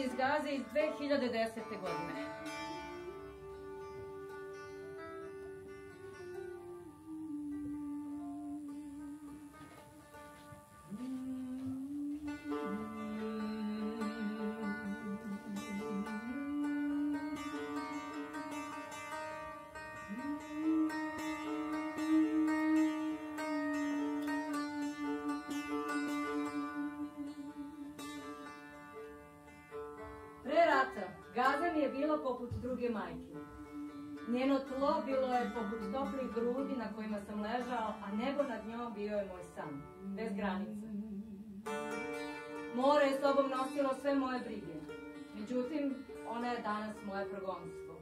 iz Gaze iz 2010. godine. Gaza mi je bila poput druge majke. Njeno tlo bilo je poput toplih grudi na kojima sam ležao, a nebo nad njom bio je moj san, bez granica. More je sobom nosilo sve moje brige. Međutim, ona je danas moje progonstvo.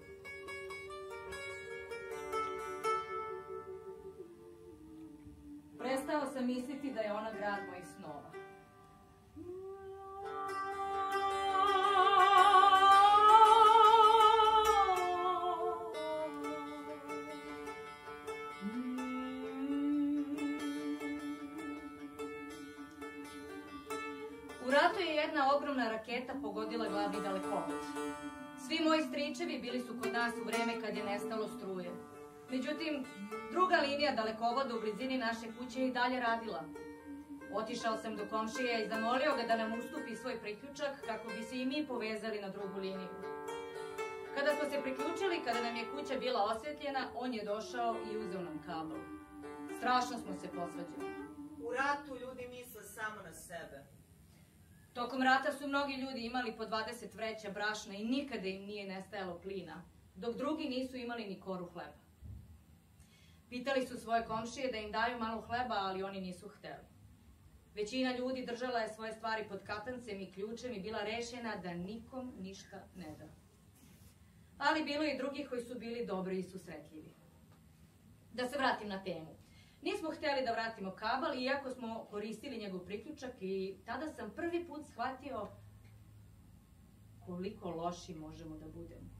Prestao sam misliti da je ona grad mojih snova. U ratu je jedna ogromna raketa pogodila glavni dalekovod. Svi moji stričevi bili su kod nas u vreme kad je nestalo struje. Međutim, druga linija dalekovoda u blizini naše kuće je i dalje radila. Otišao sam do komšije i zamolio ga da nam ustupi svoj priključak kako bi se i mi povezali na drugu liniju. Kada smo se priključili, kada nam je kuća bila osvetljena, on je došao i uzeo nam kabel. Strašno smo se posvađali. U ratu ljudi misle samo na sebe. Tokom rata su mnogi ljudi imali po 20 vreća brašna i nikada im nije nestajalo plina, dok drugi nisu imali ni koru hleba. Pitali su svoje komšije da im daju malo hleba, ali oni nisu hteli. Većina ljudi držala je svoje stvari pod katancem i ključem i bila rešena da nikom ništa ne da. Ali bilo je i drugih koji su bili dobri i susretljivi. Da se vratim na temu. Nismo htjeli da vratimo kabel, iako smo koristili njegov priključak i tada sam prvi put shvatio koliko loši možemo da budemo.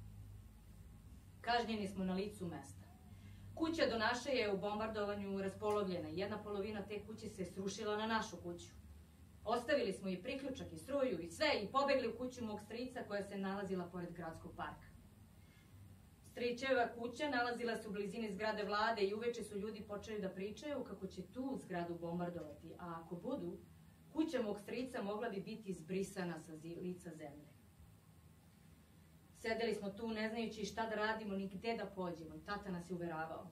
Kažnjeni smo na licu mesta. Kuća do naše je u bombardovanju raspolovljena. Jedna polovina te kuće se srušila na našu kuću. Ostavili smo i priključak i struju i sve i pobegli u kuću mog strica koja se nalazila pored gradskog parka. Stričeva kuća nalazila se u blizini zgrade vlade i uveče su ljudi počeli da pričaju kako će tu zgradu bombardovati, a ako budu, kuća mog strica mogla bi biti izbrisana sa lica zemlje. Sedeli smo tu ne znajući šta da radimo ni gde da pođemo i tata nas je uveravao.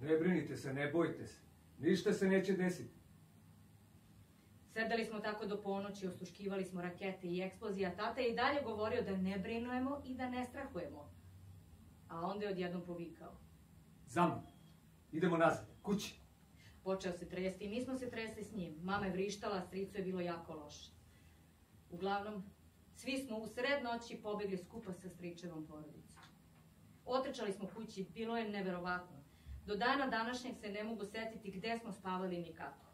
Ne brinite se, ne bojte se. Ništa se neće desiti. Sedeli smo tako do ponoći, osluškivali smo rakete i eksplozije, a tata je i dalje govorio da ne brinujemo i da ne strahujemo. A onda je odjednom povikao. Za mnom. Idemo nazad, kući. Počeo se tresti i mi smo se tresli s njim. Mama je vrištala, a stricu je bilo jako loše. Uglavnom, svi smo u sred noći pobegli skupa sa stričevom porodicom. Otrčali smo kući, bilo je neverovatno. Do dana današnjeg se ne mogu setiti gde smo spavali ni kako.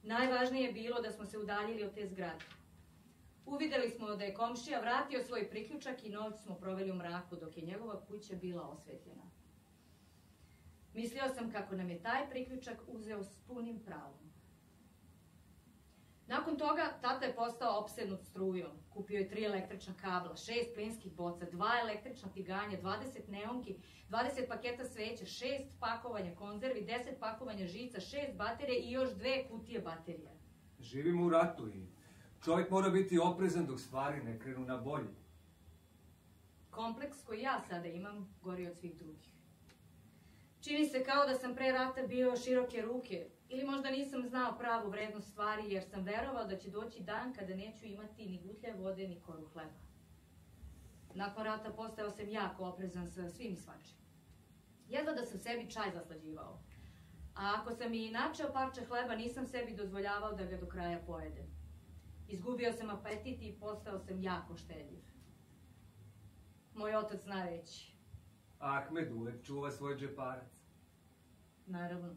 Najvažnije je bilo da smo se udaljili od te zgrade. Uvideli smo da je komšija vratio svoj priključak i noć smo proveli u mraku dok je njegova kuća bila osvetljena. Mislio sam kako nam je taj priključak uzeo s punim pravom. Nakon toga, tata je postao opsednut strujom. Kupio je 3 električna kabla, 6 plinskih boca, 2 električna tiganja, 20 neonki, 20 paketa sveća, 6 pakovanja konzervi, 10 pakovanja žica, 6 baterije i još 2 kutije baterija. Živimo u ratu i čovjek mora biti oprezan dok stvari ne krenu na bolje. Kompleks koji ja sada imam gori od svih drugih. Čini se kao da sam pre rata bio široke ruke, ili možda nisam znao pravu vrednost stvari jer sam verovao da će doći dan kada neću imati ni gutlje vode ni koru hleba. Nakon rata postao sam jako oprezan sa svim i svačim. Jedva da sam sebi čaj zaslađivao. A ako sam i načeo parče hleba, nisam sebi dozvoljavao da ga do kraja pojedem. Izgubio sam apetit i postao sam jako štedljiv. Moj otac zna reći. Ahmed uvek čuva svoj džeparac. Naravno.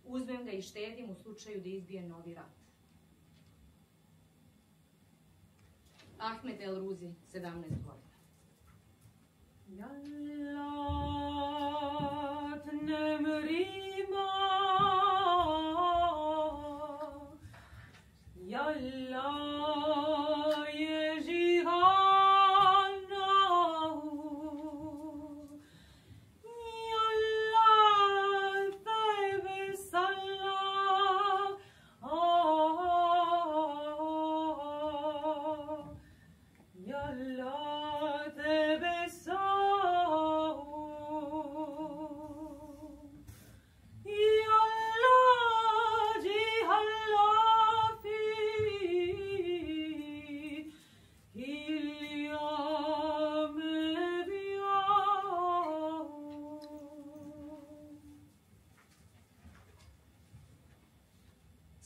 Uzmem ga i štedim u slučaju da izbije novi rat. Ahmed El Ruzi, 17 godina. Jallat nemrima, Yalla ye jihad.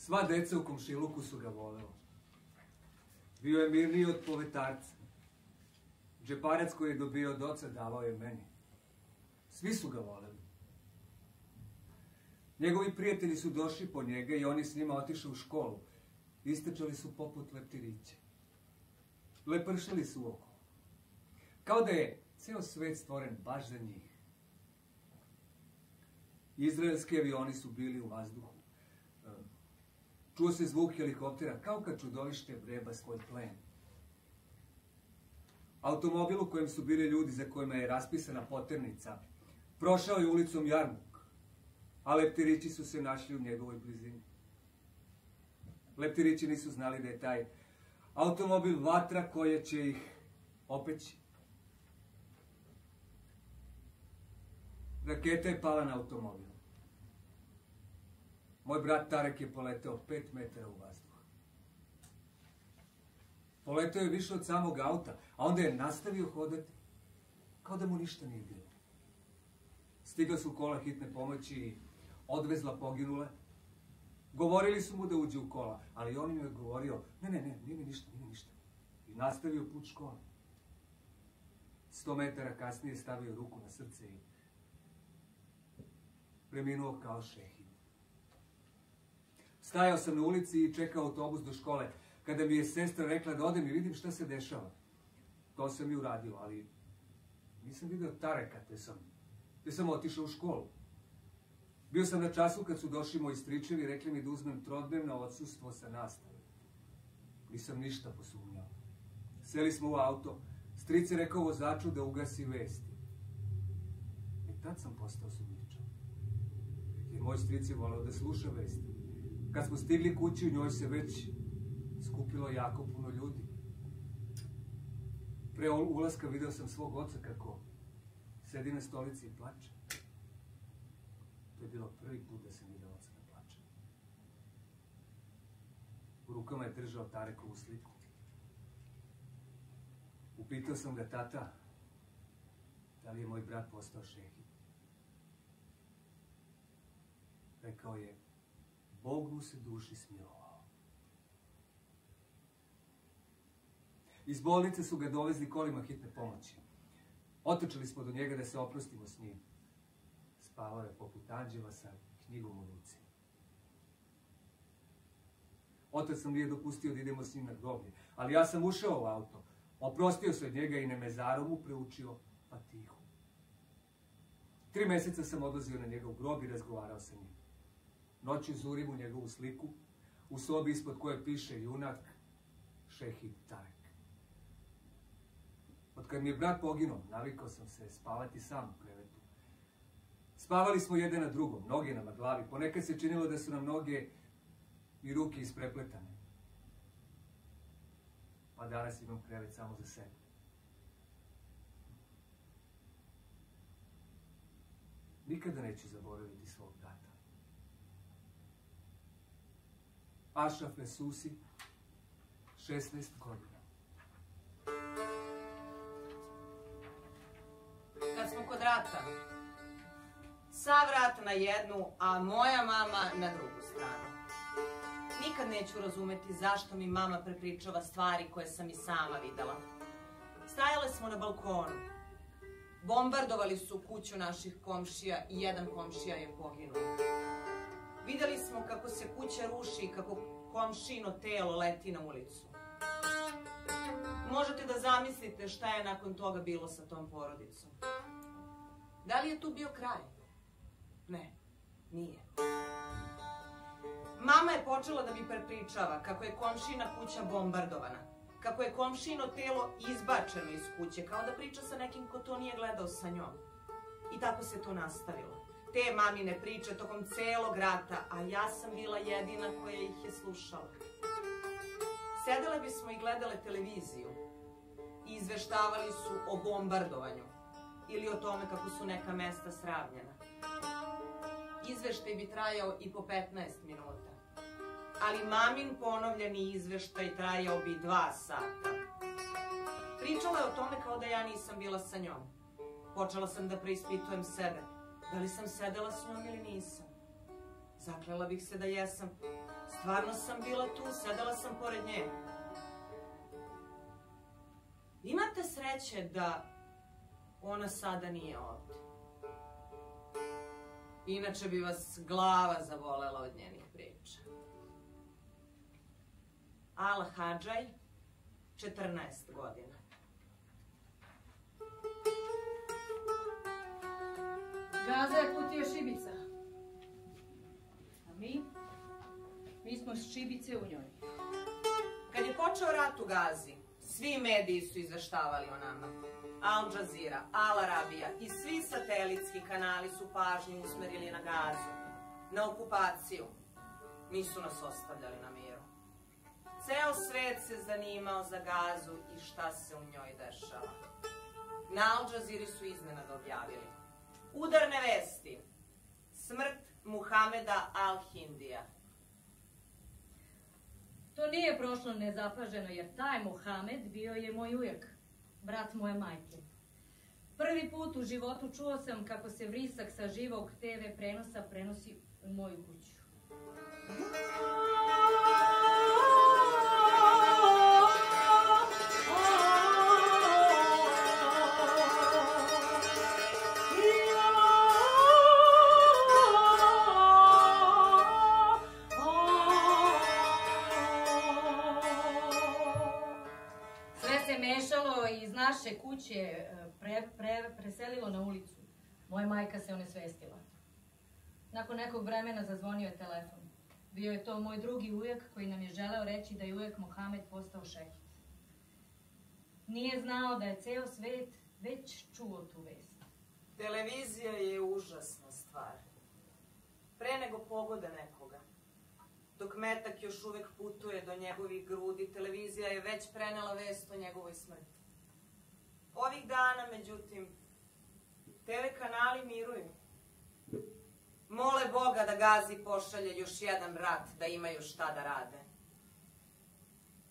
Sva deca u komšiluku su ga volela. Bio je mirniji od povetarca. Džeparac koji je dobio od oca davao je meni. Svi su ga voleli. Njegovi prijatelji su došli po njega i oni s njima otišli u školu. Istrčali su poput leptirića. Lepršali su oko. Kao da je ceo svet stvoren baš za njih. Izraelski avioni su bili u vazduhu. Čuo se zvuk helikoptera, kao kad čudovište vreba svoj plen. Automobil u kojem su bili ljudi za kojima je raspisana poternica, prošao je ulicom Jarmuk, a leptirići su se našli u njegovoj blizini. Leptirići nisu znali da je taj automobil vatra koja će ih opeći. Raketa je pala na automobil. Moj brat Tarek je poleteo 5 metara u vazduh. Poleteo je više od samog auta, a onda je nastavio hodati, kao da mu ništa nije bilo. Stigla su kola hitne pomoći i odvezla poginule. Govorili su mu da uđe u kola, ali on im je govorio, ne, nije mi ništa. I nastavio put škole. 100 metara kasnije stavio ruku na srce i preminuo kao šehid. Stajao sam na ulici i čekao autobus do škole, kada mi je sestra rekla da odem i vidim šta se dešava. To sam i uradio, ali nisam vidio Tareka, te sam otišao u školu. Bio sam na času kad su došli moji stričevi i rekli mi da uzmem trodnevno odsustvo sa nastave. Nisam ništa posumnjao. Seli smo u auto, stric je rekao vozaču da ugasi vesti. I tad sam postao sumnjičan. Jer moj stric je voleo da sluša vesti. Kad smo stigli kući, u njoj se već skupilo jako puno ljudi. Pre ulaska video sam svog oca kako sedi na stolici i plače. To je bilo prvi put da sam vidio oca da plače. U rukama je držao Tarekovu sliku. Upitao sam ga, tata, da li je moj brat postao šehid? Rekao je, Bog mu se duši smilovao. Iz bolnice su ga dovezli kolima hitne pomoći. Otrčali smo do njega da se oprostimo s njim. Spavao je poput anđela sa knjigom u ruci. Otac nam nije dopustio da idemo s njim na groblje, ali ja sam ušao u auto, oprostio se od njega i Nemezarovu preučio Fatihu. 3 meseca sam odlazio na njegov grob i razgovarao sa njim. Noću zurim u njegovu sliku, u sobi ispod koje piše junak, šehid Tarek. Od kad mi je brat poginuo, navikao sam se spavati sam u krevetu. Spavali smo jedan na drugom, noge nam na glavi. Ponekad se činilo da su nam noge i ruke isprepletane. Pa danas imam krevet samo za sebe. Nikada neću zaboraviti svog brata. Ašraf Esusi, 16 godina. Kad smo kod rata, sav rat na jednu, a moja mama na drugu stranu. Nikad neću razumeti zašto mi mama prepričava stvari koje sam i sama videla. Stajale smo na balkonu. Bombardovali su kuću naših komšija i jedan komšija je poginuo. Videli smo kako se kuća ruši i kako komšino telo leti na ulicu. Možete da zamislite šta je nakon toga bilo sa tom porodicom. Da li je tu bio kraj? Ne, nije. Mama je počela da mi prepričava kako je komšina kuća bombardovana, kako je komšino telo izbačeno iz kuće, kao da priča sa nekim ko to nije gledao sa njom. I tako se to nastavilo. Te mamine priče tokom celog rata, a ja sam bila jedina koja ih je slušala. Sedele bismo i gledale televiziju i izveštavali su o bombardovanju ili o tome kako su neka mesta sravnjena. Izveštaj bi trajao i po 15 minuta, ali mamin ponovljeni izveštaj trajao bi 2 sata. Pričala je o tome kao da ja nisam bila sa njom. Počela sam da preispitujem sebe. Da li sam sedela s njom ili nisam? Zaklela bih se da jesam. Stvarno sam bila tu, sedela sam pored nje. Imate sreće da ona sada nije ovdje. Inače bi vas glava zabolela od njenih priča. Ala Hadžaj, 14 godina. Gaza je kutija šibica. A mi smo šibice u njoj. Kad je počeo rat u Gazi, svi mediji su izveštavali o nama. Al Jazeera, Al Arabija i svi satelitski kanali su pažnju usmerili na Gazu, na okupaciju. Nisu nas ostavljali na miru. Ceo svet se zanimao za Gazu i šta se u njoj dešava. Na Al Jazeeri su iznenada objavili: udarne vesti. Smrt Muhameda Al-Hindija. To nije prošlo nezapaženo, jer taj Muhamed bio je moj ujak, brat moje majke. Prvi put u životu čuo sam kako se vrisak sa živog TV prenosa prenosi u moju kuću. Iz naše kuće preselilo na ulicu. Moja majka se onesvestila. Nakon nekog vremena zazvonio je telefon. Bio je to moj drugi ujak koji nam je želeo reći da je ujak Mohamed postao šehid. Nije znao da je ceo svet već čuo tu vest. Televizija je užasna stvar. Pre nego pogode nekoga. Dok metak još uvek putuje do njegovih grudi, televizija je već prenela vest o njegovoj smrti. Ovih dana, međutim, TV kanali miruju. Mole Boga da Gazi pošalje još jedan rat, da imaju šta da rade.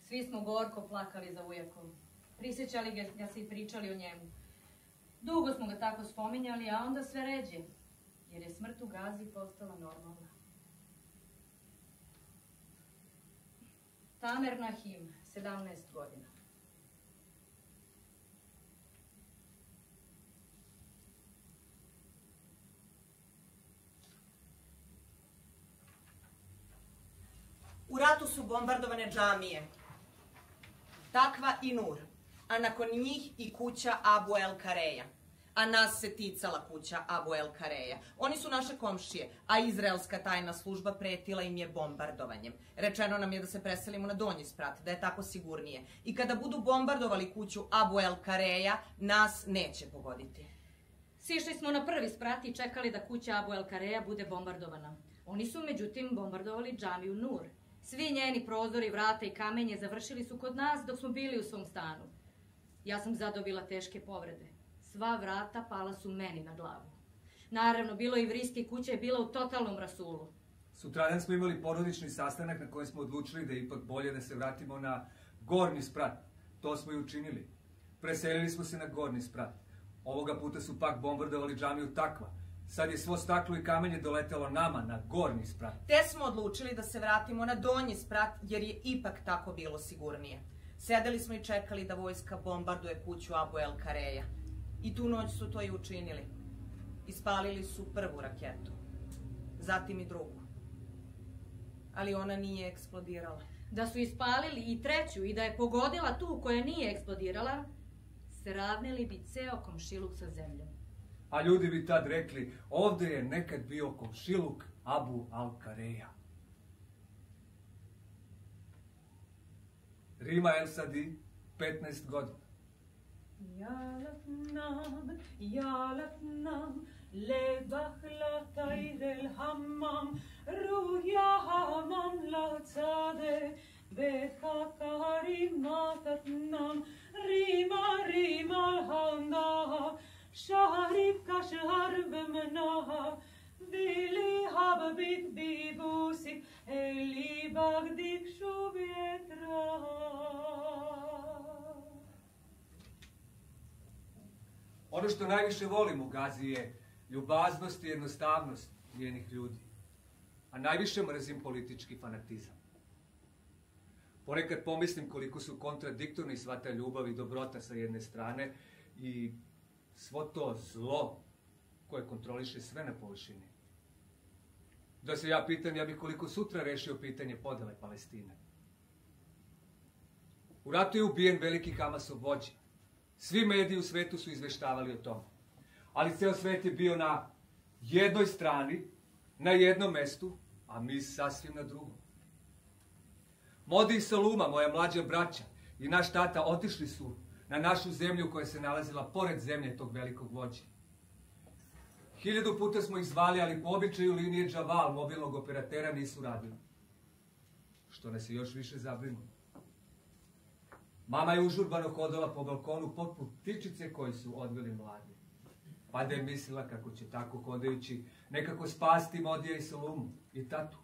Svi smo gorko plakali za ujakom. Prisjećali ga se i pričali o njemu. Dugo smo ga tako spominjali, a onda sve ređe, jer je smrt u Gazi postala normalna. Tamer Nahim, 17 godina. U ratu su bombardovane džamije. Takva i Nur, a nakon njih i kuća Abu El Kareja. A nas se ticala kuća Abu El Kareja. Oni su naše komšije, a izraelska tajna služba pretila im je bombardovanjem. Rečeno nam je da se preselimo na donji sprat, da je tako sigurnije. I kada budu bombardovali kuću Abu El Kareja, nas neće pogoditi. Sišli smo na prvi sprat i čekali da kuća Abu El Kareja bude bombardovana. Oni su, međutim, bombardovali džamiju Nur. Svi njeni prozori, vrata i kamenje završili su kod nas dok smo bili u svom stanu. Ja sam zadobila teške povrede. Sva vrata pala su meni na glavu. Naravno, bilo i vriske i kuća je bila u totalnom rasulu. Sutradan smo imali porodični sastanak na kojem smo odlučili da je ipak bolje da se vratimo na gornji sprat. To smo i učinili. Preselili smo se na gornji sprat. Ovoga puta su pak bombardovali džamiju Takva. Sad je svo staklo i kamenje doletelo nama na gornji sprat. Te smo odlučili da se vratimo na donji sprat, jer je ipak tako bilo sigurnije. Sedeli smo i čekali da vojska bombarduje kuću Abu El Kareja. I tu noć su to i učinili. Ispalili su prvu raketu, zatim i drugu. Ali ona nije eksplodirala. Da su ispalili i treću i da je pogodila tu koja nije eksplodirala, sravnili bi ceo komšiluk sa zemljom. A ljudi bi tad rekli, ovdje je nekad bio komšiluk Abu Al Kareja. Rima El Sadi, 15 godina. يا لبنان لبخلتي الحمام رويا حمام لا تصادق بخكاري ما تتنام ريما الهندا شهري كشهر بمناها بيلي حبيبك بيبوسك اللي بغدك شو بيتراها. Ono što najviše volim u Gazi je ljubaznost i jednostavnost njenih ljudi. A najviše mrzim politički fanatizam. Ponekad pomislim koliko su kontradiktorni sva ta ljubav i dobrota sa jedne strane i svo to zlo koje kontroliše sve na površini. Da se ja pitam, ja bih koliko sutra rešio pitanje podele Palestine. U ratu je ubijen veliki Hamasov vođa. Svi mediji u svetu su izveštavali o tome. Ali ceo svet je bio na jednoj strani, na jednom mestu, a mi sasvim na drugom. Modi i Saluma, moja mlađa braća, i naš tata otišli su na našu zemlju koja se nalazila pored zemlje tog velikog vođe. 1000 puta smo ih zvali, ali po običaju linije Džaval, mobilnog operatera, nisu radili. Što nas je još više zabrinulo. Mama je užurbano hodala po balkonu poput ptičice koji su odveli mladi. Pa da je mislila kako će tako hodajući nekako spasti Modija i Salumu i tatu.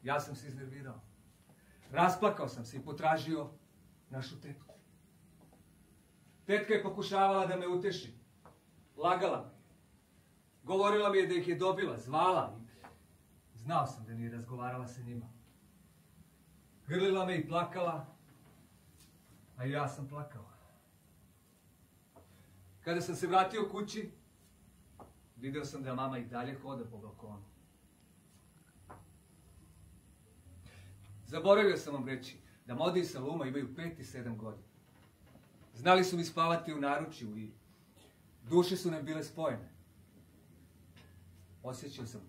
Ja sam se iznervirao. Rasplakao sam se i potražio našu tetku. Tetka je pokušavala da me uteši. Lagala me. Govorila mi je da ih je dobila, zvala i znao sam da nije razgovarala sa njima. Grlila me i plakala, a i ja sam plakao. Kada sam se vratio kući, video sam da mama i dalje hoda po balkonu. Zaboravio sam vam reći da Modi i Saluma imaju 5 i 7 godina. Znali su mi spavati u naručju i duše su nam bile spojene. Osjećao sam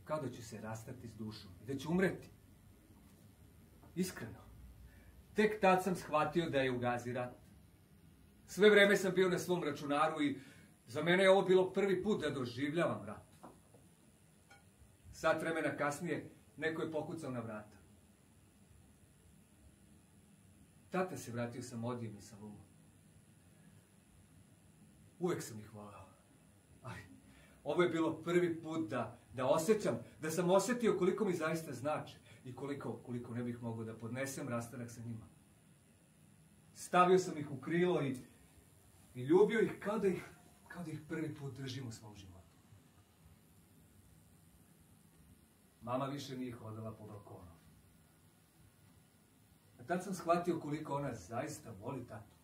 kao da ću se rastati s dušom i da ću umreti. Iskreno. Tek tad sam shvatio da je u Gazi rat. Sve vreme sam bio na svom računaru i za mene je ovo bilo prvi put da doživljavam rat. Sat vremena kasnije neko je pokucao na vrata. Tata se vratio sa Modijem i Salumom. Uvek sam ih volao. Ali ovo je bilo prvi put da osjećam, da sam osjetio koliko mi zaista znače i koliko ne bih mogao da podnesem rastanak sa njima. Stavio sam ih u krilo i ljubio ih kao da ih prvi put držim u svom životu. Mama više nije hodala po balkonu. A tad sam shvatio koliko ona zaista voli tatu.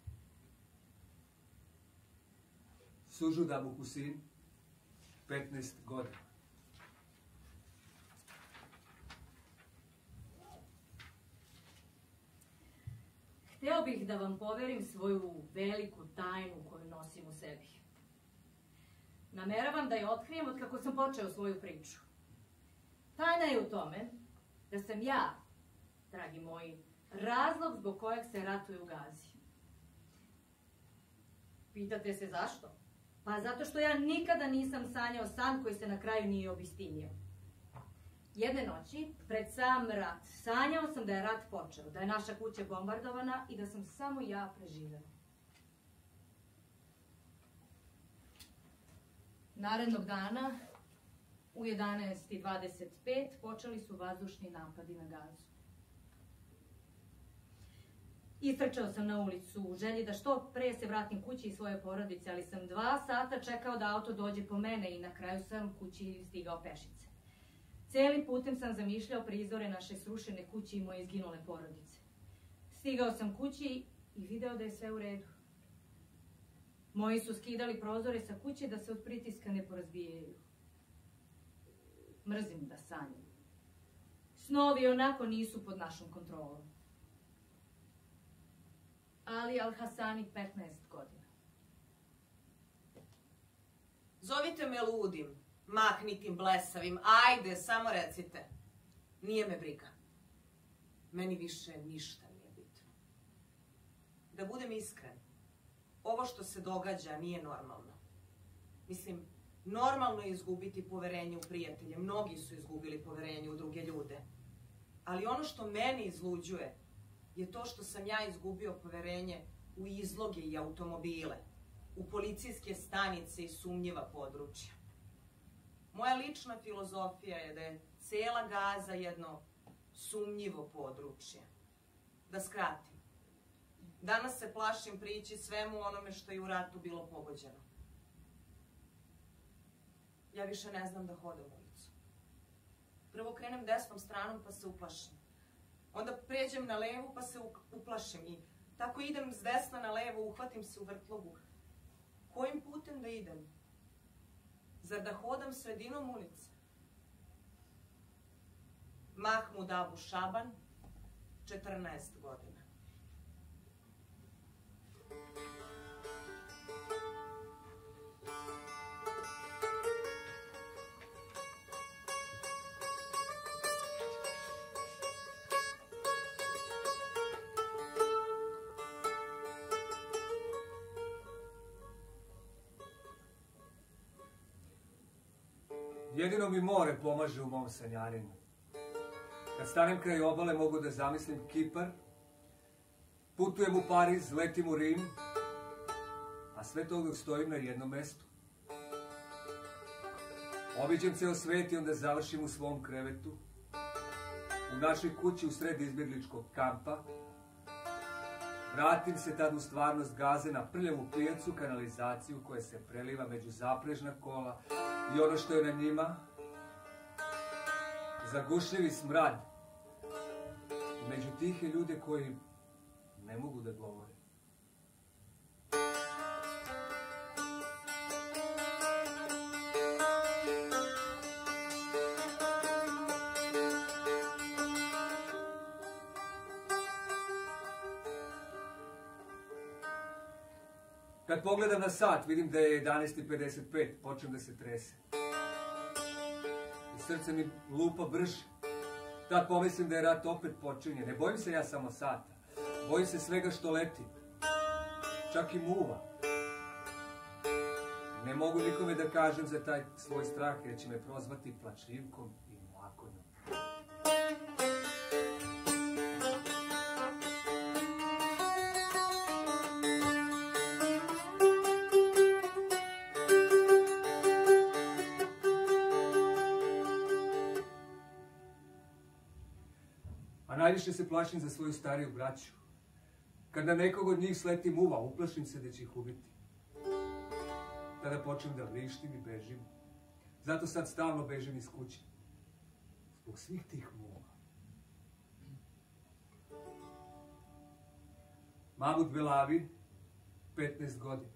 Sužuda mu Husin, 15 godina. Hteo bih da vam poverim svoju veliku tajnu koju nosim u sebi. Nameravam da je otkrijem od kako sam počeo svoju priču. Tajna je u tome da sam ja, dragi moji, razlog zbog kojeg se ratuje u Gazi. Pitate se zašto? Pa zato što ja nikada nisam sanjao san koji se na kraju nije obistinio. Jedne noći, pred sam rat, sanjao sam da je rat počeo, da je naša kuća bombardovana i da sam samo ja preživela. Narednog dana, u 11:25, počeli su vazdušni napadi na Gazu. Istrčao sam na ulicu u želji da što pre se vratim kući i svoje porodice, ali sam 2 sata čekao da auto dođe po mene i na kraju sam kući stigao pešice. Celim putem sam zamišljao prizore naše srušene kuće i moje izginule porodice. Stigao sam kući i video da je sve u redu. Moji su skidali prozore sa kuće da se od pritiska ne porazbijaju. Mrzim da sanjam. Snovi onako nisu pod našom kontrolom. Ali Al-Hasani 15 godina. Zovite me ludim, mahnitim, blesavim, ajde, samo recite. Nije me briga. Meni više ništa nije bitno. Da budem iskren, ovo što se događa nije normalno. Mislim, normalno je izgubiti poverenje u prijatelje. Mnogi su izgubili poverenje u druge ljude. Ali ono što mene izluđuje je to što sam ja izgubio poverenje u izloge i automobile, u policijske stanice i sumnjiva područja. Moja lična filozofija je da je cela Gaza jedno sumnjivo područje. Da skratim. Danas se plašim prići svemu onome što je u ratu bilo pogođeno. Ja više ne znam da hodam ulicu. Prvo krenem desnom stranom pa se uplašim. Onda pređem na levu pa se uplašim i tako idem s desna na levo, uhvatim se u vrtlogu. Kojim putem da idem? Zar da hodam sredinom ulice? Mahmud Abu Šaban, 14 godina. Jedino mi more pomaže u mom sanjarenju. Kad stanem kraj obale mogu da zamislim Kipar, putujem u Pariz, letim u Rim, a sve to dok stojim na jednom mestu. Obiđem ceo svet i onda završim u svom krevetu, u našoj kući u sred izbjegličkog kampa. Vratim se tad u stvarnost Gaze na prljavu pijacu, kanalizaciju koja se preliva među zaprežna kola i ono što je na njima, zagušljivi smrad. Među tihe ljude koji ne mogu da govore. Kad pogledam na sat, vidim da je 11:55, počnem da se trese. I srce mi lupa brže. Tad pomislim da je rat opet počinje. Ne bojim se ja samo sata. Bojim se svega što leti. Čak i muva. Ne mogu nikome da kažem za taj svoj strah, jer će me prozvati plačljivkom i mlakonjom. Najviše se plašim za svoju stariju braću. Kad na nekog od njih sleti muva, uplašim se da će ih ubiti. Tada počnem da vrištim i bežim. Zato sad stalno bežim iz kuće. Zbog svih tih muva. Mahmud Belavi, 15 godina.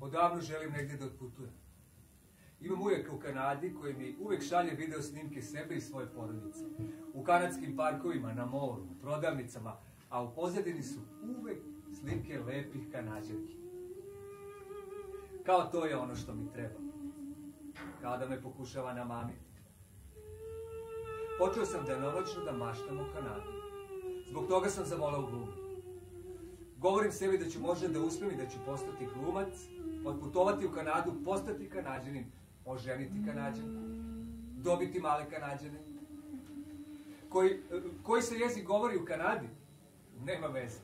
Odavno želim negdje da otputujem. Imam ujaka u Kanadi koji mi uvek šalje video snimke sebe i svoje porodice. U kanadskim parkovima, na moru, u prodavnicama, a u pozadini su uvek slike lepih Kanađanki. Kao to je ono što mi treba. Kao da me pokušava namamiti. Počeo sam danonoćno da maštam o Kanadi. Zbog toga sam zavolao glumu. Govorim sebi da ću možda da uspijem i da ću postati glumac, otputovati u Kanadu, postati Kanađanin, oženiti Kanađanku, dobiti male Kanađane. Koji se jezik govori u Kanadi? Nema veze.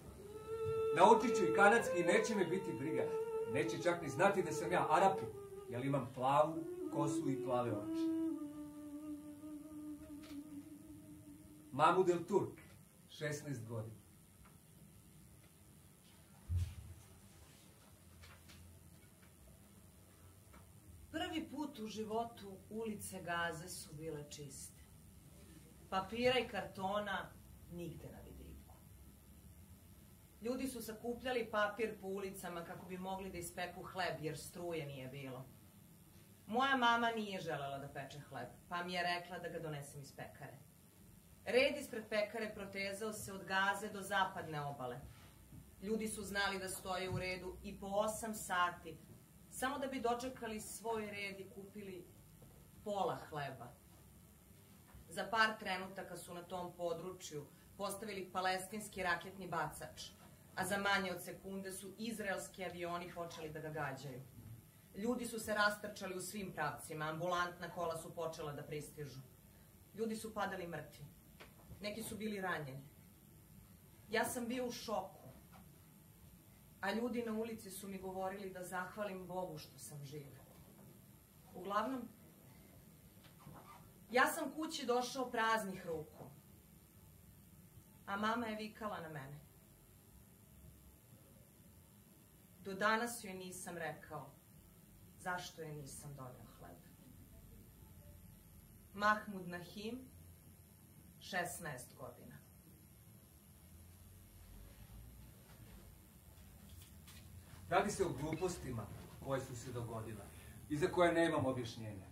Naučit ću i kanadski i neće me biti briga. Neće čak ni znati da sam ja Arapin, jer imam plavu kosu i plave oči. Mahmud El Turk, 16 godina. Prvi put u životu ulice Gaze su bile čiste. Papira i kartona nigde na vidiku. Ljudi su sakupljali papir po ulicama kako bi mogli da ispeku hleb, jer struje nije bilo. Moja mama nije želela da peče hleb, pa mi je rekla da ga donesem iz pekare. Red ispred pekare protezao se od Gaze do zapadne obale. Ljudi su znali da stoje u redu i po 8 sati, samo da bi dočekali svoj red i kupili pola hleba. Za par trenutaka su na tom području postavili palestinski raketni bacač, a za manje od sekunde su izraelski avioni počeli da ga gađaju. Ljudi su se rastrčali u svim pravcima, ambulantna kola su počela da pristižu. Ljudi su padali mrtvi. Neki su bili ranjeni. Ja sam bio u šoku. A ljudi na ulici su mi govorili da zahvalim Bogu što sam živa. Uglavnom, ja sam kući došao praznih ruku, a mama je vikala na mene. Do danas joj nisam rekao zašto joj nisam doneo hleb. Mahmud Nahim, 16 godina. Radi se o glupostima koje su se dogodile i za koje nemam objašnjenja.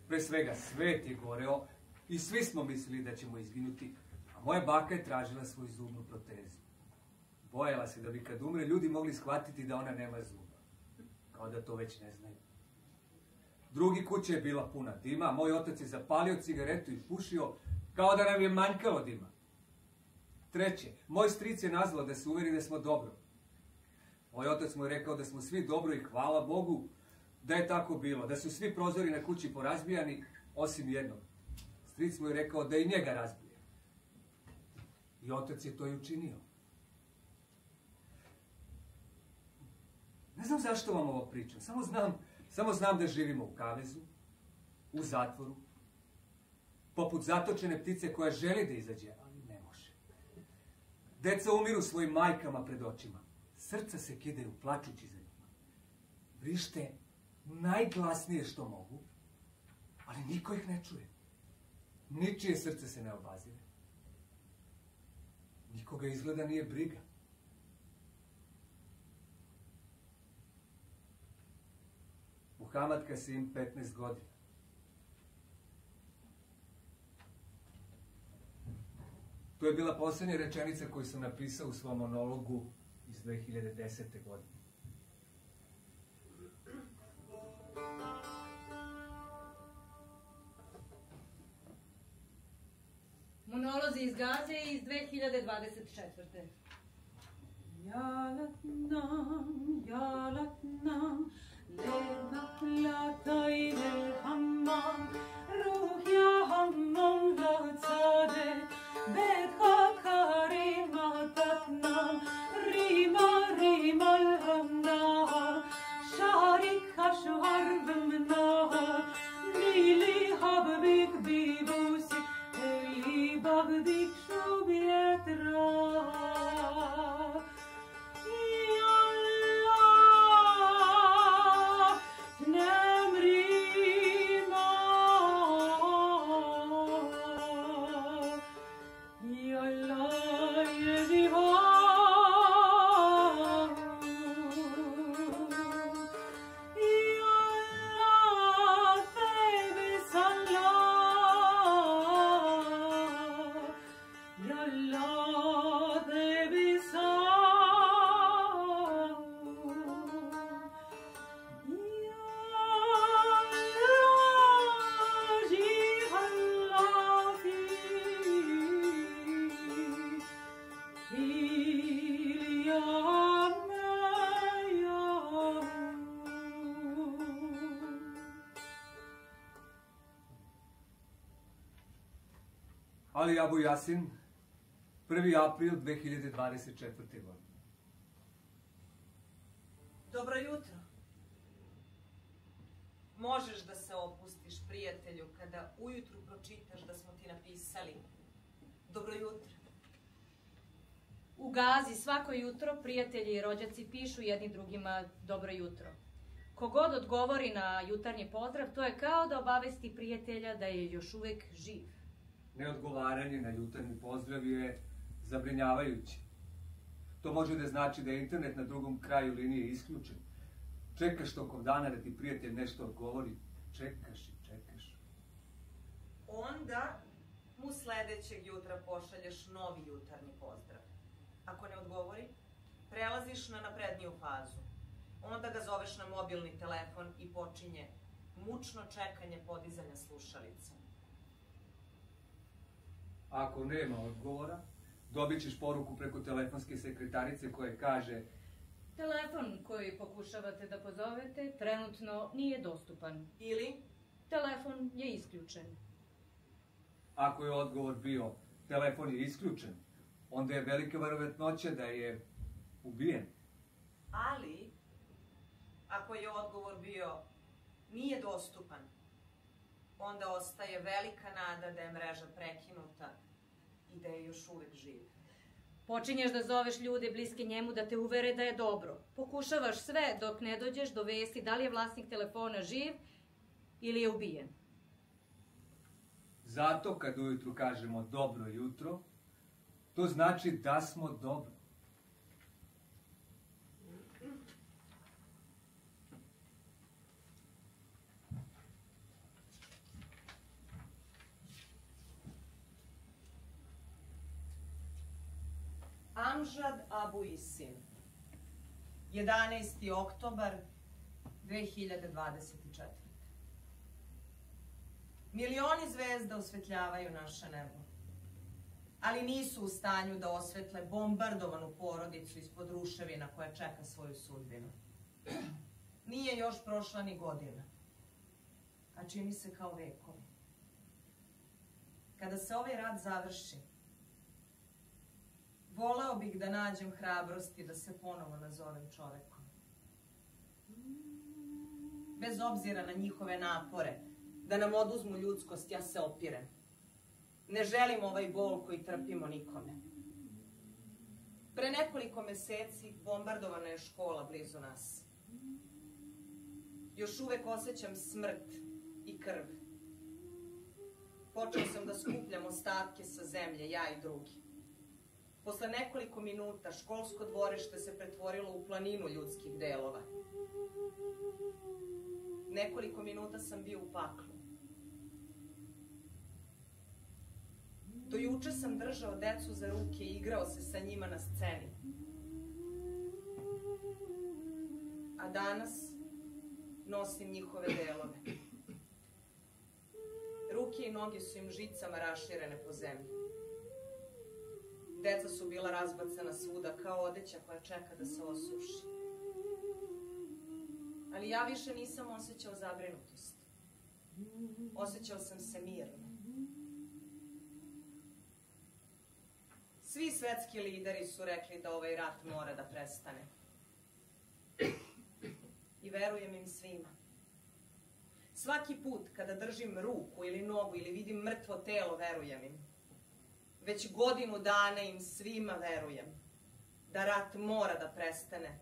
Pre svega, svet je goreo i svi smo mislili da ćemo izginuti, a moja baka je tražila svoju zubnu protezu. Bojala se da bi kad umre ljudi mogli shvatiti da ona nema zuba, kao da to već ne znaju. Drugi kuća je bila puna dima, a moj otac je zapalio cigaretu i pušio kao da nam je manjkalo dima. Treće, moj stric je nazvao da se uveri da smo dobro. Moj otac mu je rekao da smo svi dobro i hvala Bogu da je tako bilo, da su svi prozori na kući porazbijani, osim jednog. Stric mu je rekao da i njega razbije. I otac je to i učinio. Ne znam zašto vam ovo pričam, samo znam da živimo u kavezu, u zatvoru, poput zatočene ptice koja želi da izađe, ali ne može. Deca umiru svojim majkama pred očima. Srca se kidaju plačući za njima. Vrište najglasnije što mogu, ali niko ih ne čuje. Ničije srce se ne obazire. Nikoga izgleda nije briga. Muhamad Kasim, 15 godina. To je bila posljednja rečenica koju sam napisao u svom monologu iz 2010. godine. Monolozi iz Gaze iz 2024. Ja latnam, lemak latai del hammam, ruh ya hammam latzade, bet hakarim tatnam, rima al-hamna, sharik hashar bimna, mili habibik bibusi, eli bagdik shubietra. Ali Abu Jasin, 1. april 2024. godine. Dobro jutro. Možeš da se opustiš, prijatelju, kada ujutru pročitaš da smo ti napisali dobro jutro. U Gazi svako jutro prijatelji i rođaci pišu jedni drugima dobro jutro. Kogod odgovori na jutarnji pozdrav, to je kao da obavesti prijatelja da je još uvek živ. Neodgovaranje na jutarnji pozdrav je zabrinjavajuće. To može da znači da je internet na drugom kraju linije isključen. Čekaš tokom dana da ti prijatelj nešto odgovori. Čekaš i čekaš. Onda mu sledećeg jutra pošalješ novi jutarnji pozdrav. Ako ne odgovori, prelaziš na napredniju fazu. Onda ga zoveš na mobilni telefon i počinje mučno čekanje podizanja slušalica. Ako nema odgovora, dobit ćeš poruku preko telefonske sekretarice koja kaže: Telefon koji pokušavate da pozovete trenutno nije dostupan. Ili telefon je isključen. Ako je odgovor bio telefon je isključen, onda je velika verovatnoća da je ubijen. Ali, ako je odgovor bio nije dostupan, onda ostaje velika nada da je mreža prekinuta i da je još uvek živ. Počinješ da zoveš ljude bliske njemu da te uvere da je dobro. Pokušavaš sve dok ne dođeš do vesti da li je vlasnik telefona živ ili je ubijen. Zato kad ujutru kažemo dobro jutro, to znači da smo dobro. Amžad Abu Isin, 11. oktobar 2024. Milioni zvezda osvetljavaju naše nebo, ali nisu u stanju da osvetle bombardovanu porodicu ispod ruševina koja čeka svoju sudbinu. Nije još prošla ni godina, a čini se kao vekovi. Kada se ovaj rat završi, voleo bih da nađem hrabrosti da se ponovo nazovem čovekom. Bez obzira na njihove napore da nam oduzmu ljudskost, ja se opirem. Ne želim ovaj bol koji trpimo nikome. Pre nekoliko meseci bombardovana je škola blizu nas. Još uvek osjećam smrt i krv. Počeo sam da skupljam ostatke sa zemlje, ja i drugi. Posle nekoliko minuta školsko dvorište se pretvorilo u planinu ljudskih delova. Nekoliko minuta sam bio u paklu. Do juče sam držao decu za ruke i igrao se sa njima na sceni. A danas nosim njihove delove. Ruke i noge su im žicama raširene po zemlji. Deca su bila razbacana svuda kao odeća koja čeka da se osuši. Ali ja više nisam osjećao zabrinutost. Osjećao sam se mirno. Svi svetski lideri su rekli da ovaj rat mora da prestane. I verujem im svima. Svaki put kada držim ruku ili nogu ili vidim mrtvo telo, verujem im. Već godinu dana im svima verujem da rat mora da prestane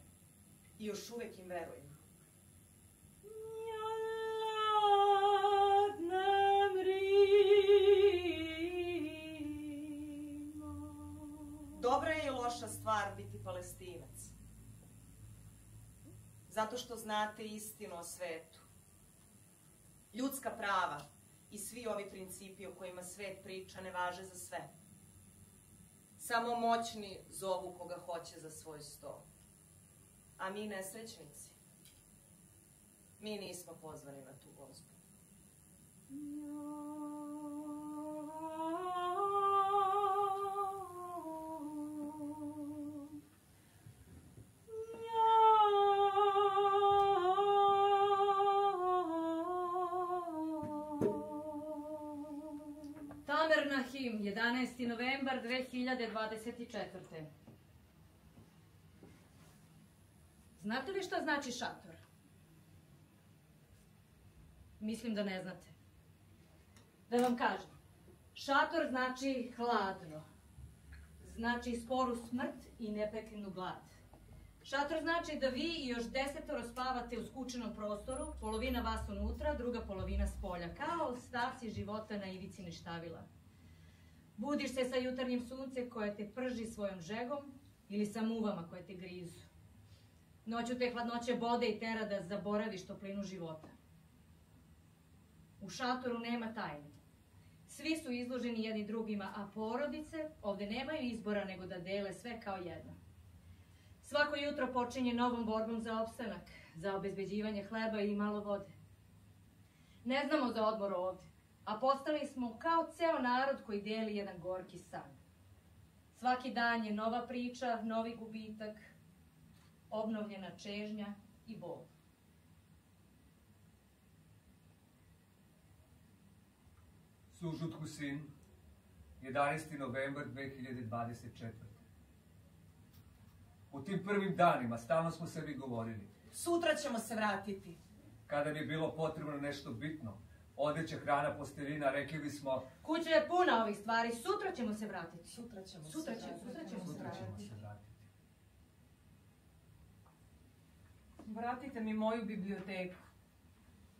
i još uvek im verujem. Dobra je i loša stvar biti Palestinac. Zato što znate istinu o svetu. Ljudska prava i svi ovi principi o kojima svet priča ne važe za sve. Samo moćni zovu koga hoće za svoj sto. A mi nesrećnici, mi nismo pozvani na tu gozbu. Nahim, 11. novembar 2024. Znate li šta znači šator? Mislim da ne znate. Da vam kažem. Šator znači hladno. Znači sporu smrt i neprekidnu glad. Šator znači da vi i još 10 spavate u skučenom prostoru, polovina vas unutra, druga polovina spolja, kao stavci života na ivici ništavila. Budiš se sa jutarnjim suncem koje te prži svojom žegom ili sa muvama koje te grizu. Noću te hladnoće bode i tera da zaboraviš toplinu života. U šatoru nema tajni. Svi su izloženi jedni drugima, a porodice ovde nemaju izbora nego da dele sve kao jedno. Svako jutro počinje novom borbom za opstanak, za obezbeđivanje hleba i malo vode. Ne znamo za odmor ovde, a postali smo kao ceo narod koji deli jedan gorki san. Svaki dan je nova priča, novi gubitak, obnovljena čežnja i bol. Sužut Husin, 11. novembar 2024. U tim prvim danima stalno smo sebi govorili. Sutra ćemo se vratiti. Kada bi bilo potrebno nešto bitno, odeća, hrana, posteljina, rekli bismo... Kuća je puna ovih stvari, sutra ćemo se vratiti. Sutra ćemo se Sutra vratiti. ćemo se vratiti. Vratite mi moju biblioteku,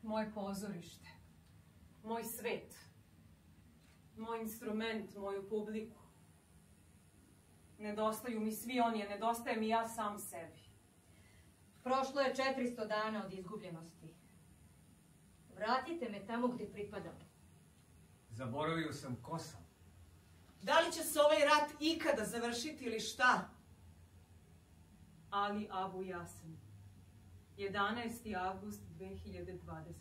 moje pozorište, moj svet, moj instrument, moju publiku. Nedostaju mi svi oni, a nedostajem i ja sam sebi. Prošlo je 400 dana od izgubljenosti. Vratite me tamo gde pripadam. Zaboravio sam ko sam. Da li će se ovaj rat ikada završiti ili šta? Ali Abu Jasen. 11. avgust 2024.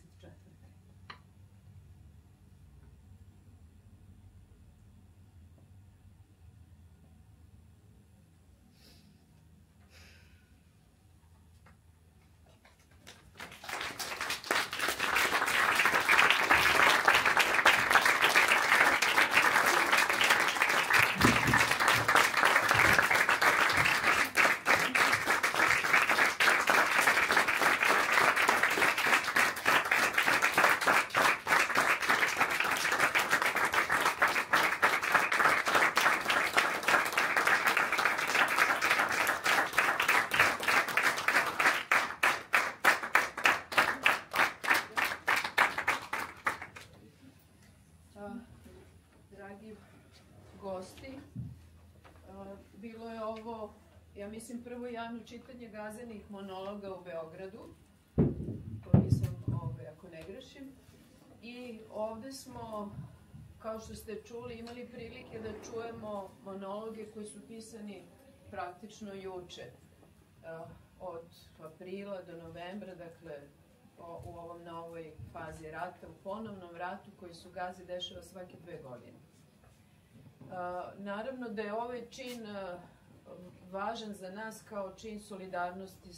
Dragi gosti, bilo je ovo, ja mislim, prvo javno čitanje Gazenih monologa u Beogradu, koji sam, ako ne grešim, i ovde smo, kao što ste čuli, imali prilike da čujemo monologe koji su pisani praktično juče, od aprila do novembra, dakle, u ovom novoj fazi rata, u ponovnom ratu koji su Gazi dešava svake 2 godine. Naravno da je ovaj čin važan za nas kao čin solidarnosti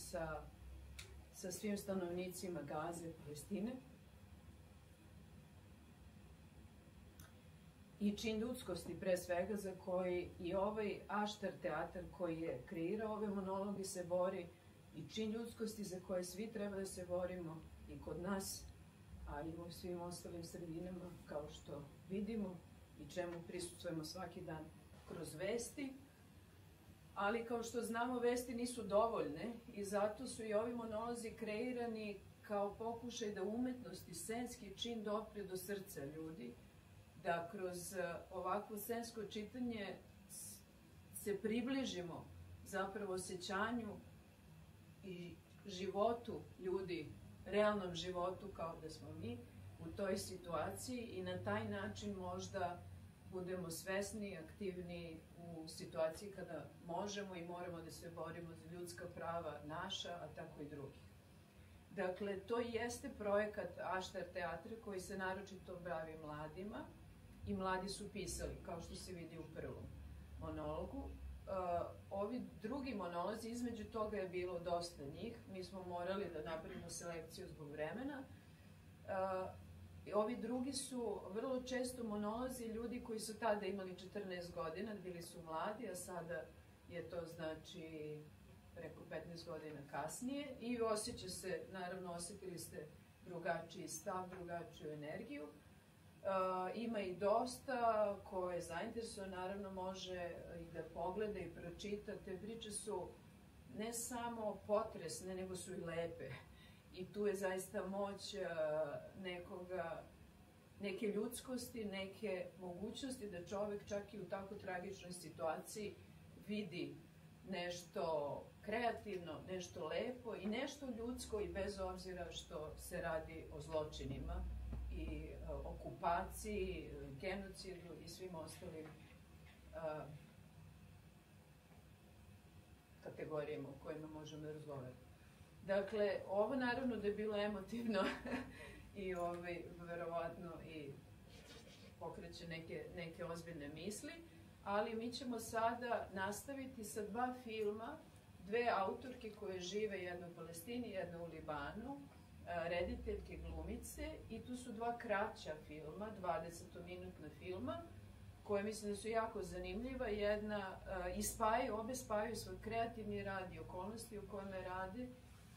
sa svim stanovnicima Gaze i Palestine i čin ljudskosti pre svega za koji i ovaj Aštar teatar koji je kreirao ove monologe se bori i čin ljudskosti za koje svi treba da se borimo i kod nas, a i u svim ostalim sredinama, kao što vidimo i čemu prisustvujemo svaki dan kroz vesti. Ali kao što znamo, vesti nisu dovoljne i zato su i ovi monolozi kreirani kao pokušaj da umetnost i scenski čin dopre do srca ljudi, da kroz ovakvo scensko čitanje se približimo zapravo osjećanju i životu ljudi, realnom životu kao da smo mi u toj situaciji i na taj način možda budemo svesni, aktivni u situaciji kada možemo i moramo da se borimo za ljudska prava naša, a tako i drugih. Dakle, to jeste projekat Aštar teatra koji se naročito bavi mladima i mladi su pisali, kao što se vidi u prvom monologu. Ovi drugi monolozi, između toga je bilo dosta njih. Mi smo morali da napravimo selekciju zbog vremena. Ovi drugi su vrlo često monolozi ljudi koji su tada imali 14 godina, bili su mladi, a sada je to znači preko 15 godina kasnije i osjeća se, naravno osjetili ste drugačiji stav, drugačiju energiju. Ima i dosta ko je zainteresovan, naravno može i da pogleda i pročita. Te priče su ne samo potresne, nego su i lepe. I tu je zaista moć neke ljudskosti, neke mogućnosti da čovek čak i u tako tragičnoj situaciji vidi nešto kreativno, nešto lepo i nešto ljudsko i bez obzira što se radi o zločinima i okupaciji, genocidu i svim ostalim kategorijama o kojima možemo da razgovaramo. Dakle, ovo naravno da je bilo emotivno i verovatno i pokreće neke ozbiljne misli, ali mi ćemo sada nastaviti sa 2 filma, 2 autorke koje žive, jedna u Palestini, jedna u Libanu, rediteljke, glumice, i tu su 2 kraća filma, 20-minutna filma, koje mislim da su jako zanimljiva. Jedna, obe spajaju svoj kreativni rad i okolnosti u kojima rade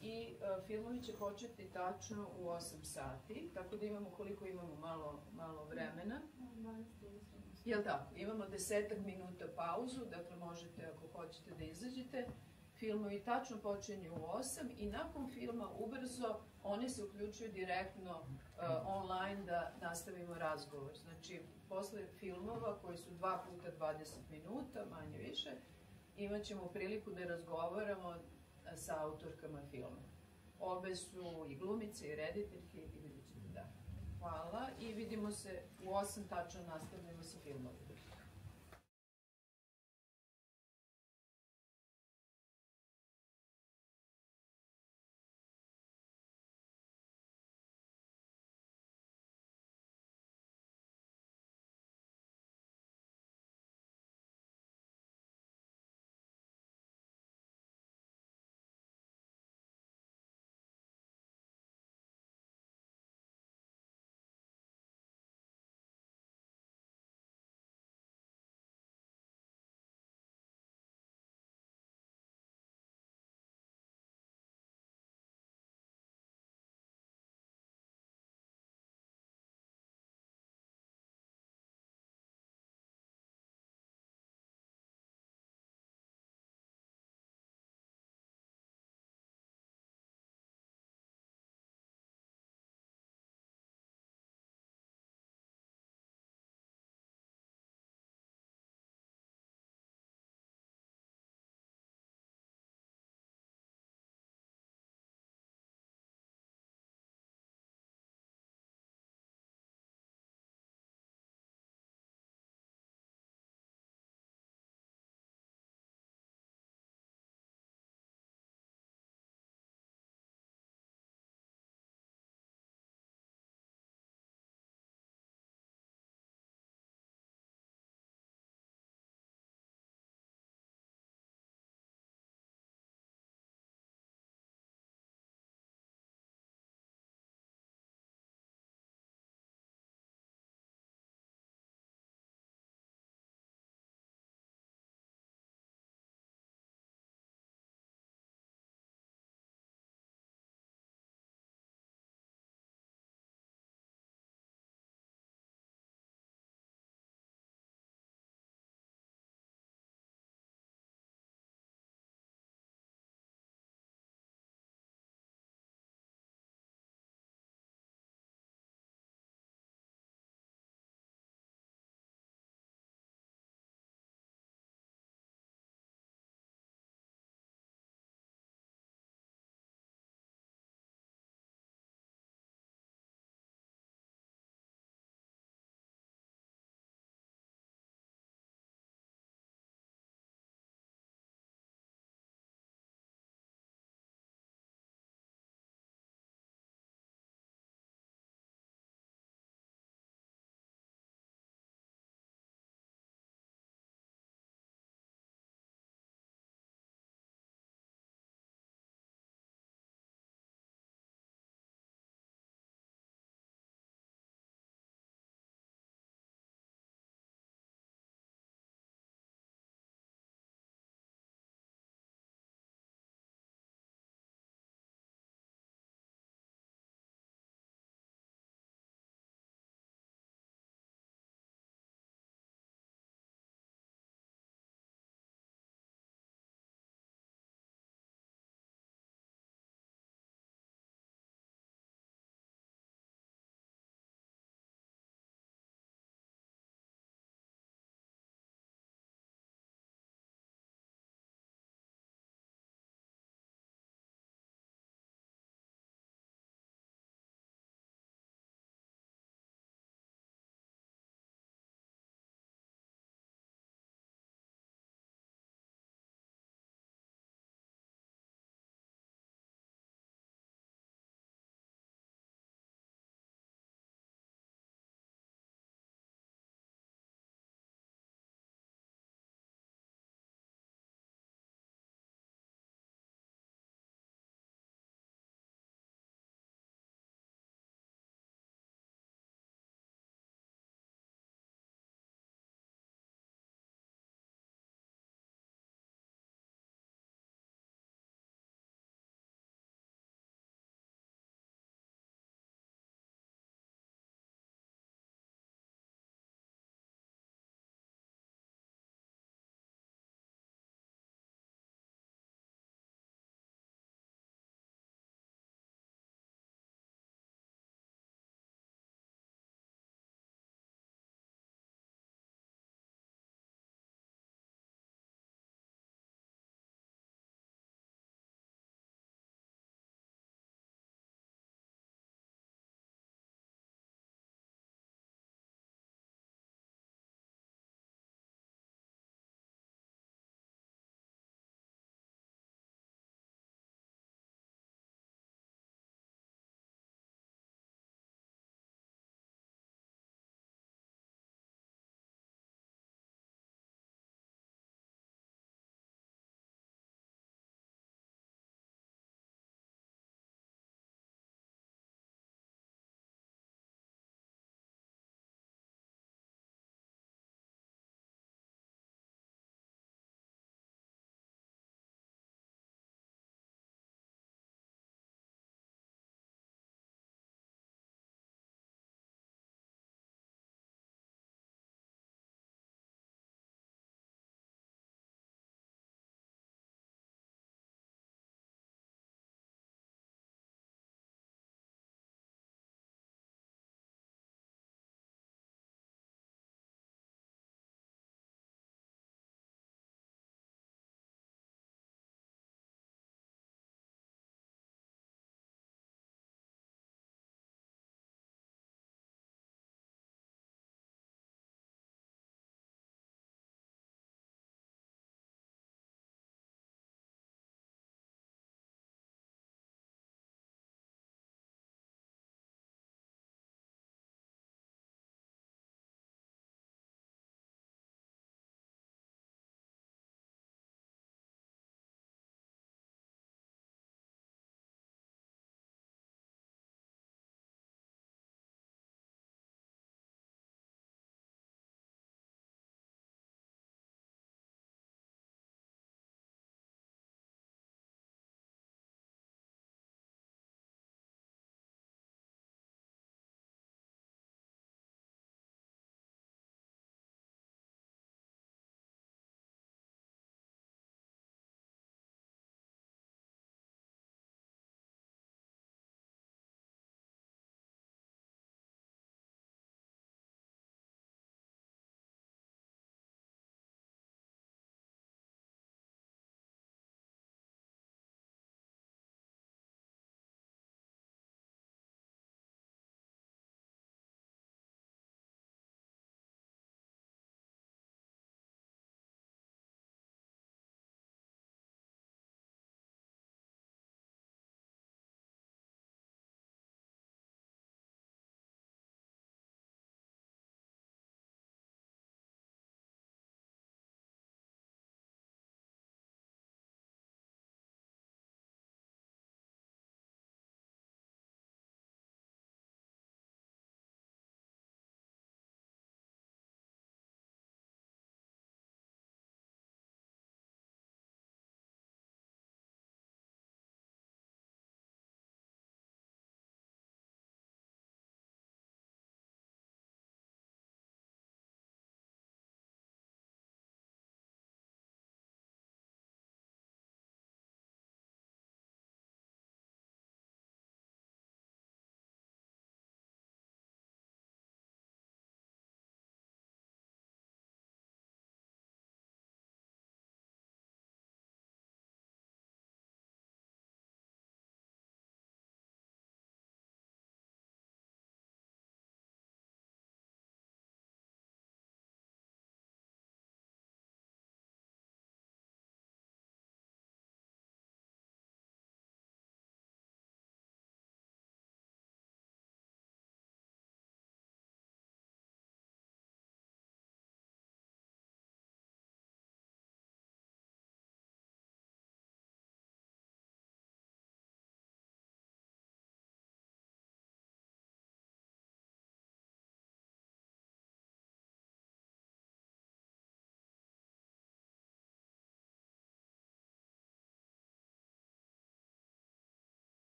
i filmovi će početi tačno u 8 sati, tako da imamo koliko imamo malo vremena. Jel tako? Imamo 10 minuta pauzu, dakle možete ako hoćete da izađete. Filmovi tačno počinju u 8 i nakon filma ubrzo oni se uključuju direktno online da nastavimo razgovor. Znači, posle filmova koji su 2 puta 20 minuta, manje više, imat ćemo priliku da razgovaramo sa autorkama filma. Obe su i glumice i rediteljke i vidjet ćete da. Hvala i vidimo se u 8 tačno nastavljamo sa filmovima.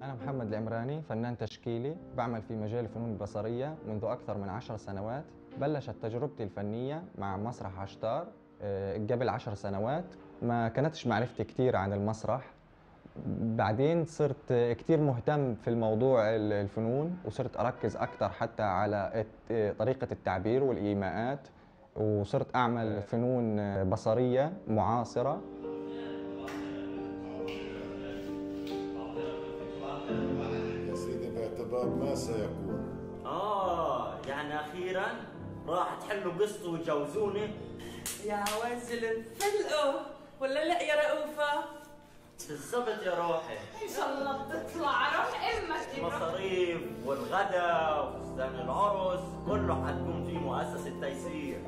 أنا محمد العمراني، فنان تشكيلي، بعمل في مجال الفنون البصرية منذ أكثر من 10 سنوات. بلشت تجربتي الفنية مع مسرح عشتار قبل 10 سنوات. ما كانتش معرفتي كتير عن المسرح. بعدين صرت كتير مهتم في الموضوع الفنون، وصرت أركز أكثر حتى على طريقة التعبير والإيماءات، وصرت أعمل فنون بصرية معاصرة. ما سيكون. يعني أخيراً راح تحلوا قصته وتجوزوني؟ يا وزل فلقوا ولا لا يا رؤوفة؟ بالضبط يا روحي. إن شاء الله بتطلع روح أمك. المصاريف والغداء وفستان العرس كله حتكون في مؤسسة تيسير.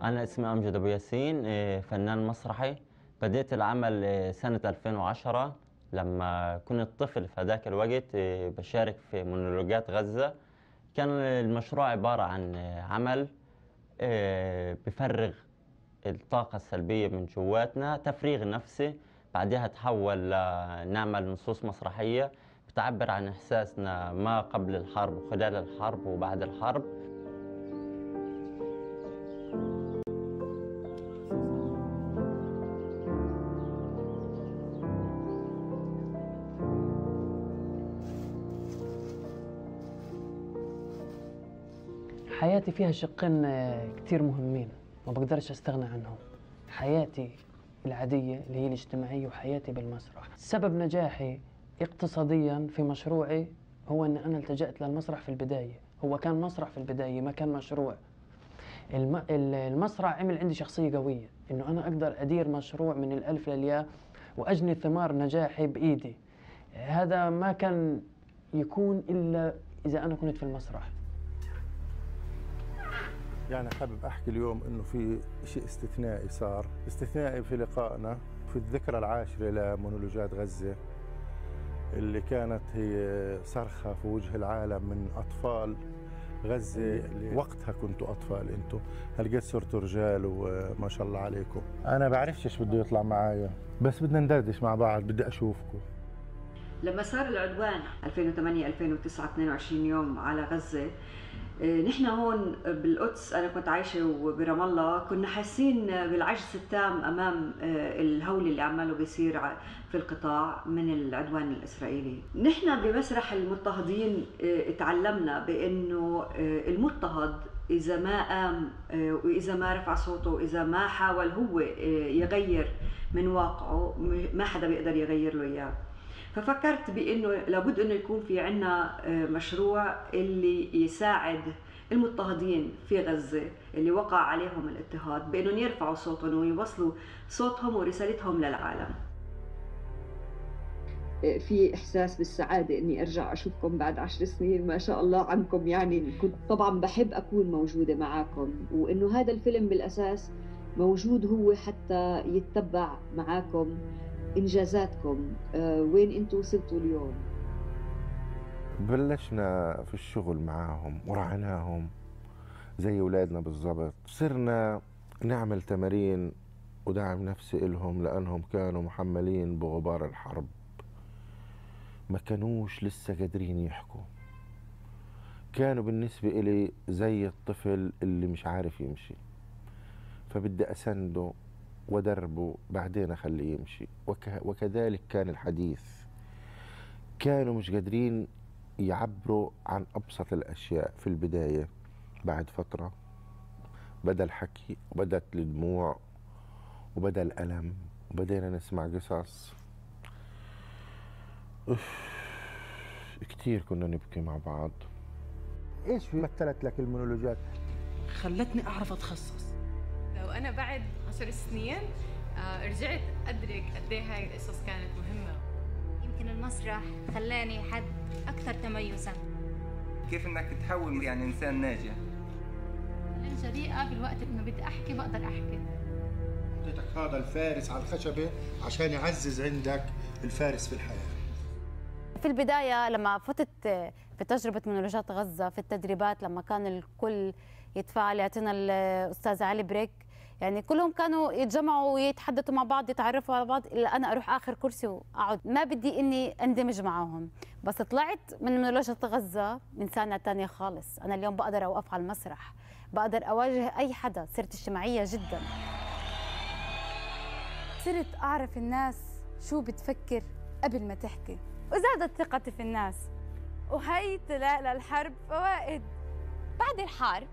أنا اسمي أمجد أبو ياسين، فنان مسرحي. بديت العمل سنة 2010 لما كنت طفل. في هذاك الوقت بشارك في مونولوجات غزة. كان المشروع عبارة عن عمل بفرغ الطاقة السلبية من جواتنا، تفريغ نفسي. بعدها تحول لنعمل نصوص مسرحية بتعبر عن إحساسنا ما قبل الحرب وخلال الحرب وبعد الحرب. حياتي فيها شقين كتير مهمين ما بقدرش استغنى عنهم. حياتي العادية اللي هي الاجتماعية، وحياتي بالمسرح. سبب نجاحي اقتصاديا في مشروعي هو ان انا التجأت للمسرح في البداية. هو كان مسرح في البداية، ما كان مشروع. المسرح عمل عندي شخصية قوية انه انا اقدر ادير مشروع من الالف للياء واجني ثمار نجاحي بايدي. هذا ما كان يكون الا اذا انا كنت في المسرح. يعني حابب أحكي اليوم إنه في شيء استثنائي صار، استثنائي في لقائنا في الذكرى العاشرة لمونولوجات غزة، اللي كانت هي صرخة في وجه العالم من أطفال غزة. وقتها كنتوا أطفال أنتوا، هلقيت صرتوا رجال وما شاء الله عليكم. أنا بعرفش إيش بده يطلع معايا، بس بدنا ندردش مع بعض، بدي أشوفكم. لما صار العدوان 2008 2009 22 يوم على غزة، نحن هون بالقدس، أنا كنت عايشة برام الله، كنا حاسين بالعجز التام أمام الهول اللي عماله بيصير في القطاع من العدوان الإسرائيلي. نحن بمسرح المضطهدين تعلمنا بأنه المضطهد إذا ما قام وإذا ما رفع صوته وإذا ما حاول هو يغير من واقعه، ما حدا بيقدر يغير له إياه. ففكرت بأنه لابد أنه يكون في عنا مشروع اللي يساعد المضطهدين في غزة اللي وقع عليهم الاضطهاد بأنهم يرفعوا صوتهم ويوصلوا صوتهم ورسالتهم للعالم. في إحساس بالسعادة إني أرجع أشوفكم بعد 10 سنين، ما شاء الله عنكم. يعني كنت طبعا بحب أكون موجودة معاكم، وإنه هذا الفيلم بالأساس موجود هو حتى يتبع معاكم إنجازاتكم، وين أنتوا وصلتوا اليوم. بلشنا في الشغل معاهم ورعناهم زي أولادنا بالضبط. صرنا نعمل تمارين ودعم نفسي إلهم، لأنهم كانوا محملين بغبار الحرب، ما كانوش لسه قادرين يحكوا. كانوا بالنسبة إلي زي الطفل اللي مش عارف يمشي، فبدي أسنده ودربه بعدين أخليه يمشي. وكذلك كان الحديث، كانوا مش قادرين يعبروا عن أبسط الأشياء في البداية. بعد فترة بدأ الحكي وبدأت الدموع وبدأ الألم، وبدينا نسمع قصص. كتير كنا نبكي مع بعض. إيش مثلت لك المونولوجات؟ خلتني أعرف أتخصص. لو أنا بعد 10 سنين رجعت أدرك قد إيه هاي القصص كانت مهمة. يمكن المسرح خلاني حد أكثر تميزاً. كيف إنك تحول يعني إنسان ناجح؟ الجريئة بالوقت إنه بدي أحكي بقدر أحكي. أعطيتك هذا الفارس على الخشبة عشان يعزز عندك الفارس في الحياة. في البداية لما فتت في تجربة مونولوجات غزة في التدريبات، لما كان الكل يتفاعل، يعطينا الأستاذ علي بريك يعني كلهم كانوا يتجمعوا ويتحدثوا مع بعض، يتعرفوا على بعض، الا انا اروح اخر كرسي واقعد، ما بدي اني اندمج معهم. بس طلعت من منولوجية غزة من سنة تانية خالص. انا اليوم بقدر اوقف على المسرح، بقدر اواجه اي حدا، صرت اجتماعية جدا. صرت اعرف الناس شو بتفكر قبل ما تحكي، وزادت ثقتي في الناس. وهي طلع للحرب فوائد. بعد الحرب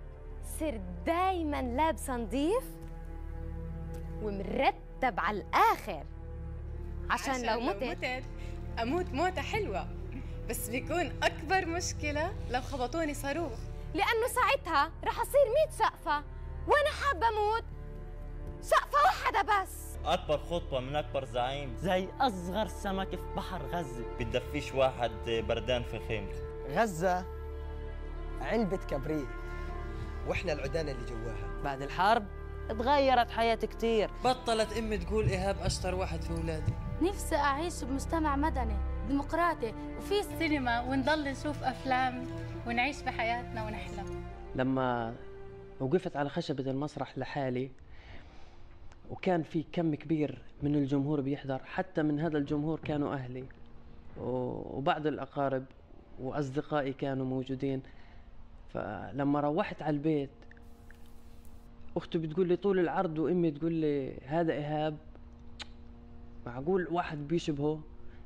صرت دايما لابسه نظيف ومرتب على الاخر، عشان لو متت اموت موتة حلوة. بس بيكون اكبر مشكلة لو خبطوني صاروخ، لانه ساعتها رح اصير 100 سقفة، وانا حابة اموت سقفة واحدة بس. أكبر خطوة من أكبر زعيم، زي أصغر سمك في بحر غزة بتدفيش واحد بردان في خيمته. غزة علبة كبريت وإحنا العدان اللي جواها. بعد الحرب تغيرت حياتي كتير، بطلت أمي تقول إيهاب أشطر واحد في أولادي. نفسي أعيش بمجتمع مدني ديمقراطي وفي سينما، ونضل نشوف أفلام ونعيش بحياتنا ونحلم. لما وقفت على خشبة المسرح لحالي وكان في كم كبير من الجمهور بيحضر، حتى من هذا الجمهور كانوا أهلي وبعض الأقارب وأصدقائي كانوا موجودين. فلما روحت على البيت أختي بتقول لي طول العرض وأمي تقول لي هذا إيهاب، معقول واحد بيشبهه؟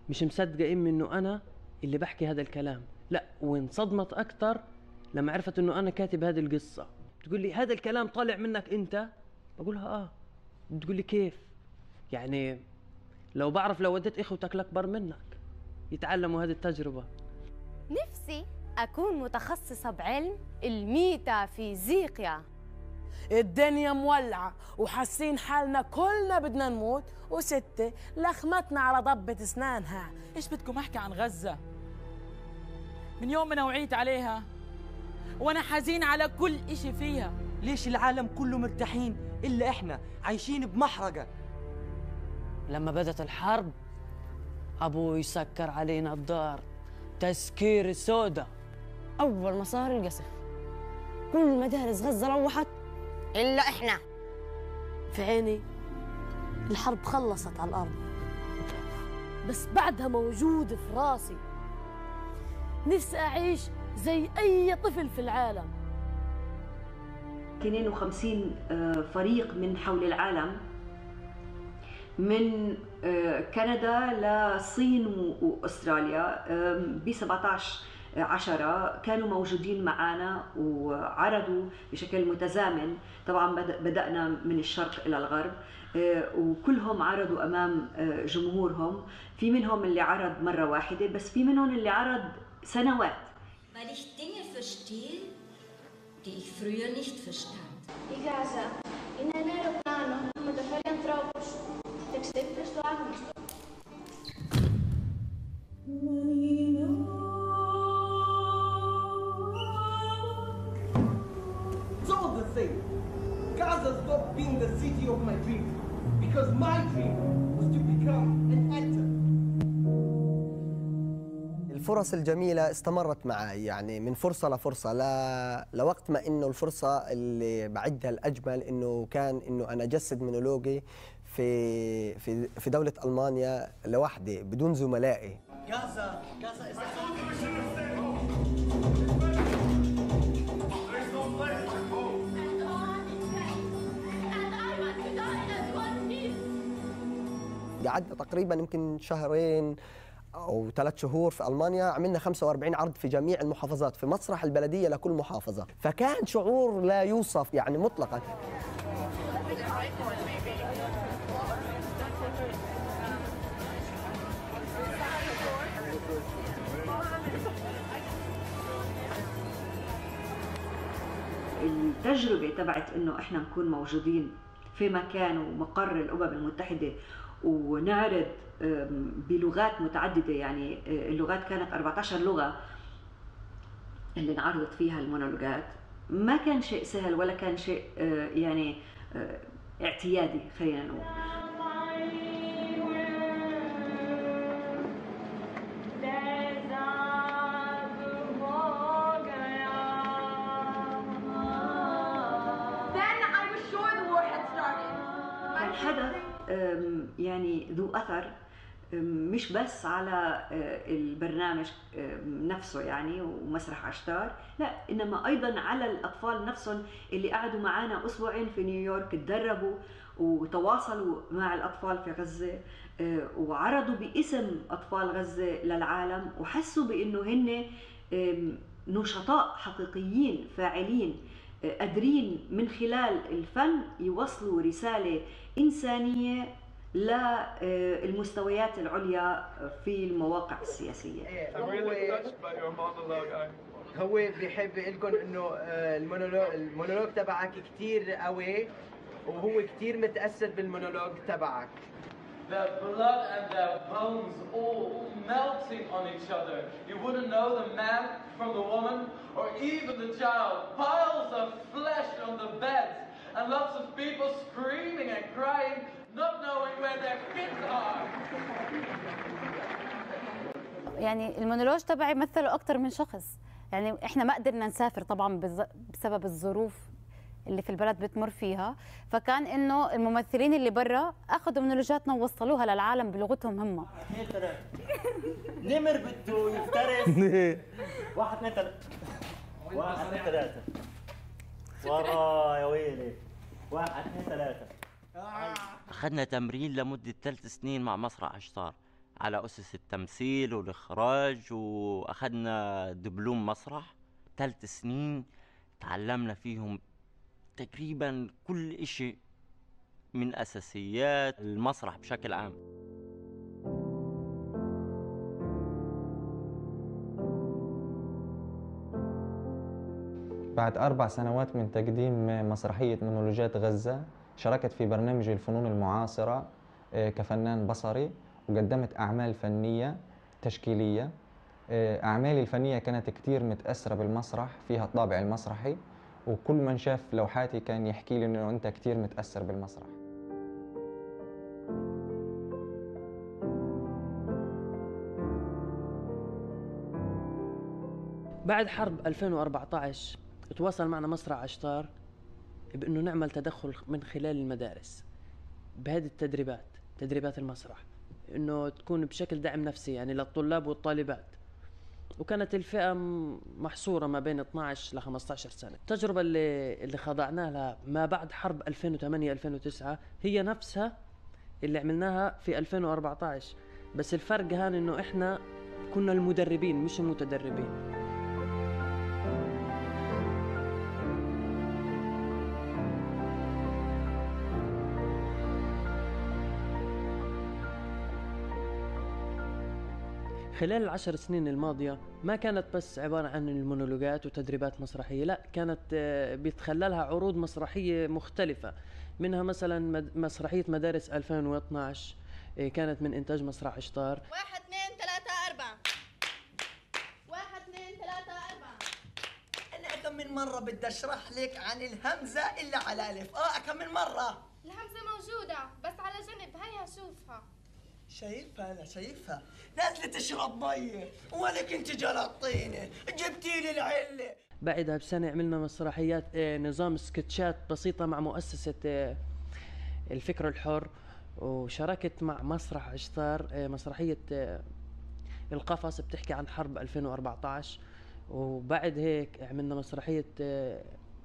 مش مصدقة أمي إنه أنا اللي بحكي هذا الكلام. لا، وانصدمت أكتر لما عرفت إنه أنا كاتب هذه القصة. تقول لي هذا الكلام طالع منك أنت؟ بقولها آه. بتقول لي كيف؟ يعني لو بعرف لو وديت إخوتك الأكبر منك يتعلموا هذه التجربة. نفسي أكون متخصصة بعلم الميتافيزيقيا. الدنيا مولعة وحاسين حالنا كلنا بدنا نموت، وستة لخمتنا على ضبة اسنانها. ايش بدكم احكي عن غزة؟ من يوم ما وعيت عليها وانا حزين على كل اشي فيها. ليش العالم كله مرتاحين إلا إحنا عايشين بمحرقة؟ لما بدت الحرب أبوي سكر علينا الدار تسكير سودا. أول ما صار القصف كل مدارس غزة روحت إلا إحنا. في عيني الحرب خلصت على الأرض، بس بعدها موجود في راسي. نفسي أعيش زي أي طفل في العالم. 52 فريق من حول العالم، من كندا للصين وأستراليا، ب 17/10 كانوا موجودين معنا وعرضوا بشكل متزامن. طبعا بدأنا من الشرق إلى الغرب، وكلهم عرضوا أمام جمهورهم. في منهم اللي عرض مرة واحدة، بس في منهم اللي عرض سنوات. Weil ich Dinge verstehe, die ich früher nicht verstand. Η Γάζα είναι ένα αεροπλάνο που μεταφέρει ανθρώπους. Ταξιδεύει προς το άγνωστο. It's all the same. Gaza stopped being the city of my dream because my dream was to become an actor. الفرص الجميلة استمرت معي، يعني من فرصة لفرصة لوقت ما إنه الفرصة اللي بعدها الأجمل إنه كان إنه أنا أجسد مونولوجي في دولة ألمانيا لوحدي بدون زملائي. قعدنا تقريبا يمكن شهرين أو 3 شهور في ألمانيا، عملنا 45 عرض في جميع المحافظات، في مسرح البلدية لكل محافظة، فكان شعور لا يوصف يعني مطلقا. التجربة تبعت إنه إحنا نكون موجودين في مكان ومقر الأمم المتحدة ونعرض بلغات متعددة، يعني اللغات كانت 14 لغة اللي انعرضت فيها المونولوجات. ما كان شيء سهل ولا كان شيء يعني اعتيادي خلينا نقول. Then I was sure the war had started. حدث يعني ذو أثر مش بس على البرنامج نفسه يعني ومسرح عشتار، لا إنما أيضا على الأطفال نفسهم اللي قعدوا معنا أسبوعين في نيويورك، تدربوا وتواصلوا مع الأطفال في غزة وعرضوا باسم أطفال غزة للعالم، وحسوا بأنه هن نشطاء حقيقيين فاعلين قادرين من خلال الفن يوصلوا رسالة إنسانية للمستويات العليا في المواقع السياسية. هو بيحب لكم انه المونولوج تبعك كثير قوي، وهو كثير متأثر بالمونولوج تبعك. The blood and the bones all melting on each other. You wouldn't know the man from the woman, or even the child. Piles of flesh on the beds, and lots of people screaming and crying, not knowing where their kids are. يعني المونولوج تبعي مثله أكثر من شخص. يعني إحنا ما قدرنا نسافر طبعا بسبب الظروف اللي في البلد بتمر فيها، فكان إنه الممثلين اللي برا أخذوا مونولوجاتنا ووصلوها للعالم بلغتهم هم. نمر بده يفترس. 1 2 3 1 2 3 ورا يا ويلي 1 2 3. أخذنا تمرين لمدة 3 سنين مع مسرح عشتار على أسس التمثيل والإخراج، وأخذنا دبلوم مسرح 3 سنين تعلمنا فيهم تقريبا كل إشي من أساسيات المسرح بشكل عام. بعد 4 سنوات من تقديم مسرحية مونولوجات غزة، شاركت في برنامج الفنون المعاصرة كفنان بصري، وقدمت أعمال فنية تشكيلية. أعمالي الفنية كانت كتير متأثرة بالمسرح، فيها الطابع المسرحي، وكل من شاف لوحاتي كان يحكي لي إنه أنت كتير متأثر بالمسرح. بعد حرب 2014 تواصل معنا مسرح عشتار بأنه نعمل تدخل من خلال المدارس بهذه التدريبات، تدريبات المسرح، انه تكون بشكل دعم نفسي يعني للطلاب والطالبات، وكانت الفئة محصورة ما بين 12 ل 15 سنة. التجربة اللي خضعناها لها ما بعد حرب 2008-2009 هي نفسها اللي عملناها في 2014، بس الفرق هان انه احنا كنا المدربين مش المتدربين. خلال ال10 سنين الماضية ما كانت بس عبارة عن المونولوجات وتدريبات مسرحية، لا كانت بيتخللها عروض مسرحية مختلفة، منها مثلا مسرحية مدارس 2012 كانت من إنتاج مسرح عشتار. 1 2 3 4 1 2 3 4. أنا كم من مرة بدي أشرح لك عن الهمزة إلا على ألف. كم من مرة؟ الهمزة موجودة بس على جنب، هيا شوفها. شايفها أنا شايفها، نازلة تشرب مية ولك أنت جلطيني، جبتي لي العلة. بعدها بسنة عملنا مسرحيات نظام سكتشات بسيطة مع مؤسسة الفكر الحر، وشاركت مع مسرح عشتار مسرحية القفص بتحكي عن حرب 2014، وبعد هيك عملنا مسرحية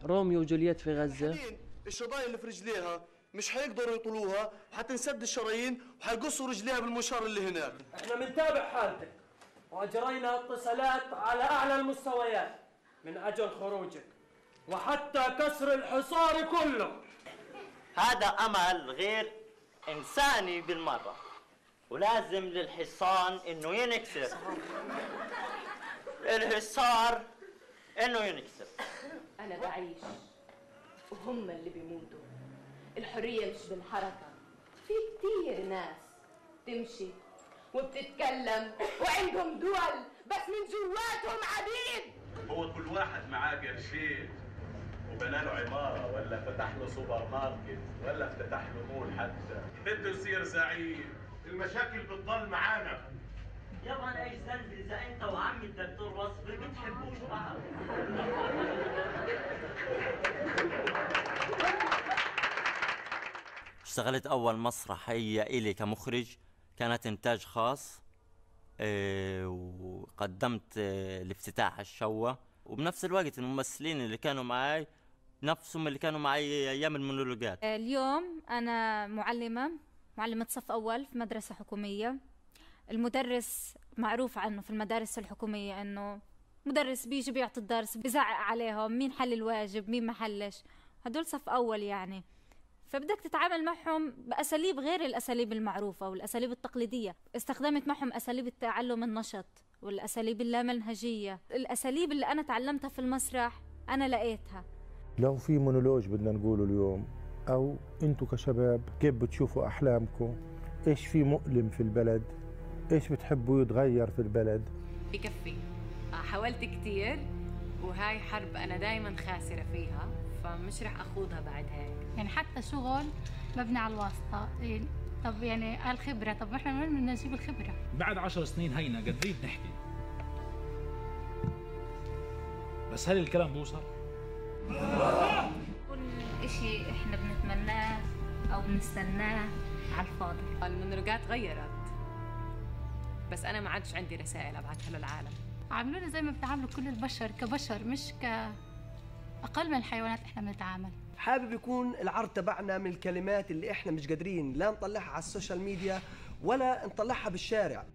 روميو وجولييت في غزة. الشظايا اللي في رجليها مش حيقدروا يطولوها، وحتنسد الشرايين وحيقصوا رجليها بالمنشار اللي هناك. احنا بنتابع حالتك واجرينا اتصالات على اعلى المستويات من اجل خروجك وحتى كسر الحصار كله. هذا امل غير انساني بالمره، ولازم للحصان انه ينكسر. الحصار انه ينكسر. انا بعيش وهم اللي بيموتوا. الحرية مش بالحركة، في كتير ناس تمشي وبتتكلم وعندهم دول بس من جواتهم عبيد. هو كل واحد معاه قرشين وبنى له عمارة ولا فتح له سوبر ماركت ولا فتح له مول حتى بده يصير زعيم، المشاكل بتضل معانا. يابا انا ايش ذنبي اذا انت وعمي الدكتور وصفي بتحبوش بعض. اشتغلت أول مسرحية إلي كمخرج، كانت إنتاج خاص. وقدمت الافتتاح على الشوة، وبنفس الوقت الممثلين اللي كانوا معي نفسهم اللي كانوا معي أيام المونولوجات. اليوم أنا معلمة صف أول في مدرسة حكومية. المدرس معروف عنه في المدارس الحكومية أنه مدرس بيجي بيعطي الدرس بيزعق عليهم مين حل الواجب مين ما حلش، هدول صف أول يعني. فبدك تتعامل معهم بأساليب غير الأساليب المعروفة والأساليب التقليدية. استخدمت معهم أساليب التعلم النشط والأساليب اللامنهجية. الأساليب اللي أنا تعلمتها في المسرح أنا لقيتها. لو في مونولوج بدنا نقوله اليوم، أو أنتوا كشباب كيف بتشوفوا أحلامكم؟ إيش في مؤلم في البلد؟ إيش بتحبوا يتغير في البلد؟ بكفي. حاولت كتير وهاي حرب أنا دايما خاسرة فيها، فمش رح أخوضها بعد هيك. يعني حتى شغل مبني على الواسطة. طب يعني الخبرة، طب احنا من بدنا نجيب الخبرة؟ بعد 10 سنين هينا قادرين نحكي، بس هل الكلام بوصل؟ كل إشي احنا بنتمناه أو بنستناه على الفاضي. المونولوجات غيرت، بس أنا ما عادش عندي رسائل أبعتها للعالم. عاملونا زي ما بتعاملوا كل البشر كبشر، مش كأقل من الحيوانات احنا بنتعامل. حابب يكون العرض تبعنا من الكلمات اللي احنا مش قادرين لا نطلعها على السوشيال ميديا ولا نطلعها بالشارع.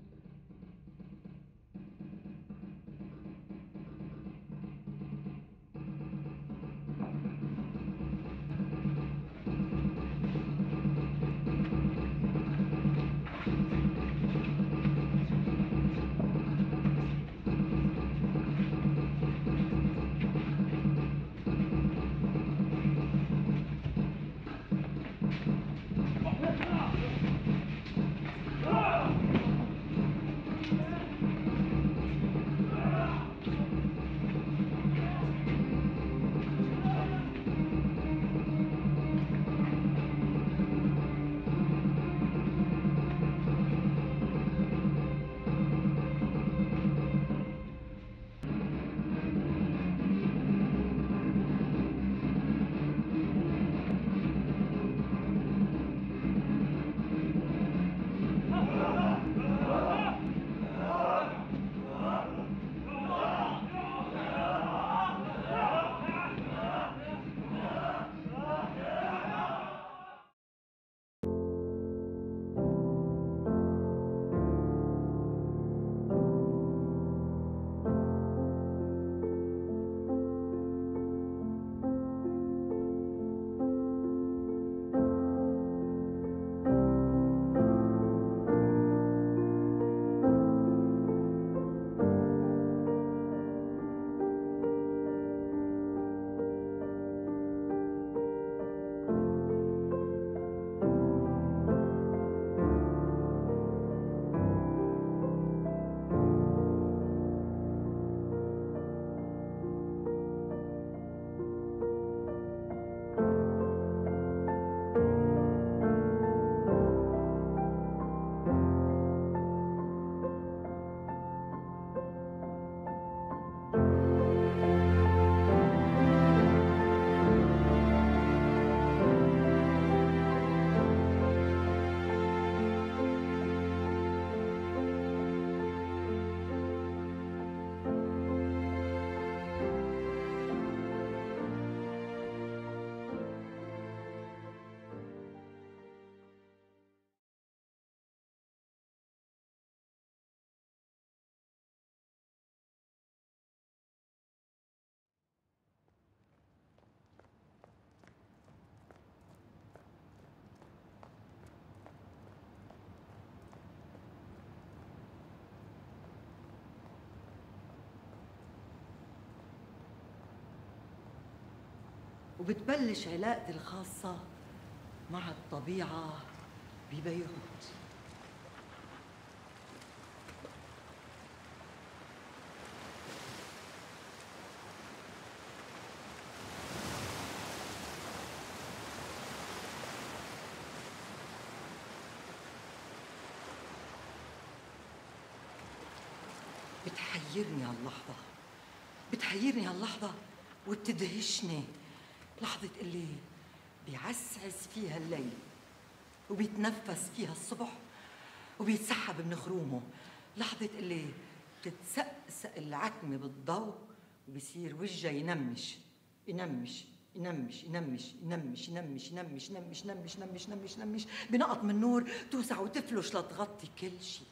وبتبلش علاقتي الخاصة مع الطبيعة ببيروت. بتحيرني هاللحظة وبتدهشني، لحظة اللي بيعسعس فيها الليل وبيتنفس فيها الصبح وبيتسحب من خرومه. لحظة اللي بتتسقسق العتمة بالضوء وبصير وجهها ينمش ينمش ينمش ينمش ينمش ينمش ينمش ينمش ينمش ينمش ينمش ينمش بنقط من نور توسع وتفلش لتغطي كل شيء.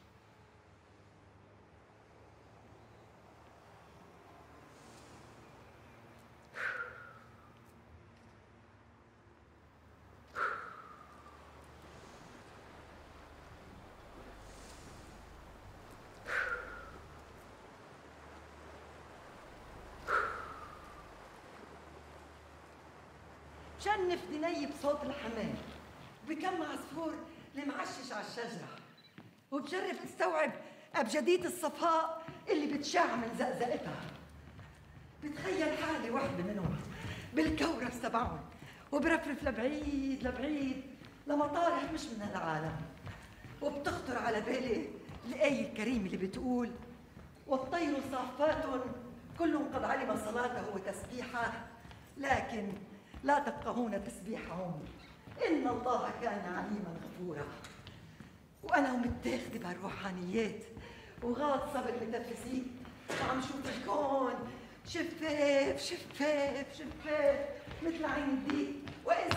شنف دني بصوت الحمام وبكم عصفور اللي معشش على الشجرة، وبجرب استوعب أبجدية الصفاء اللي بتشع من زقزقتها. بتخيل حالي وحدة منهم بالكورس تبعهم وبرفرف لبعيد لبعيد لمطارح مش من هالعالم. وبتخطر على بالي الآية الكريمة اللي بتقول: والطير صافات كل قد علم صلاته وتسبيحه لكن لا تفقهون تسبيحهم إن الله كان عليما غفورا. وأنا متاخدة بهالروحانيات وغاصة بالميتافيزيك وعم شوف الكون شفاف شفاف شفاف مثل عين الديك وإذ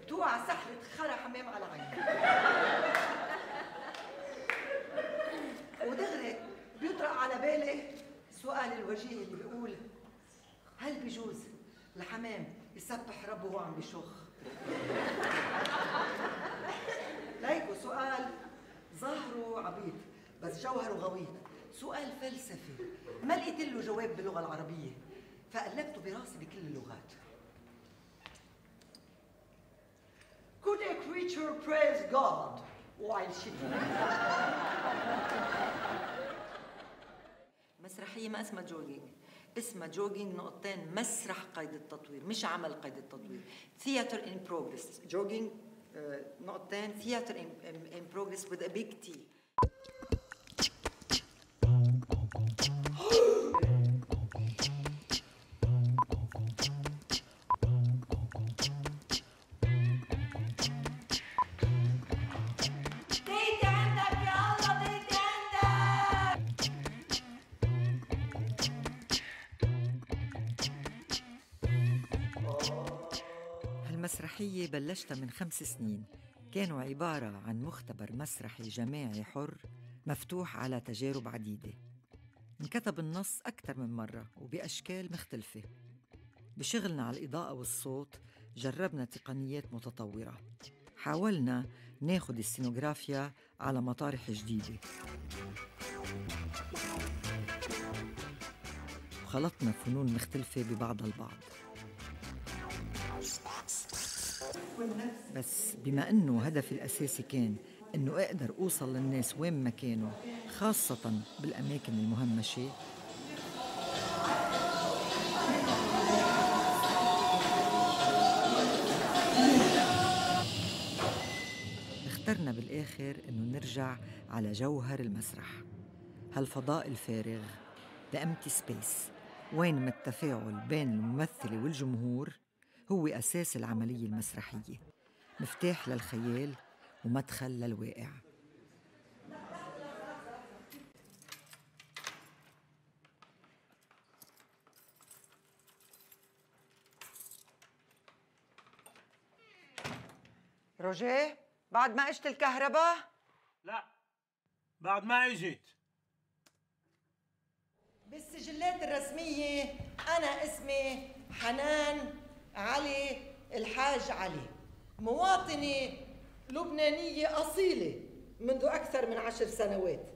توقع سحلة خرا حمام على عيني. ودغري بيطرق على بالي سؤال الوجيه اللي بيقول: هل بيجوز الحمام يسبح ربه وهو عم بيشخ؟ ليكو سؤال ظاهره عبيط بس جوهره غويط، سؤال فلسفي ما لقيت له جواب باللغة العربية فقلبته براسي بكل اللغات. Could a creature praise God while shitting? مسرحية ما اسمها جوجينج، اسمها جوجينج نقطتين مسرح قيد التطوير مش عمل قيد التطوير. Theater in progress. جوجينج نقطتين theater in progress with a big T. المسرحية بلشتها من 5 سنين، كانوا عبارة عن مختبر مسرحي جماعي حر مفتوح على تجارب عديدة. انكتب النص أكثر من مرة وبأشكال مختلفة. بشغلنا على الإضاءة والصوت جربنا تقنيات متطورة، حاولنا ناخد السينوغرافيا على مطارح جديدة، وخلطنا فنون مختلفة ببعضها البعض. بس بما أنه هدفي الأساسي كان أنه أقدر أوصل للناس وين ما كانوا خاصة بالأماكن المهمشة، اخترنا بالآخر أنه نرجع على جوهر المسرح، هالفضاء الفارغ the empty space وين ما التفاعل بين الممثلة والجمهور هو أساس العملية المسرحية، مفتاح للخيال ومدخل للواقع. روجيه بعد ما اجت الكهرباء؟ لا بعد ما اجت. بالسجلات الرسمية أنا اسمي حنان علي الحاج علي، مواطنة لبنانية أصيلة منذ أكثر من 10 سنوات،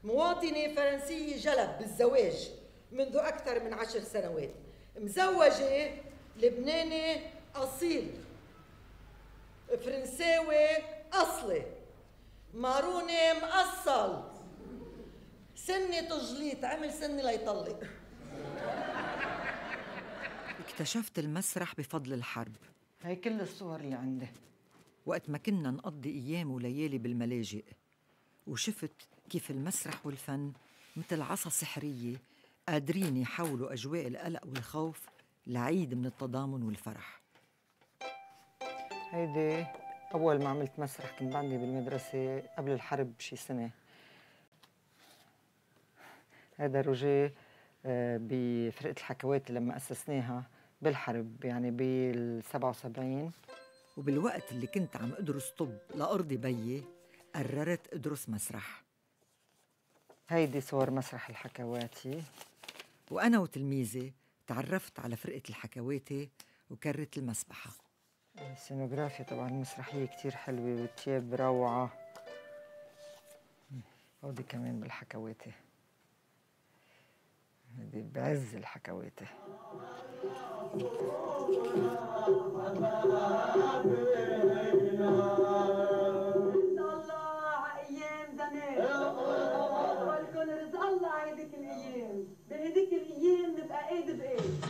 مواطنة فرنسية جلب بالزواج منذ أكثر من 10 سنوات، مزوجة لبناني أصيل فرنساوي أصلي ماروني مقصل سنة تجليط عمل سنة ليطلق. اكتشفت المسرح بفضل الحرب، هي كل الصور اللي عندي، وقت ما كنا نقضي أيام وليالي بالملاجئ، وشفت كيف المسرح والفن مثل عصا سحرية قادرين يحولوا أجواء القلق والخوف لعيد من التضامن والفرح. هيدي أول ما عملت مسرح كنت عندي بالمدرسة قبل الحرب بشي سنة. هذا روجيه بفرقة الحكواتي لما أسسناها بالحرب، يعني بال77. وبالوقت اللي كنت عم أدرس طب لأرضي بيي قررت أدرس مسرح. هيدي صور مسرح الحكواتي. وأنا وتلميذي تعرفت على فرقة الحكواتي وكرت المسبحة. السينوغرافيا طبعا المسرحية كتير حلوة والتياب روعة. هودي كمان بالحكواتي، هذه بعز الحكواتي. بهديك الايام نبقى ايد بايد.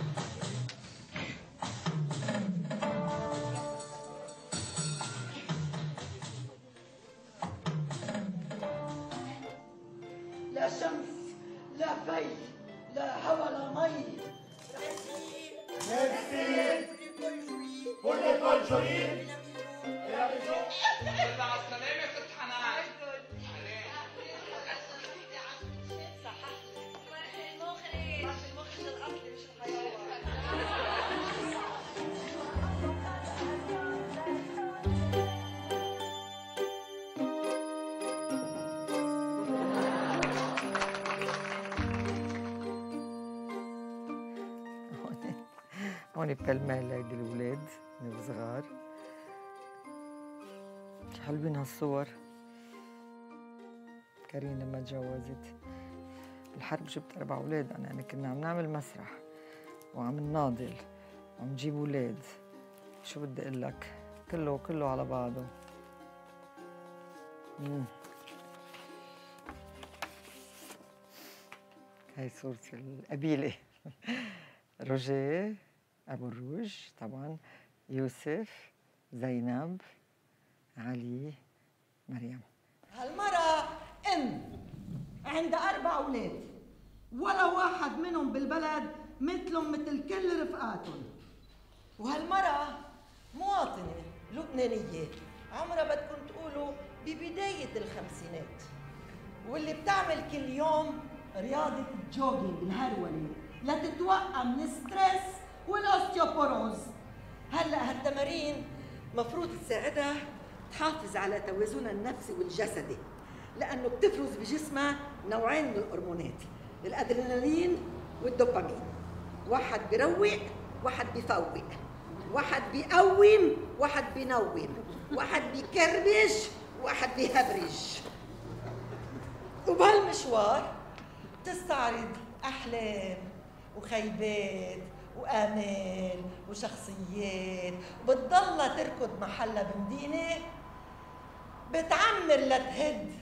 لا شمس لا في لا هوا لا مي. ميرسي pour l'école jolie. مع السلامة ست حنان. هون بتلميع هيدي الأولاد من صغار. حلوين هالصور. كارين لما تجوزت بالحرب جبت 4 أولاد أنا، يعني كنا عم نعمل مسرح وعم نناضل وعم نجيب أولاد. شو بدي أقول لك، كله على بعضه. هاي صورة القبيلة. روجيه، أبو الروج طبعا، يوسف، زينب، علي، مريم. هالمرة عندها 4 أولاد، ولا واحد منهم بالبلد مثلهم مثل كل رفقاتهم. وهالمرة مواطنة لبنانية عمرها بدكم تقولوا ببداية الخمسينات، واللي بتعمل كل يوم رياضة الجوجينج الهرولة لتتوقع من الستريس والاوستيوبوروز. هلا هالتمارين مفروض تساعدها تحافظ على توازنها النفسي والجسدي، لانه بتفرز بجسمها نوعين من الهرمونات، الادرينالين والدوبامين. واحد بيروق، واحد بيفوق، واحد بيقوم، واحد بينوم، واحد بيكربش، واحد بيهبرج. وبهالمشوار تستعرض احلام وخيبات وآمال وشخصيات، وبتضلها تركض محلها بمدينة بتعمر لتهد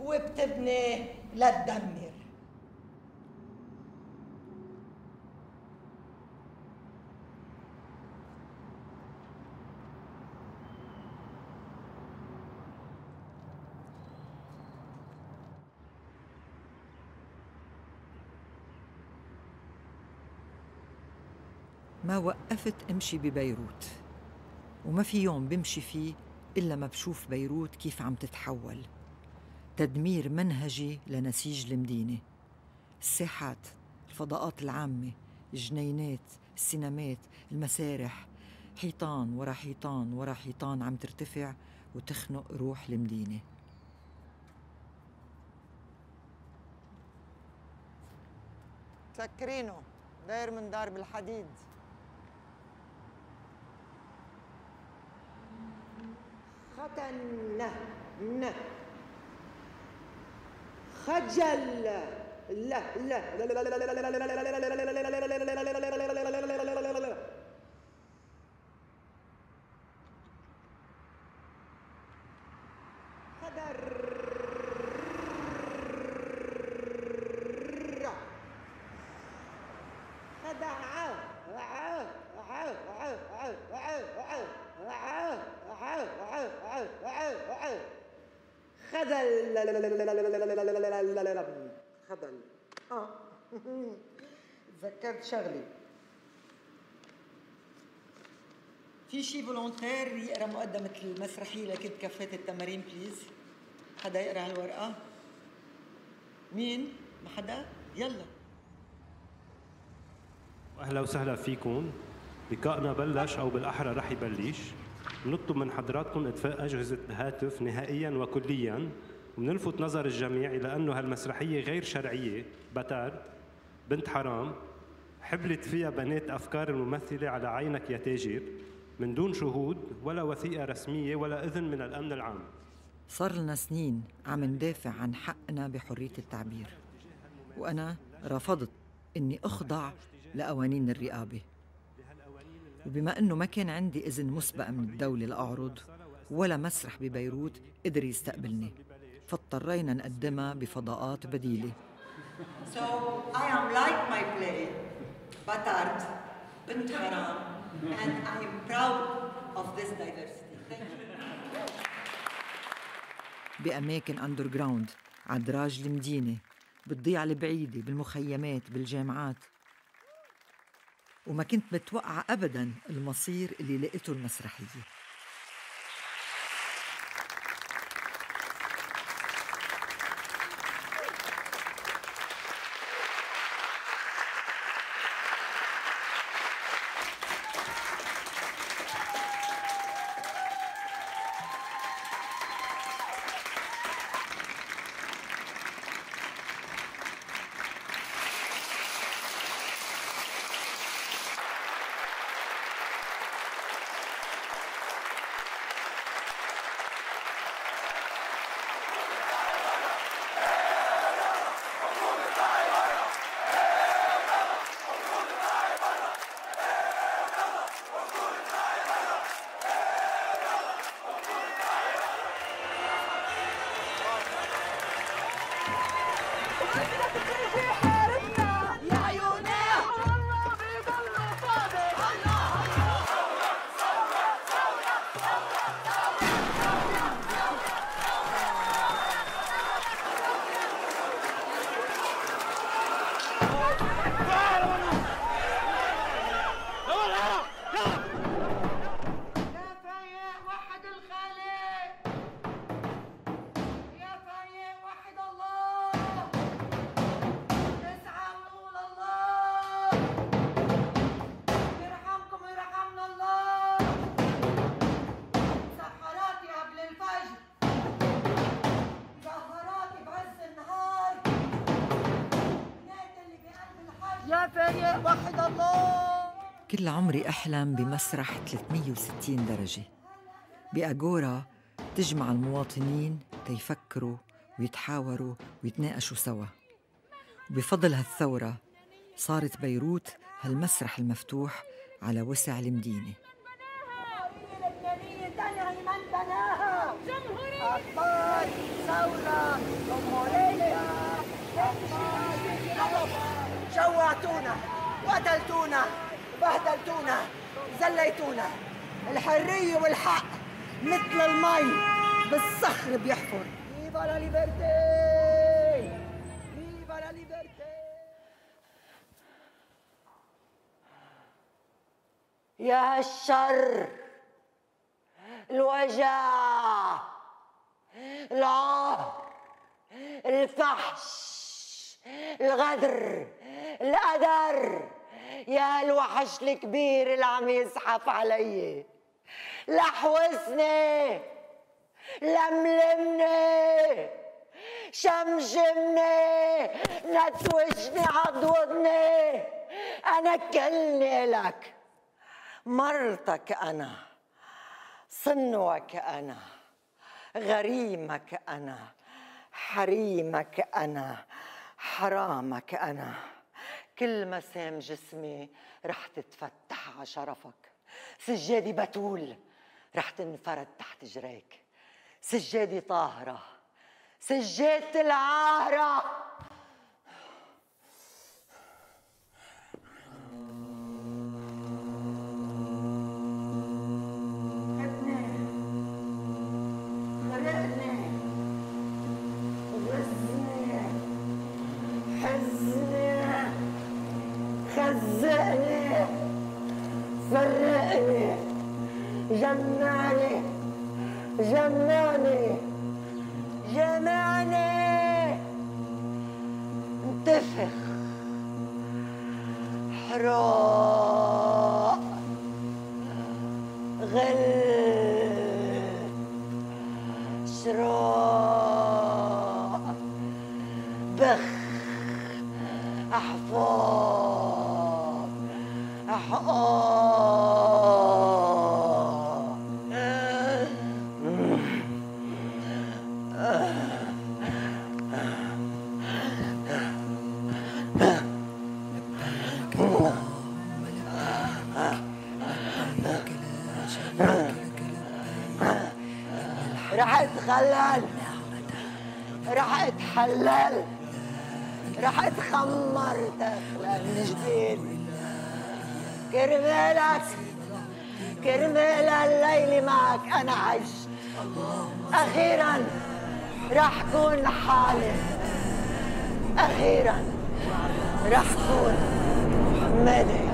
وبتبني لتدمر. ما وقفت امشي ببيروت، وما في يوم بمشي فيه إلا ما بشوف بيروت كيف عم تتحول. تدمير منهجي لنسيج المدينة، الساحات، الفضاءات العامة، الجنينات، السينمات، المسارح، حيطان ورا حيطان ورا حيطان عم ترتفع وتخنق روح المدينة. تسكرينه داير من دار بالحديد. ختن خجل لا خذل خذل تذكرت شغلي. في شي فولونتير يقرا مقدمة المسرحية اللي كنت كفيت التمارين بليز؟ حدا يقرا هالورقة؟ مين؟ ما حدا؟ يلا. اهلا وسهلا فيكم. لقائنا بلش او بالاحرى رح يبلش. بنطلب من حضراتكم اطفاء اجهزه الهاتف نهائيا وكليا، وبنلفت نظر الجميع الى انه هالمسرحيه غير شرعيه بتات، بنت حرام، حبلت فيها بنات افكار الممثله على عينك يا تاجر، من دون شهود ولا وثيقه رسميه ولا اذن من الامن العام. صار لنا سنين عم ندافع عن حقنا بحريه التعبير، وانا رفضت اني اخضع لقوانين الرقابه. وبما انه ما كان عندي اذن مسبق من الدوله لاعرض، ولا مسرح ببيروت قدر يستقبلني، فاضطرينا نقدمها بفضاءات بديله. So I am like my play, Batard, Bint Haram, and I am proud of this diversity. Thank you. بأماكن أندر جراوند، عدراج المدينة، بالضيعة البعيدة، بالمخيمات، بالجامعات. وما كنت متوقعة أبداً المصير اللي لقيته المسرحية. كل عمري أحلم بمسرح 360 درجة، بأجورا تجمع المواطنين تيفكروا ويتحاوروا ويتناقشوا سوا. وبفضل هالثورة صارت بيروت هالمسرح المفتوح على وسع المدينة. جوعتونا وقتلتونا بهدلتونا زليتونا. الحرية والحق مثل المي بالصخر بيحفر. فيفا لا ليبرتي، فيفا لا ليبرتي. يا الشر، الوجع، العار، الفحش، الغدر، القدر، يا الوحش الكبير اللي عم يزحف علي. لحوسني، لملمني، شمشمني، نتوشني، عضوضني. أنا كلني لك، مرتك أنا، صنوك أنا، غريمك أنا، حريمك أنا، حرامك أنا. كل مسام جسمي رح تتفتح على شرفك. سجادي بتول رح تنفرد تحت جريك. سجادي طاهرة، سجادة العاهرة. خزقني، فرقني، جمعني، جمعني، جمعني، انتفخ، حراق، غل، شراق، بخ، أحفار، أحقار، رح اتخلل، رح اتحلل، رح اتخمر تخلل من جديد. كرمالك، كرمال الليل معك انا عشت. اخيرا رح كون لحالي، اخيرا رح كون محمدي.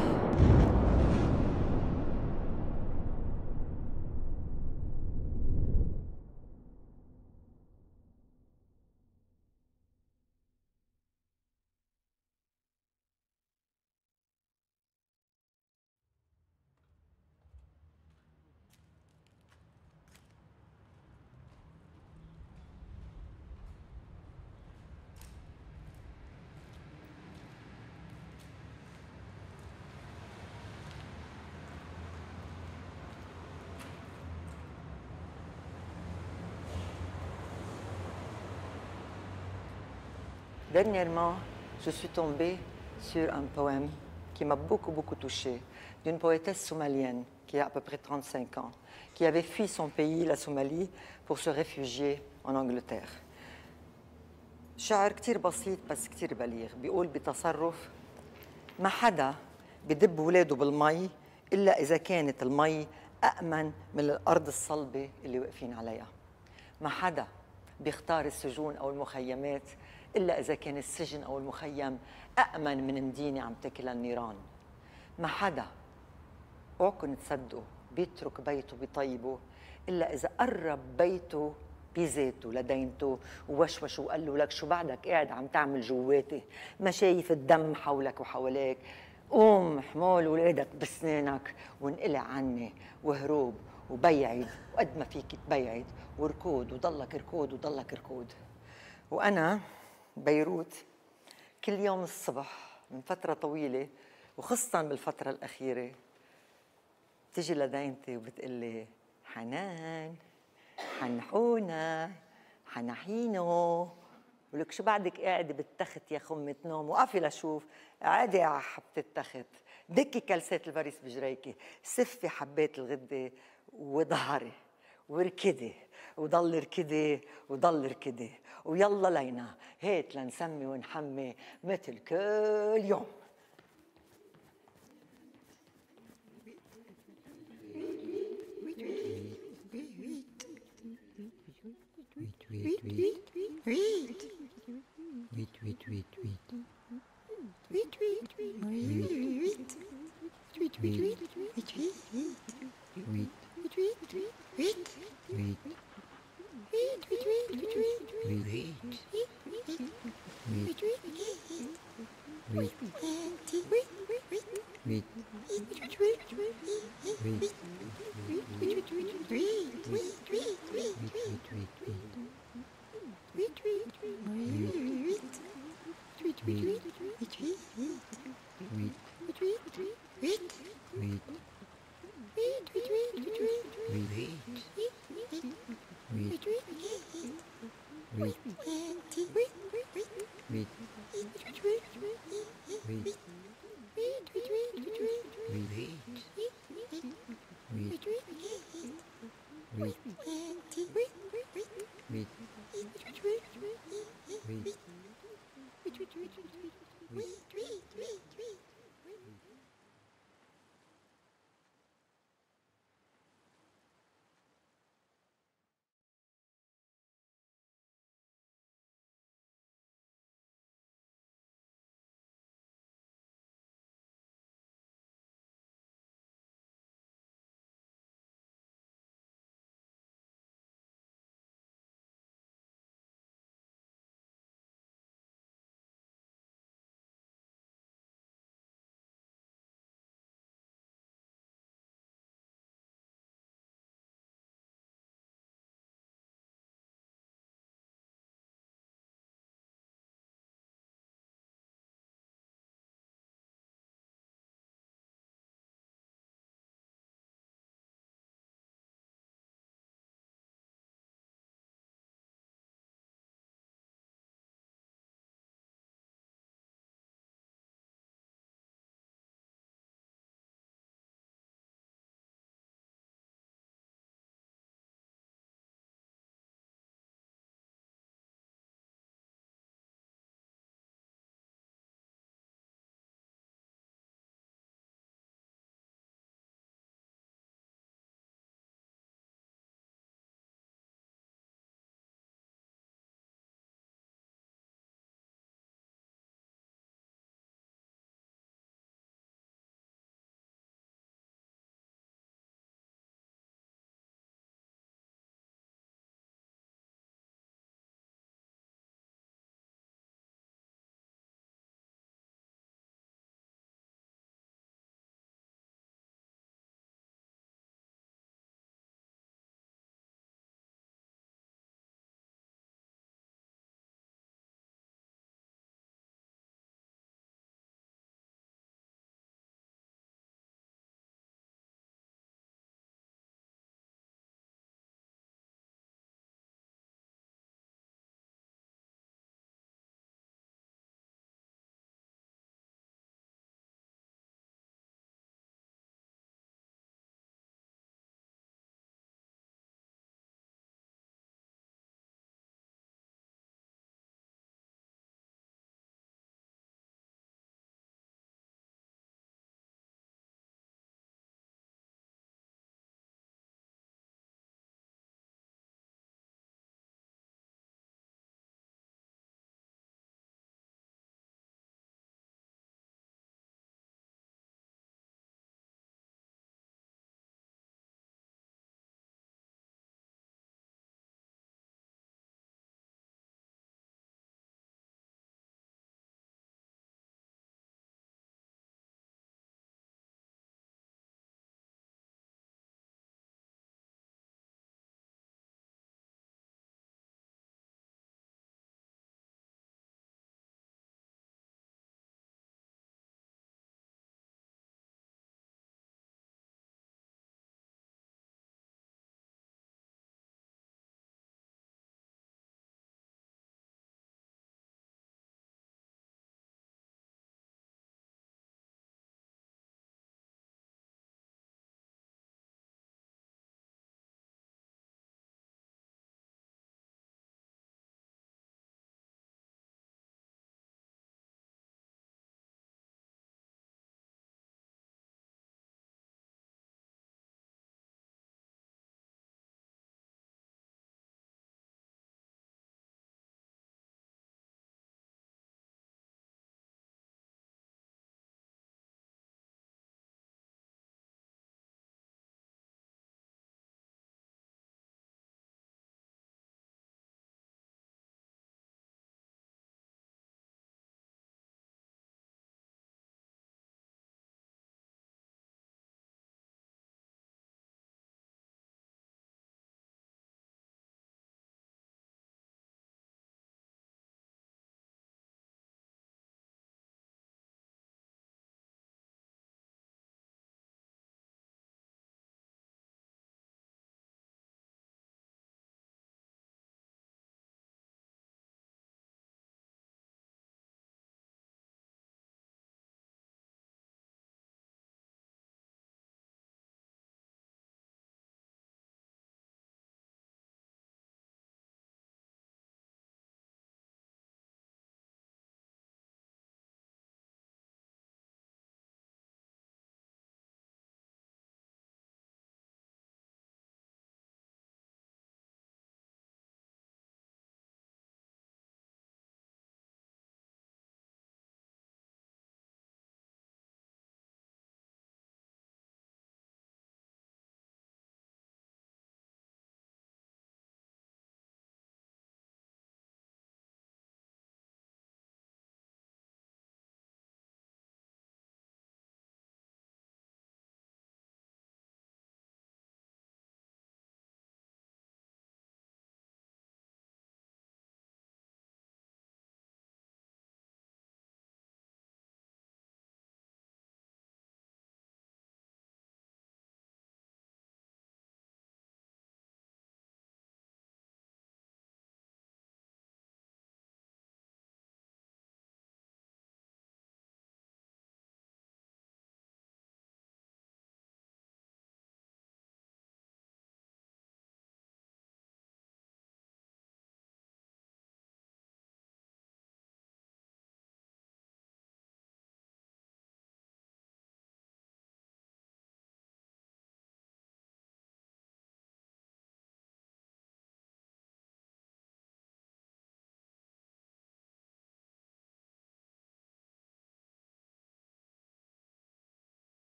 Dernièrement, je suis tombée sur un poème qui m'a beaucoup touchée, d'une poétesse somalienne qui a à peu près 35 ans, qui avait fui son pays, la Somalie, pour se réfugier en Angleterre. شعر كتير بسيط بس كتير بليغ، بيقول بتصرف: ما حدا بدب ولاده بالمي إلا إذا كانت المي أأمن من الأرض الصلبة اللي واقفين عليها. ما حدا بيختار السجون أو المخيمات إلا إذا كان السجن أو المخيم أأمن من مدينة عم تاكلها النيران. ما حدا، اوعكم تصدقوا، بيترك بيته بطيبه إلا إذا قرب بيته بذاته لدينته ووشوش وقال له: لك شو بعدك قاعد عم تعمل جواتي؟ ما شايف الدم حولك وحواليك؟ قوم حمول ولادك بسنانك وانقلع عني وهروب وبيعد، وقد ما فيك تبيعد وركود وضلك ركود وضلك ركود. وأنا بيروت كل يوم الصبح من فترة طويلة، وخاصة بالفترة الأخيرة، بتجي لدينتي وبتقلي: حنان، حنحونة، حنحينو، ولك شو بعدك قاعدة بالتخت يا خمة نوم؟ وقفي لشوف، قاعدة على حبة التخت، دكي كلسات الفريس بجريكي، سفي حبات الغدة وظهري وركدي وضل ركدي وضل ركدي، ويلا لينا هات لنسمي ونحمي مثل كل يوم.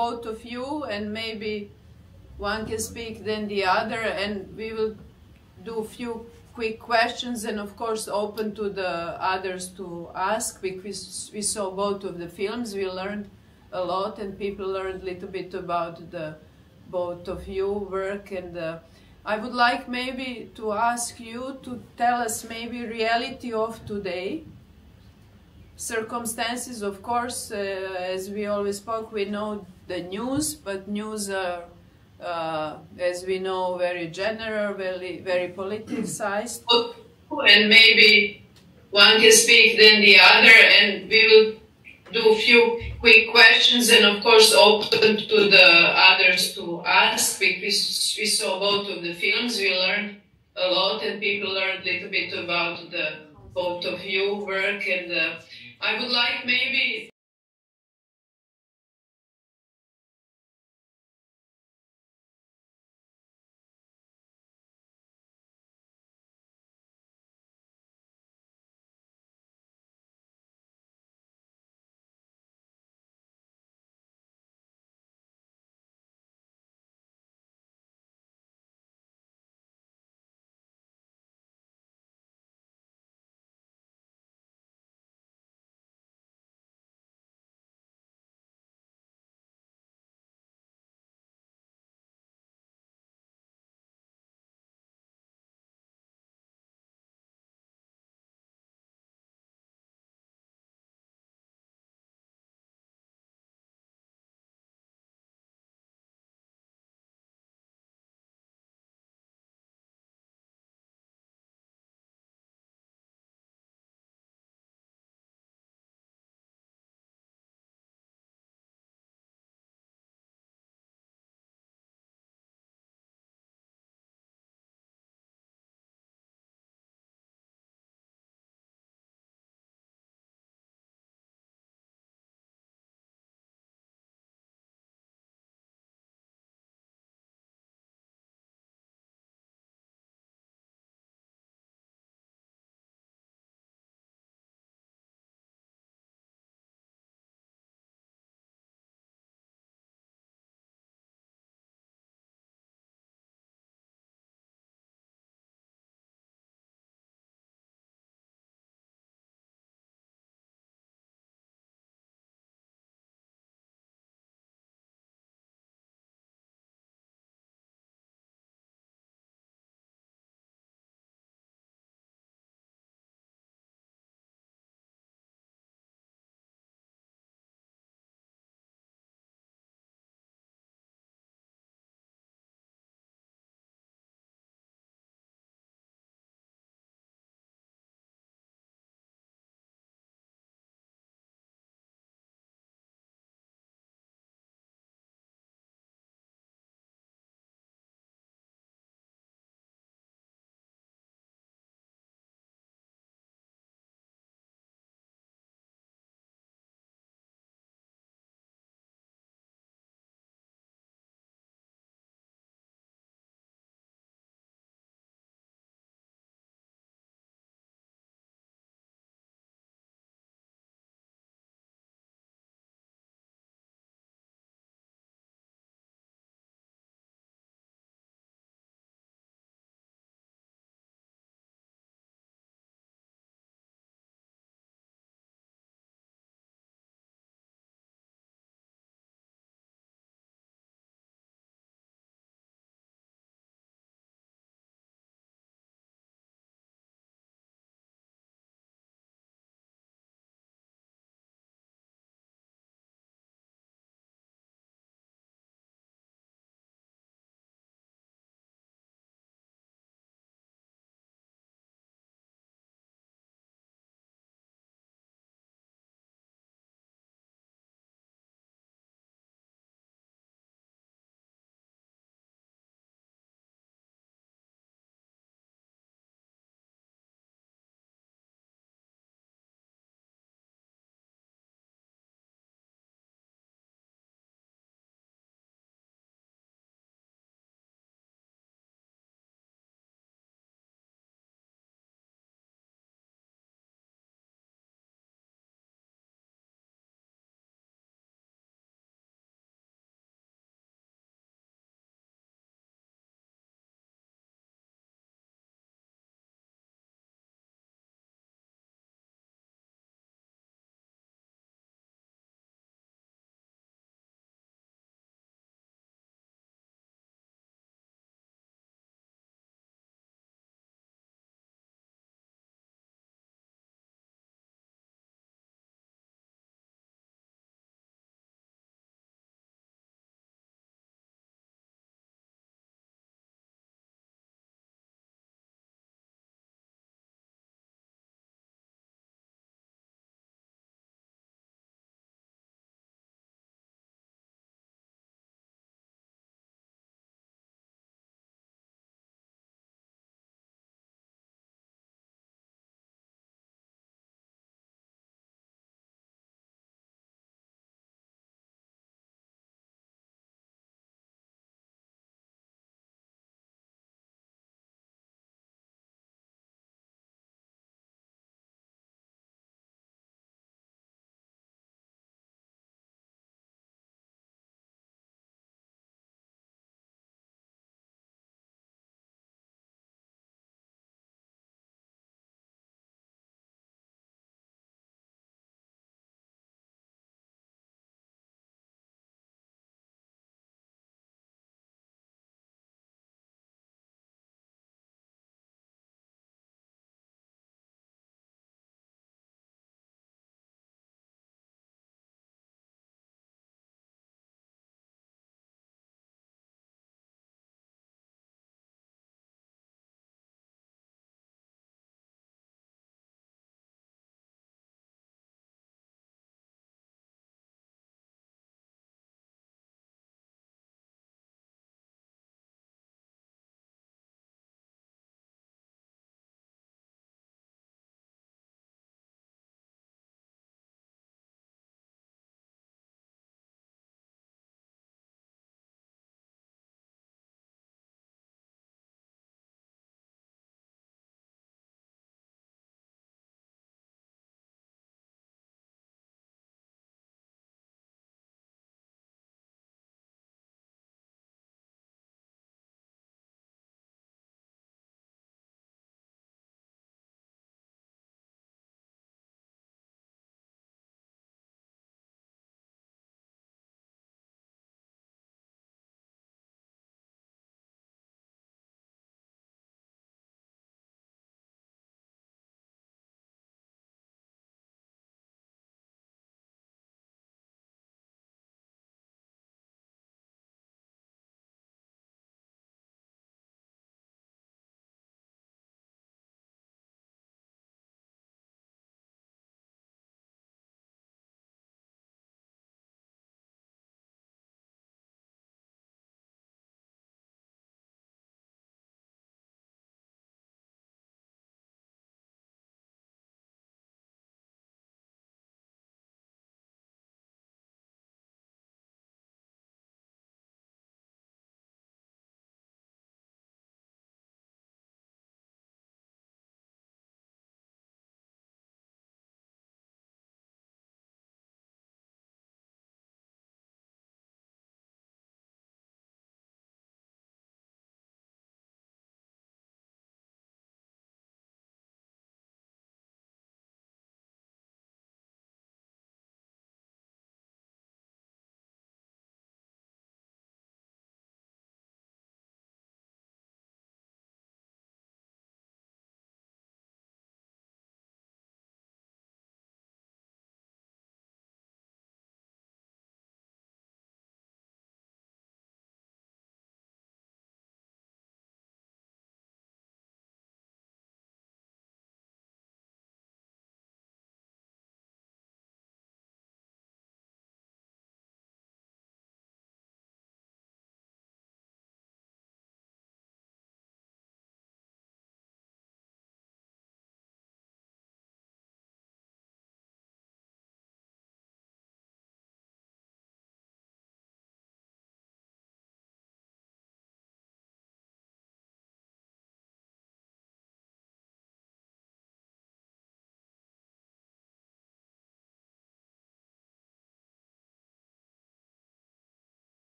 both of you, and maybe one can speak then the other, and we will do a few quick questions, and of course open to the others to ask, because we saw both of the films. We learned a lot, and people learned a little bit about the both of you work. And I would like maybe to ask you to tell us maybe reality of today. Circumstances, of course, as we always spoke, we know the news, but news are, as we know, very general, very politicized. And maybe one can speak then the other, and we will do a few quick questions, and of course open to the others to ask, because we saw both of the films. We learned a lot, and people learned a little bit about the both of you work. And I would like maybe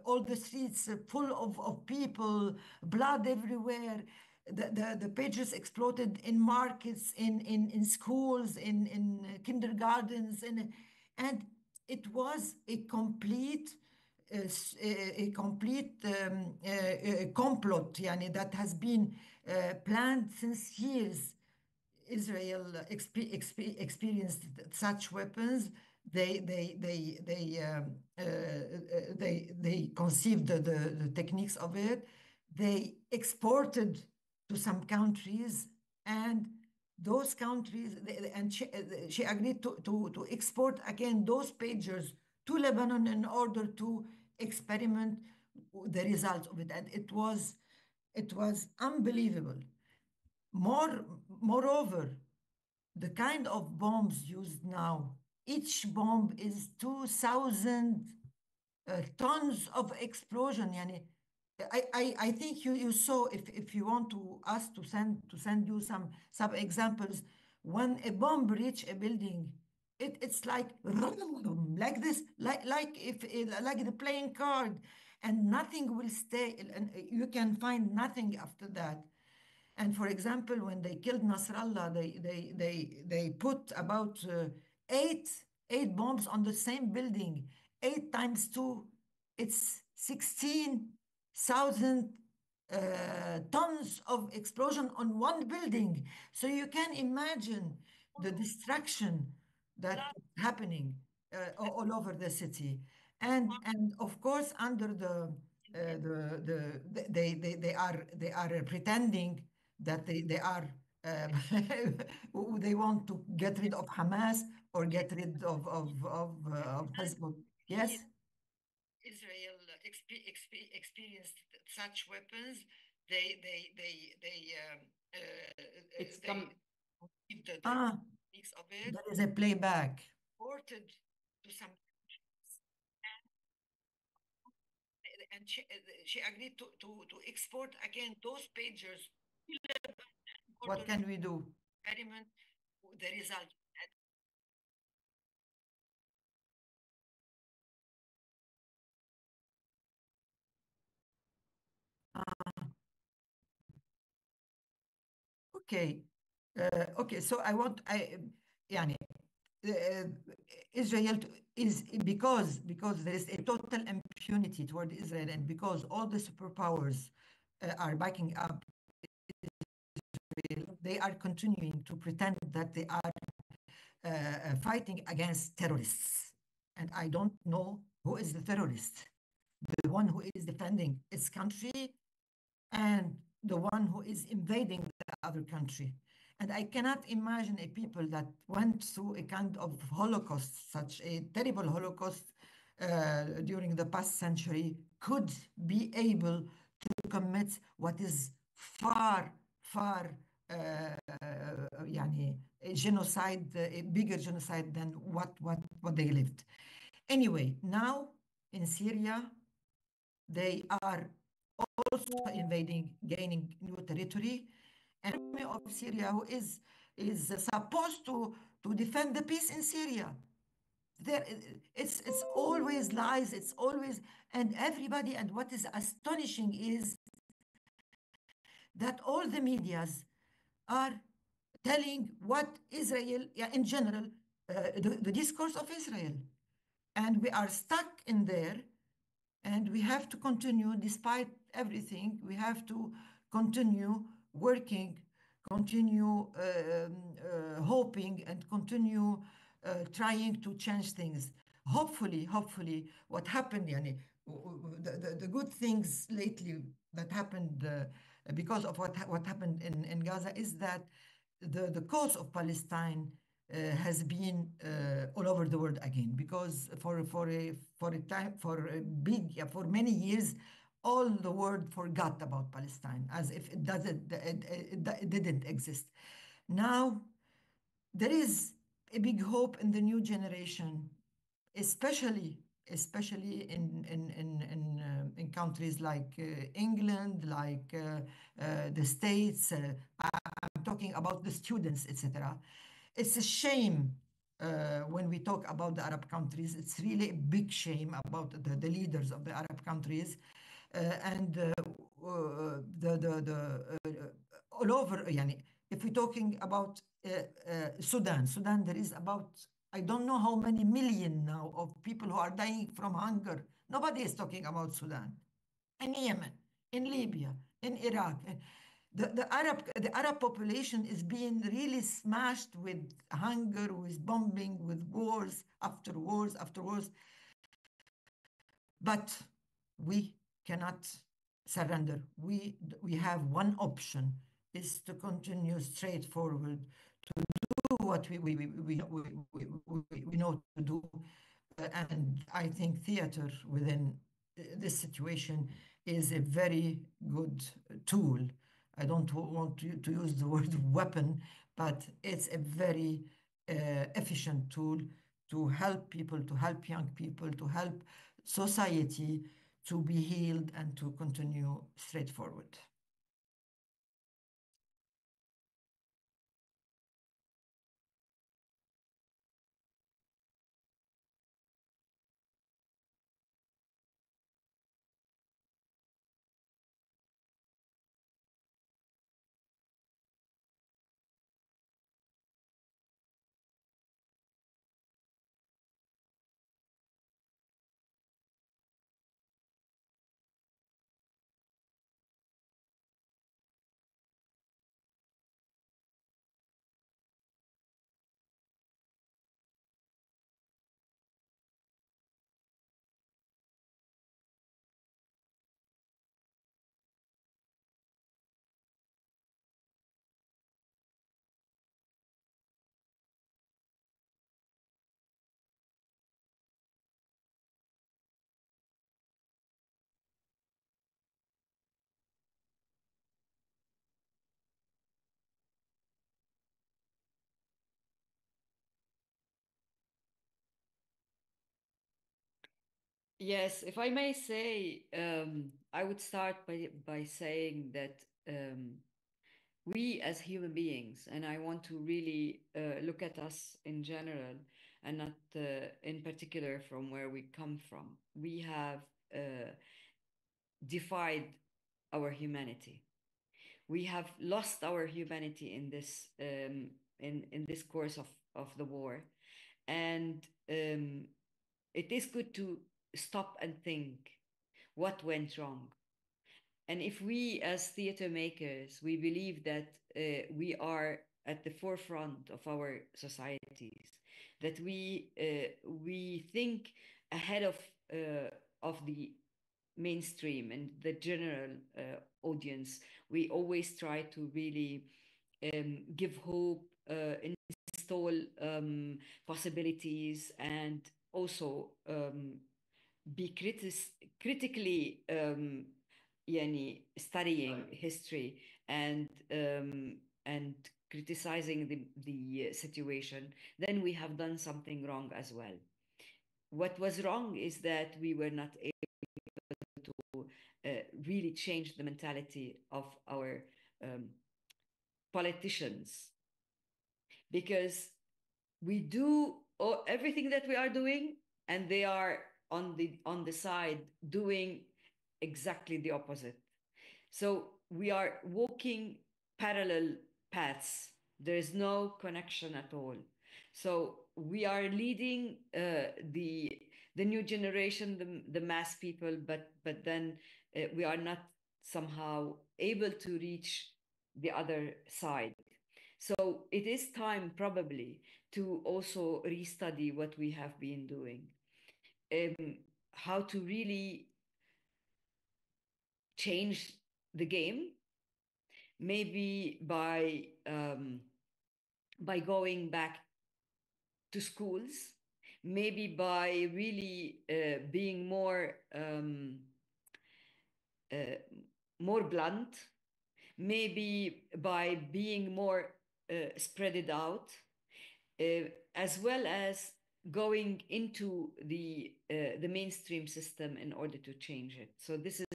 all the streets full of people, blood everywhere. The pages exploded in markets, in schools, in kindergartens, and it was a complete complot يعني, that has been planned since years. Israel experienced such weapons. They conceived the techniques of it. They exported to some countries, and those countries, and she agreed to export again those pagers to Lebanon in order to experiment the results of it. And it was unbelievable. Moreover, the kind of bombs used now, each bomb is 2,000 tons of explosion. Yani, I think you saw, if you want us to send you some examples, when a bomb reach a building, it's like this, like the playing card, and nothing will stay, and you can find nothing after that. And for example, when they killed Nasrallah, they put about eight bombs on the same building. 8 times 2, it's 16,000 tons of explosion on one building. So you can imagine the destruction that's happening all over the city. And of course, under they are pretending that they are they want to get rid of Hamas or get rid of Hezbollah. Yes? Israel experienced such weapons. It's come. There is a playback. Ported to some, and she agreed to export again those pagers. What can we do? Experiment the result. Okay. Okay, so يعني Israel is because there is a total impunity toward Israel, and because all the superpowers are backing up Israel, they are continuing to pretend that they are fighting against terrorists. And I don't know who is the terrorist. The one who is defending its country, and the one who is invading the other country. And I cannot imagine a people that went through a kind of Holocaust, such a terrible Holocaust during the past century, could be able to commit what is far يعني a genocide, a bigger genocide than what they lived. Anyway, now in Syria, they are also invading, gaining new territory, and army of Syria who is supposed to defend the peace in Syria. There, it's always lies. It's always, and everybody. And what is astonishing is that all the medias are telling what Israel, in general, the discourse of Israel, and we are stuck in there. And we have to continue, despite everything, we have to continue working, continue hoping, and continue trying to change things. Hopefully, what happened, yani, the good things lately that happened because of what happened in Gaza is that the cause of Palestine has been all over the world again, because for many years all the world forgot about Palestine, as if it didn't exist. Now there is a big hope in the new generation, especially in countries like England, like the States. I'm talking about the students, etc. It's a shame when we talk about the Arab countries. It's really a big shame about the leaders of the Arab countries and all over. يعني, if we're talking about Sudan, there is about, I don't know how many million now of people who are dying from hunger. Nobody is talking about Sudan. In Yemen, in Libya, in Iraq. The Arab population is being really smashed with hunger, with bombing, with wars after wars after wars. But we cannot surrender. We have one option, is to continue straightforward, to do what we know to do. And I think theater within this situation is a very good tool. I don't want to use the word weapon, but it's a very efficient tool to help people, to help young people, to help society to be healed and to continue straightforward. Yes, if I may say, I would start by saying that we as human beings, and I want to really look at us in general and not in particular from where we come from, we have defied our humanity. We have lost our humanity in this in this course of the war, and it is good to stop and think what went wrong. And if we as theater makers, we believe that we are at the forefront of our societies, that we think ahead of the mainstream and the general audience, we always try to really give hope, install possibilities, and also be critically يعني studying history and criticizing the situation, then we have done something wrong as well. What was wrong is that we were not able to really change the mentality of our politicians, because we do everything that we are doing, and they are on the side doing exactly the opposite. So we are walking parallel paths. There is no connection at all. So we are leading the new generation, the mass people, but then we are not somehow able to reach the other side. So it is time probably to also restudy what we have been doing, how to really change the game, maybe by going back to schools, maybe by really being more blunt, maybe by being more spread it out, as well as going into the mainstream system in order to change it. So this is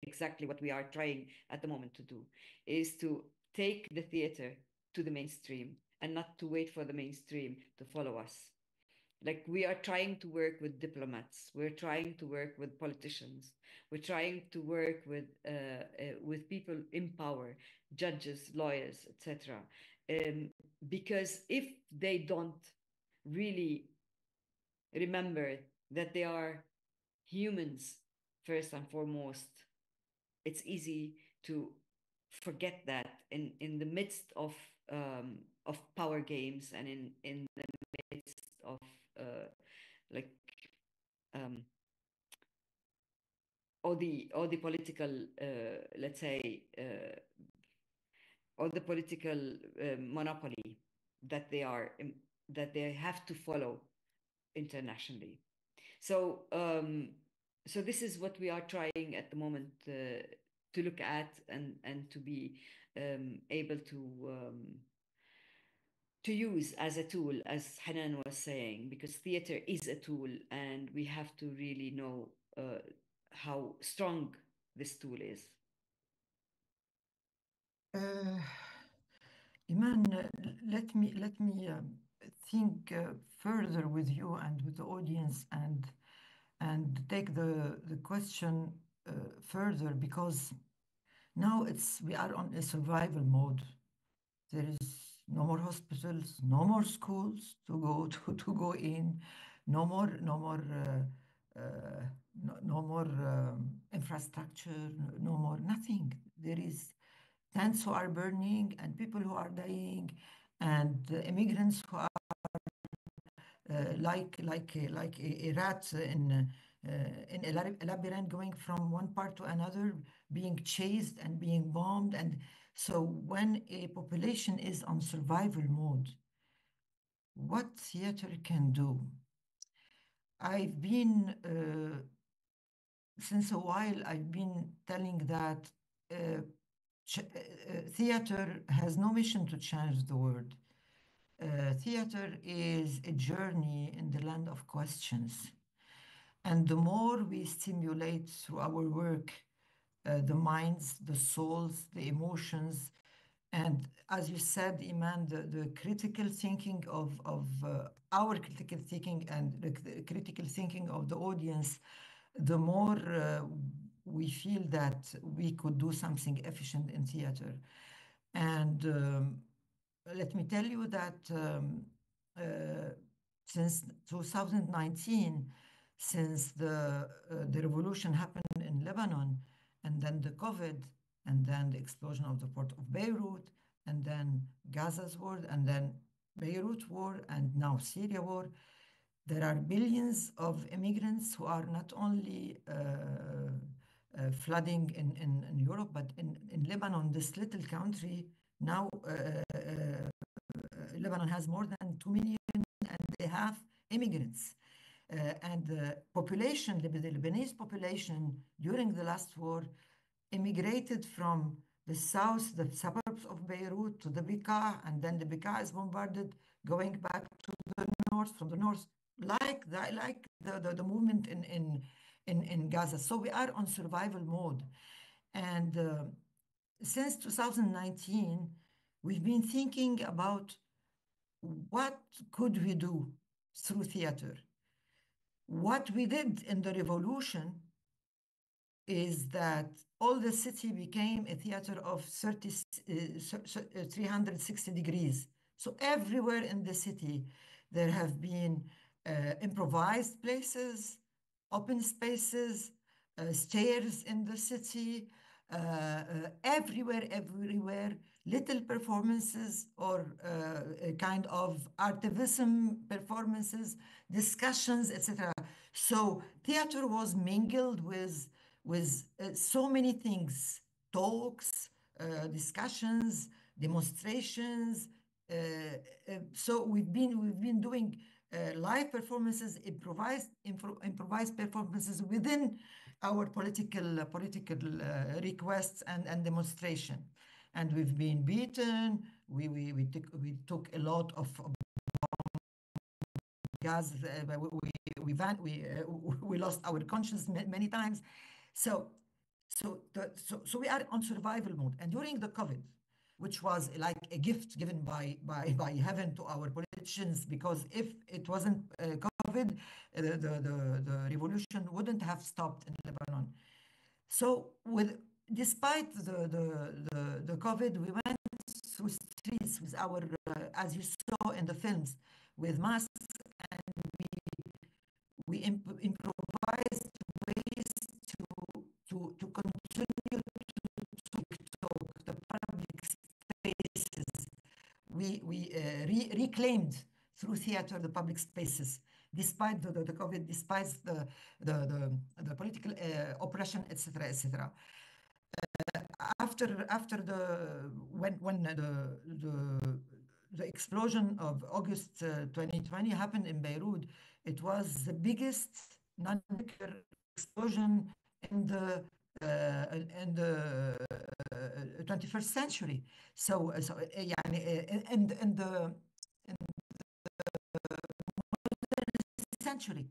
exactly what we are trying at the moment to do, is to take the theater to the mainstream and not to wait for the mainstream to follow us. Like, we are trying to work with diplomats, we're trying to work with politicians, we're trying to work with people in power, judges, lawyers, etc. Because if they don't really remember that they are humans first and foremost, it's easy to forget that in the midst of power games, and in the midst of like all the political let's say or the political monopoly that they have to follow internationally. So so this is what we are trying at the moment to look at, and to be able to use as a tool, as Hanan was saying, because theater is a tool, and we have to really know how strong this tool is. Iman, let me think further with you and with the audience, and take the question further, because now we are on a survival mode. There is no more hospitals, no more schools to go in, no more infrastructure, no more nothing. There is tents who are burning, and people who are dying, and immigrants who are like a rat in a labyrinth, going from one part to another, being chased and being bombed. And so when a population is on survival mode, what theater can do? I've been, since a while, I've been telling that theater has no mission to change the world. Theater is a journey in the land of questions. And the more we stimulate through our work the minds, the souls, the emotions, and as you said, Iman, the critical thinking of our critical thinking, and the critical thinking of the audience, the more we feel that we could do something efficient in theater. And let me tell you that since 2019, since the revolution happened in Lebanon, and then the COVID, and then the explosion of the port of Beirut, and then Gaza's war, and then Beirut war, and now Syria war, there are billions of immigrants who are not only flooding in Europe, but in Lebanon, this little country. Now Lebanon has more than 2 million, and they have immigrants. And the population, the Lebanese population during the last war immigrated from the south, the suburbs of Beirut, to the Bekaa, and then the Bekaa is bombarded, going back to the north, from the north, like the movement in Gaza. So we are on survival mode. And since 2019, we've been thinking about what could we do through theater. What we did in the revolution is that all the city became a theater of 360 degrees. So everywhere in the city, there have been improvised places, open spaces, stairs in the city, everywhere, little performances, or kind of artivism performances, discussions, etc. So theater was mingled with so many things: talks, discussions, demonstrations. So we've been doing live performances, improvised performances within our political requests and demonstration. And we've been beaten. We took a lot of gas. We lost our conscience many times. So we are on survival mode. And during the COVID, which was like a gift given by heaven to our politicians, because if it wasn't COVID, the revolution wouldn't have stopped in Lebanon. So despite the COVID, we went through streets with our, as you saw in the films, with masks, and we improvised ways to continue to talk the public spaces. We reclaimed through theater the public spaces, despite the COVID, despite the political oppression, etc., etc. After when the explosion of August 2020 happened in Beirut, it was the biggest non-nuclear explosion in the 21st century. So يعني in the century,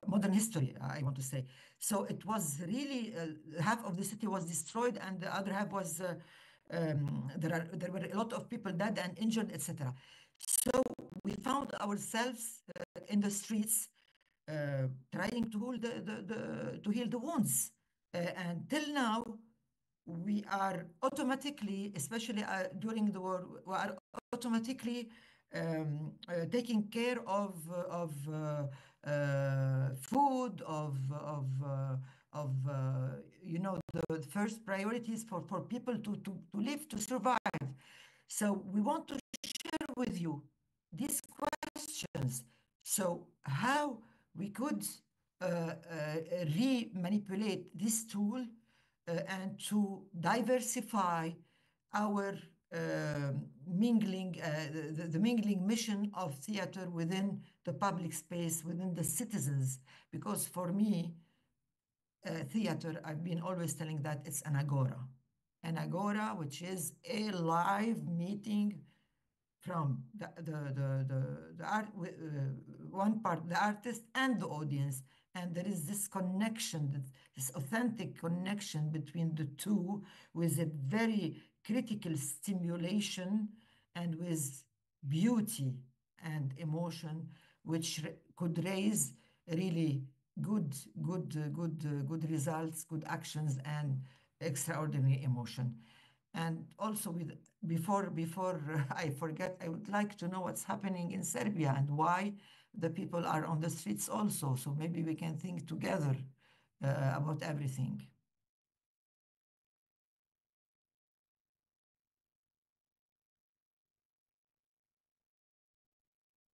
modern history, I want to say. So it was really half of the city was destroyed, and the other half was there were a lot of people dead and injured, etc. So we found ourselves in the streets, trying to heal the wounds, and till now we are automatically, especially during the war, we are automatically taking care of food, of you know, the first priorities for people to live, to survive. So we want to share with you these questions. So how we could re-manipulate this tool and to diversify our mingling, the mingling mission of theater within the public space, within the citizens. Because for me, theater, I've been always telling that it's an agora, which is a live meeting from the art, one part, the artist and the audience. And there is this connection, this authentic connection between the two, with a very critical stimulation and with beauty and emotion, which could raise really good results, good actions, and extraordinary emotion. And also, before I forget, I would like to know what's happening in Serbia and why the people are on the streets also. So maybe we can think together about everything.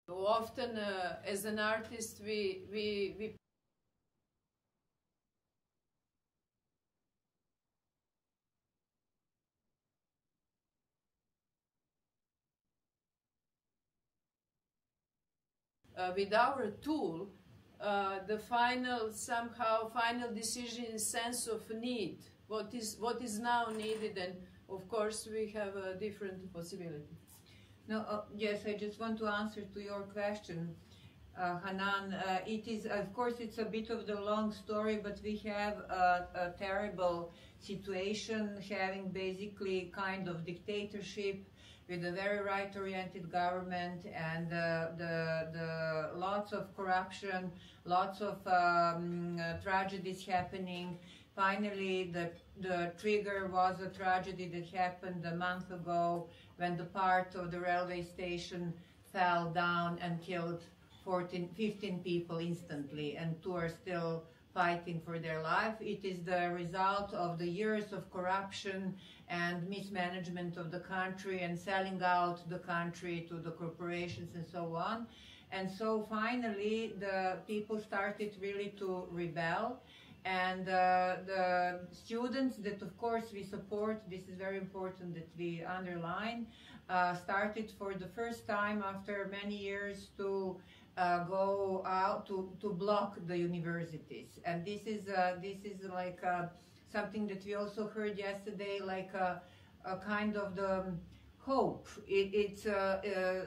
So often, as an artist, we with our tool, the final decision, sense of need, what is now needed, and of course we have a different possibility. No, yes, I just want to answer to your question, Hanan. It is, of course, it's a bit of the long story, but we have a terrible situation, having basically kind of dictatorship with a very right-oriented government, and the lots of corruption, lots of tragedies happening. Finally, the trigger was a tragedy that happened a month ago, when the part of the railway station fell down and killed 15 people instantly, and 2 are still fighting for their life. It is the result of the years of corruption and mismanagement of the country and selling out the country to the corporations and so on. And so finally the people started really to rebel, and the students that of course we support, this is very important that we underline, started for the first time after many years to go out to block the universities. And this is like something that we also heard yesterday, like a kind of the hope. It's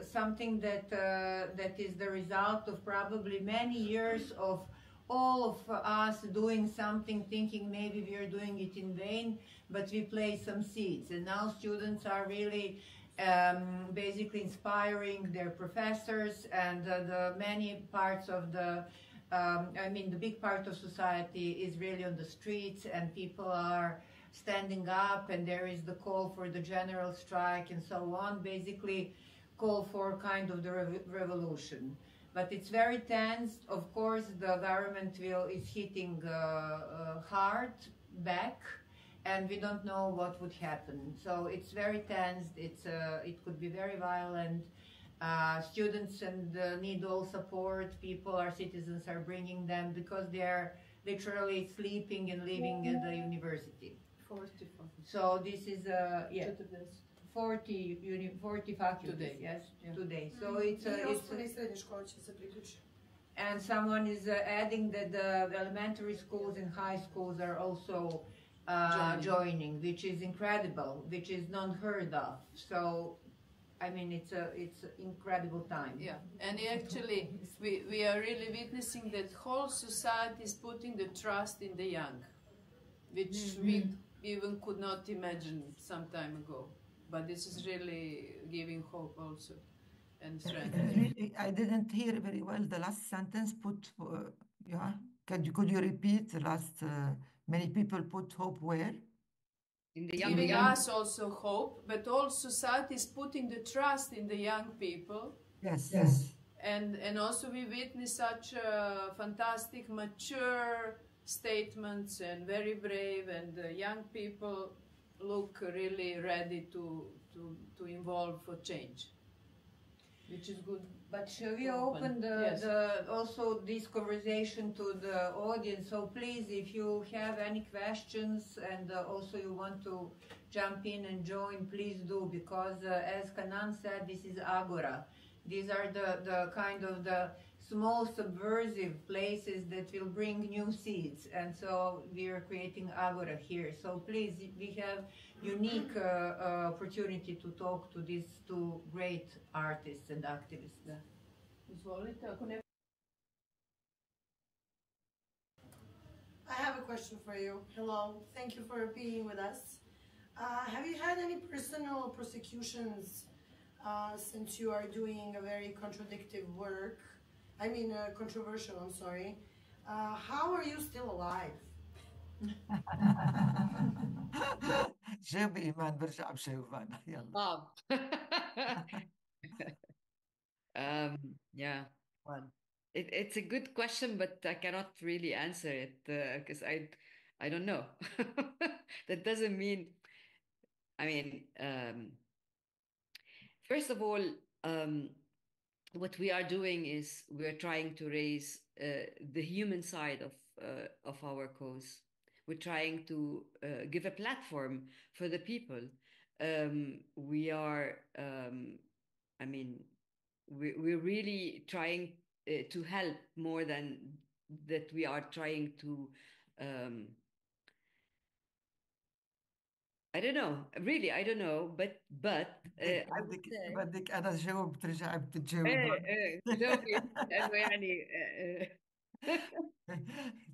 something that is the result of probably many years of all of us doing something, thinking maybe we are doing it in vain, but we place some seeds. And now students are really basically inspiring their professors, and the many parts of the, the big part of society is really on the streets, and people are standing up, and there is the call for the general strike and so on, basically call for kind of the revolution. But it's very tense. Of course, the government is hitting hard back, and we don't know what would happen. So it's very tense. It could be very violent. Students need all support. People, our citizens, are bringing them because they are literally sleeping and living at the university. 40. So this is 40 faculties, Today. yes, today. So it's and someone is adding that the elementary schools and high schools are also joining, which is incredible, which is not heard of. So, I mean, it's an incredible time. Yeah, and actually, we are really witnessing that whole society is putting the trust in the young, which we even could not imagine some time ago. But this is really giving hope also and strength. Really, I didn't hear very well the last sentence. Yeah, could you repeat the last? Many people put hope where? In the young giving us also hope, but all society is putting the trust in the young people. Yes. And also we witness such fantastic, mature statements and very brave, and young people look really ready to involve for change, which is good. But shall we open also this conversation to the audience? So please, if you have any questions and also you want to jump in and join, please do, because as Kanan said, this is Agora. These are the kind of the small subversive places that will bring new seeds, and so we are creating Agora here. So please, we have unique opportunity to talk to these two great artists and activists. I have a question for you. Hello, thank you for being with us. Have you had any personal persecutions since you are doing a very contradictory work? I mean, controversial, I'm sorry. How are you still alive? جاب إيمان برجع بشوفان يلا. Yeah. It's a good question, but I cannot really answer it because I don't know. That doesn't mean, first of all, what we are doing is we're trying to raise the human side of our cause. We're trying to give a platform for the people. We are, we're really trying to help more than that. We are trying to, I don't know, really, I don't know, but بدك أنا جاوب ترجع بتجاوب. جاوبي لأنه يعني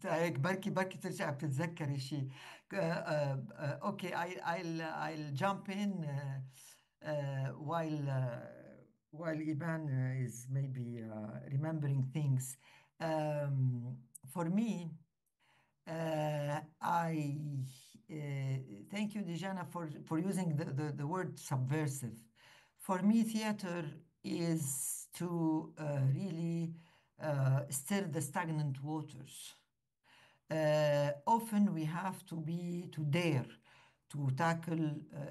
هيك بركي ترجع بتتذكري شيء. Okay, I'll jump in while Iban is maybe remembering things. For me, I thank you, Dijana, for using the word subversive. For me, theater is to really stir the stagnant waters. Often we have to dare to tackle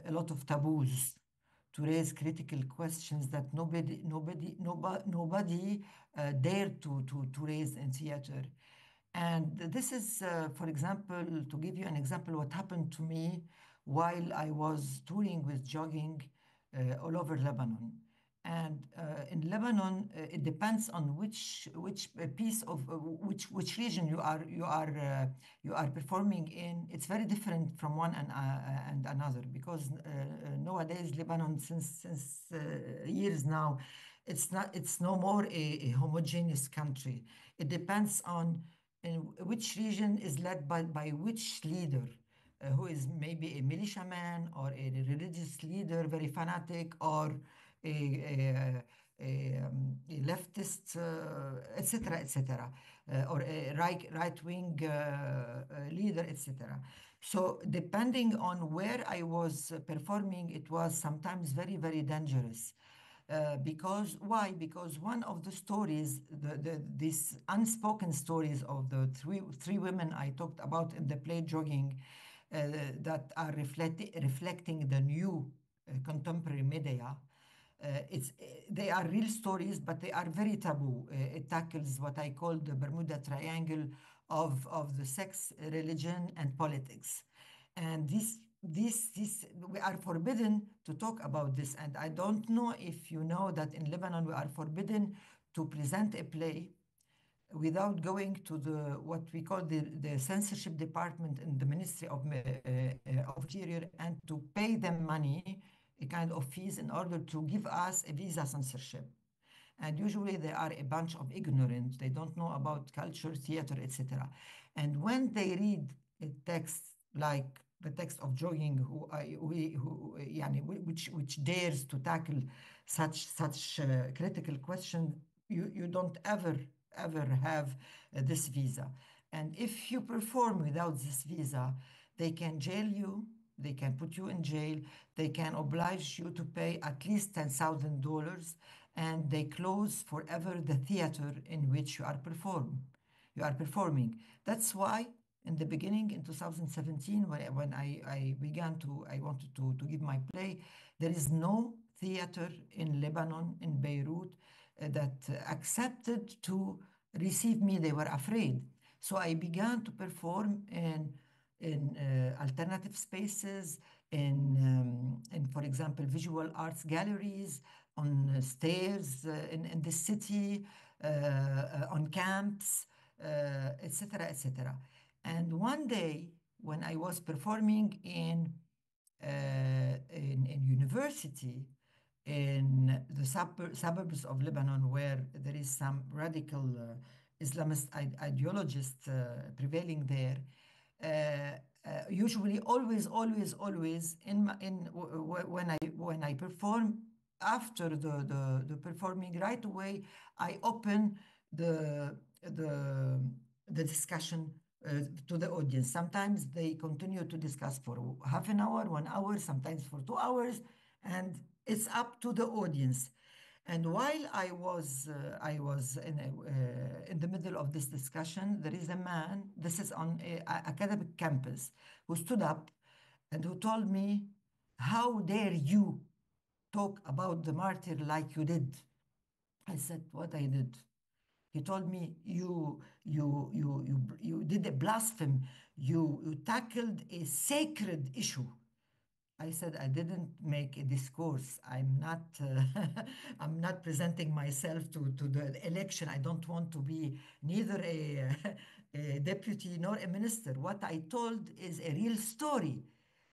a lot of taboos, to raise critical questions that nobody dared to raise in theater. And this is, for example, to give you an example, what happened to me while I was touring with jogging all over Lebanon. And in Lebanon, it depends on which piece of which region you are performing in. It's very different from one and another, because nowadays Lebanon, since years now, it's no more a homogeneous country. It depends on in which region is led by which leader, who is maybe a militiaman or a religious leader, very fanatic, or a leftist, etc., etc., or a right-wing leader, etc. So depending on where I was performing, it was sometimes very, very dangerous. Because why? Because one of the stories, these unspoken stories of the three women I talked about in the play Jogging, that are reflecting the new contemporary media. They are real stories, but they are very taboo. It tackles what I call the Bermuda Triangle of the sex, religion, and politics. And we are forbidden to talk about this. And I don't know if you know that in Lebanon we are forbidden to present a play without going to what we call the censorship department in the Ministry of Interior, and to pay them money, a kind of fees, in order to give us a visa censorship. And usually they are a bunch of ignorant. They don't know about culture, theater, etc. And when they read a text like the text of Jogging, which dares to tackle such critical question, you don't ever have this visa. And if you perform without this visa, they can jail you, they can put you in jail, they can oblige you to pay at least $10,000, and they close forever the theater in which you are performing. That's why in the beginning, in 2017, when I wanted to give my play, there is no theater in Lebanon, in Beirut, that accepted to receive me. They were afraid. So I began to perform in alternative spaces, in, for example, visual arts galleries, on stairs in the city, on camps, etc., etc. And one day, when I was performing in university, in the suburbs of Lebanon, where there is some radical Islamist ideologists prevailing there, usually, always, when I perform, after the performing, right away, I open the discussion to the audience. Sometimes they continue to discuss for half an hour, 1 hour, sometimes for 2 hours, and it's up to the audience. And while I was in the middle of this discussion, there is a man, this is on an academic campus, who stood up and who told me, "How dare you talk about the martyr like you did?" I said, "What I did?" He told me, you did a blasphemy. You tackled a sacred issue." I said, "I didn't make a discourse. I'm not I'm not presenting myself to the election. I don't want to be neither a deputy nor a minister. What I told is a real story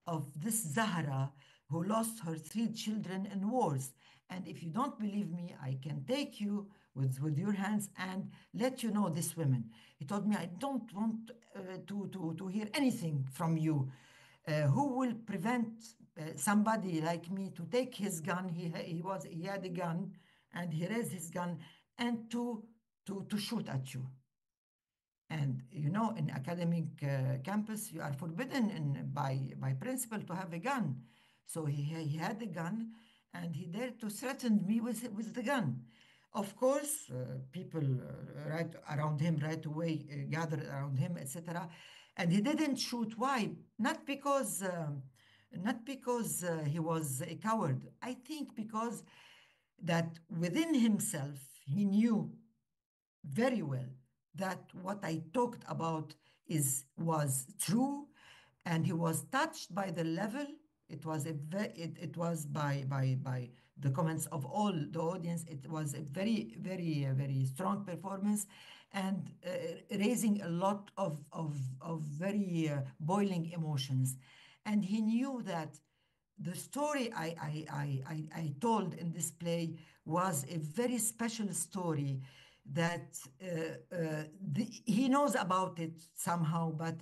of this Zahra who lost her 3 children in wars. And if you don't believe me, I can take you with your hands and let you know this women." He told me, "I don't want to hear anything from you. Who will prevent somebody like me to take his gun?" He had a gun, and he raised his gun, and to shoot at you. And you know, in academic campus, you are forbidden by principle to have a gun. So he had a gun, and he dared to threaten me with the gun. Of course, people right around him right away gathered around him, etc. And he didn't shoot. Why? Not because he was a coward. I think because that within himself he knew very well that what I talked about was true, and he was touched by the level. It was by the comments of all the audience. It was a very, very, very strong performance, and raising a lot of very boiling emotions. And he knew that the story I told in this play was a very special story, that he knows about it somehow, but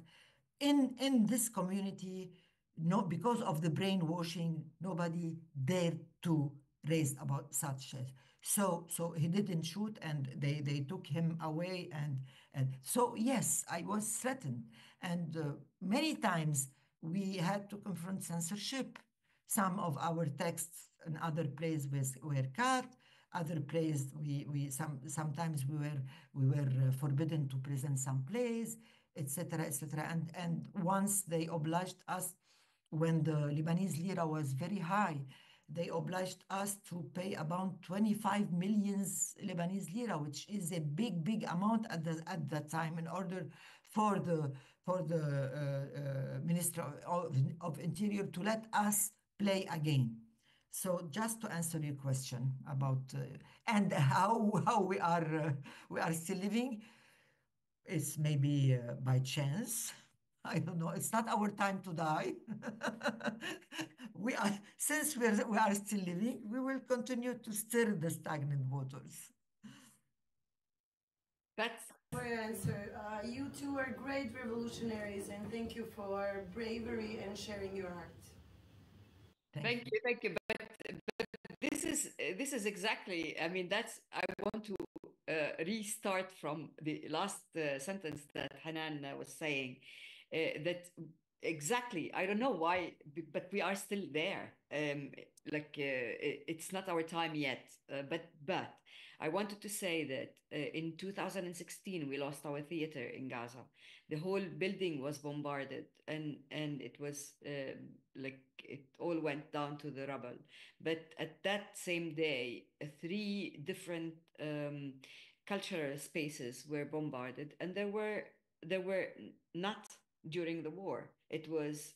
in this community, no, because of the brainwashing, nobody dared to raise about such. So he didn't shoot, and they took him away, and so yes, I was threatened, and many times we had to confront censorship. Some of our texts in other places were cut. Other plays, sometimes we were forbidden to present some plays, etc., etc. And once they obliged us, when the Lebanese lira was very high, they obliged us to pay about 25 million Lebanese lira, which is a big amount at that time, in order for the Minister of Interior to let us play again. So just to answer your question about and how we are still living, it's maybe by chance. I don't know. It's not our time to die. Since we are still living, we will continue to stir the stagnant waters. That's for your answer. You two are great revolutionaries, and thank you for bravery and sharing your heart. Thank you. But this is exactly. I mean, I want to restart from the last sentence that Hanan was saying. That exactly. I don't know why, but we are still there. It's not our time yet. But I wanted to say that in 2016 we lost our theater in Gaza. The whole building was bombarded, and it was it all went down to the rubble. But at that same day, 3 different cultural spaces were bombarded, and there were not during the war. It was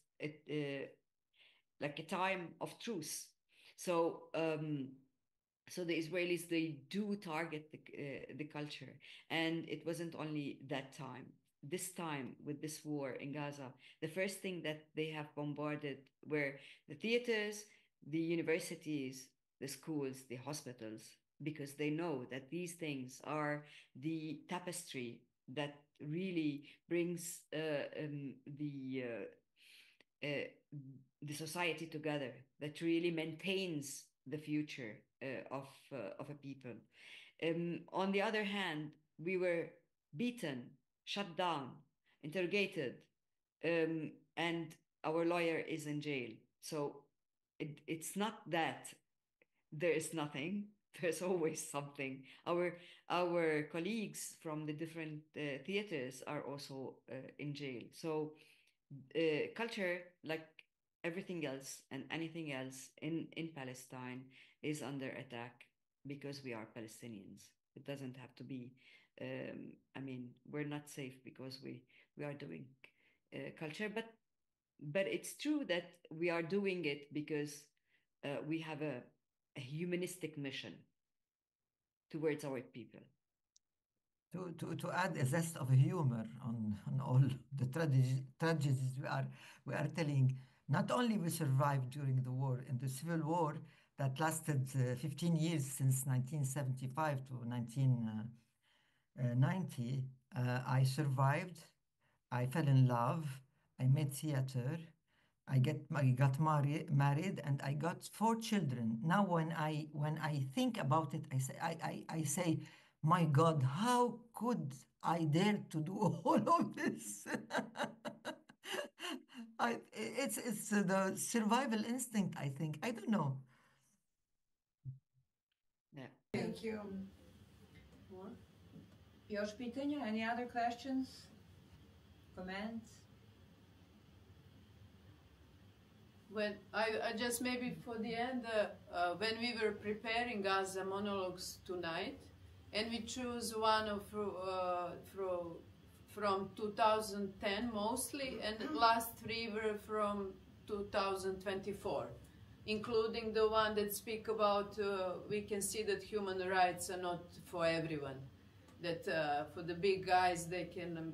like a time of truce. So so the Israelis, they do target the culture, and it wasn't only that time. This time with this war in Gaza, the first thing that they have bombarded were the theaters, the universities, the schools, the hospitals, because they know that these things are the tapestry that really brings the society together, that really maintains the future of a people. On the other hand, we were beaten, shut down, interrogated, and our lawyer is in jail. So it's not that there is nothing. There's always something. Our colleagues from the different theaters are also in jail. So culture, like everything else and anything else in Palestine, is under attack because we are Palestinians. It doesn't have to be. I mean, we're not safe because we are doing culture, but it's true that we are doing it because we have a humanistic mission towards our people. To add a zest of humor on all the tragedies we are telling, not only we survived during the war, in the civil war that lasted 15 years, since 1975 to 1990, I survived, I fell in love, I made theater, I got married, and I got 4 children. Now, when I think about it, I say, my God, how could I dare to do all of this? It's the survival instinct, I think. I don't know. Yeah. Thank you. Još pitanja? Any other questions? Comments? When I just maybe for the end, when we were preparing Gaza monologues tonight, and we choose one of from 2010 mostly, and the last 3 were from 2024, including the one that speak about we can see that human rights are not for everyone, that for the big guys they can,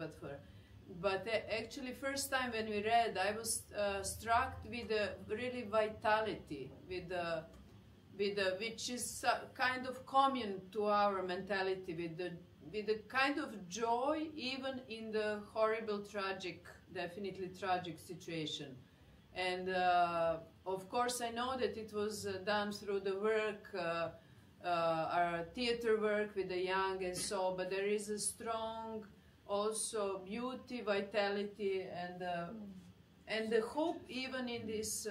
but actually first time when we read, I was struck with the really vitality, with which is kind of common to our mentality, with the kind of joy even in the horrible, tragic, definitely tragic situation. And of course, I know that it was done through the work, our theater work with the young and so, but there is a strong also beauty, vitality, and the hope even in these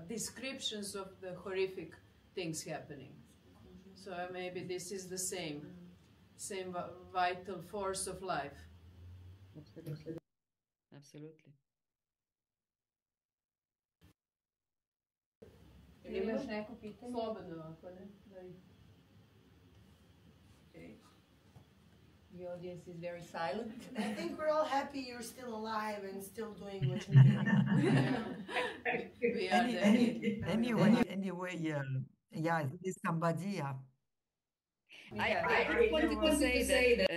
descriptions of the horrific things happening. So maybe this is the same vital force of life. Absolutely. Absolutely. Okay. The audience is very silent. I think we're all happy you're still alive and still doing what you're doing. Anyway, yeah, there's somebody. I just wanted to say that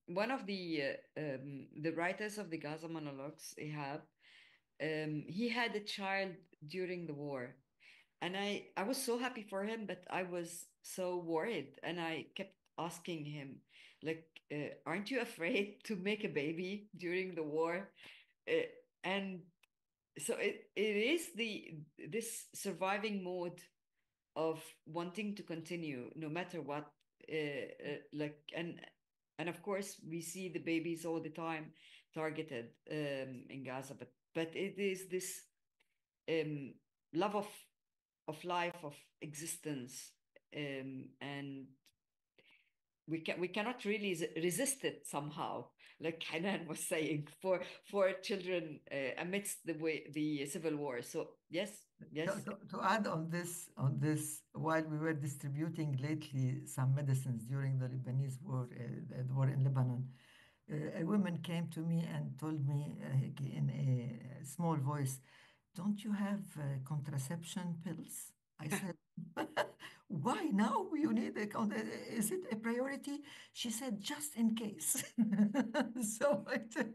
one of the writers of the Gaza monologues, Ihab, he had a child during the war, and I was so happy for him, but I was so worried, and I kept asking him, like, aren't you afraid to make a baby during the war? And so it is this surviving mode of wanting to continue no matter what, like, and of course we see the babies all the time targeted in Gaza, but it is this love of life, of existence, and we cannot really resist it somehow, like Hanan was saying, for children amidst the civil war. So yes. To add on this, while we were distributing lately some medicines during the Lebanese war, the war in Lebanon, a woman came to me and told me in a small voice, "Don't you have contraception pills?" I said, "Why now? You need is it a priority?" She said, "Just in case." So I said,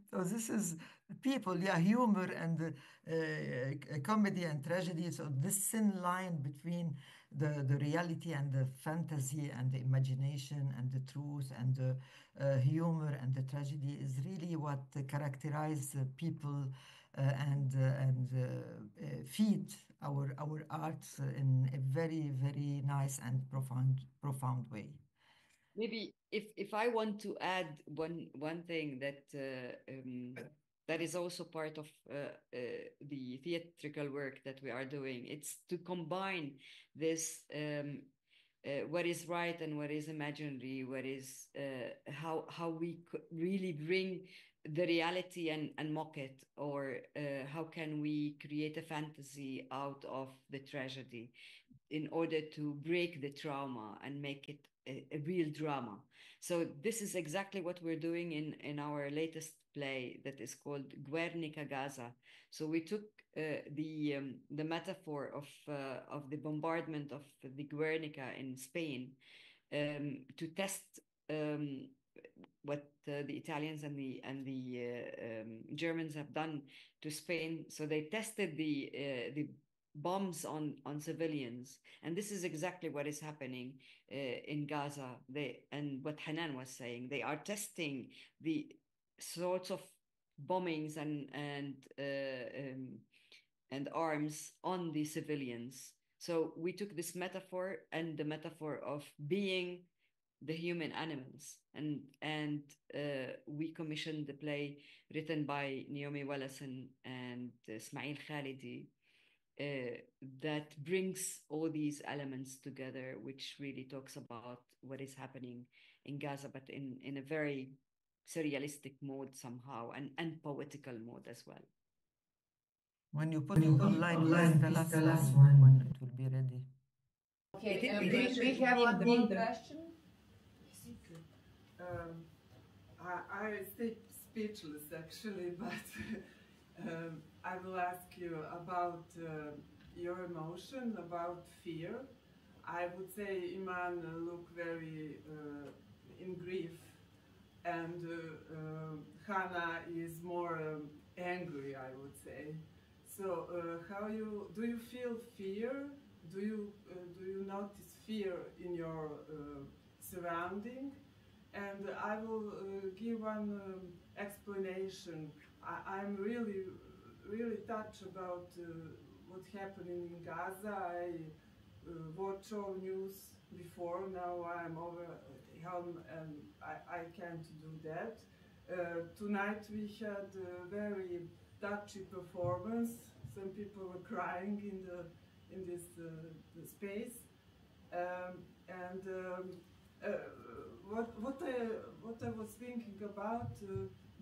so this is people, yeah, humor and comedy and tragedy. So this thin line between the reality and the fantasy and the imagination and the truth and the humor and the tragedy is really what characterize people and feed our arts in a very, very nice and profound way. Maybe if I want to add one thing that that is also part of the theatrical work that we are doing, it's to combine this what is right and what is imaginary, what is how we could really bring the reality and mock it, or how can we create a fantasy out of the tragedy in order to break the trauma and make it a real drama. So this is exactly what we're doing in our latest play that is called Guernica Gaza. So we took the metaphor of the bombardment of the Guernica in Spain to test what the Italians and the Germans have done to Spain. So they tested the bombs on civilians, and this is exactly what is happening in Gaza. And what Hanan was saying, they are testing the sorts of bombings and arms on the civilians. So we took this metaphor and the metaphor of being the human animals, and we commissioned the play written by Naomi Wallison and Ismail Khalidi, that brings all these elements together, which really talks about what is happening in Gaza, but in a very surrealistic mode somehow, and poetical mode as well. When you put it online, it's the last one when it will be ready. Okay, we have one more question. I stay speechless actually, but I will ask you about your emotion, about fear. I would say Iman look very in grief, and Hannah is more angry, I would say. So how do you feel fear do you notice fear in your surrounding? And I will give one explanation. I'm really touched about what's happening in Gaza. I watch all news before. Now I'm over home and I can't do that. Tonight we had a very touchy performance. Some people were crying in this space, what I was thinking about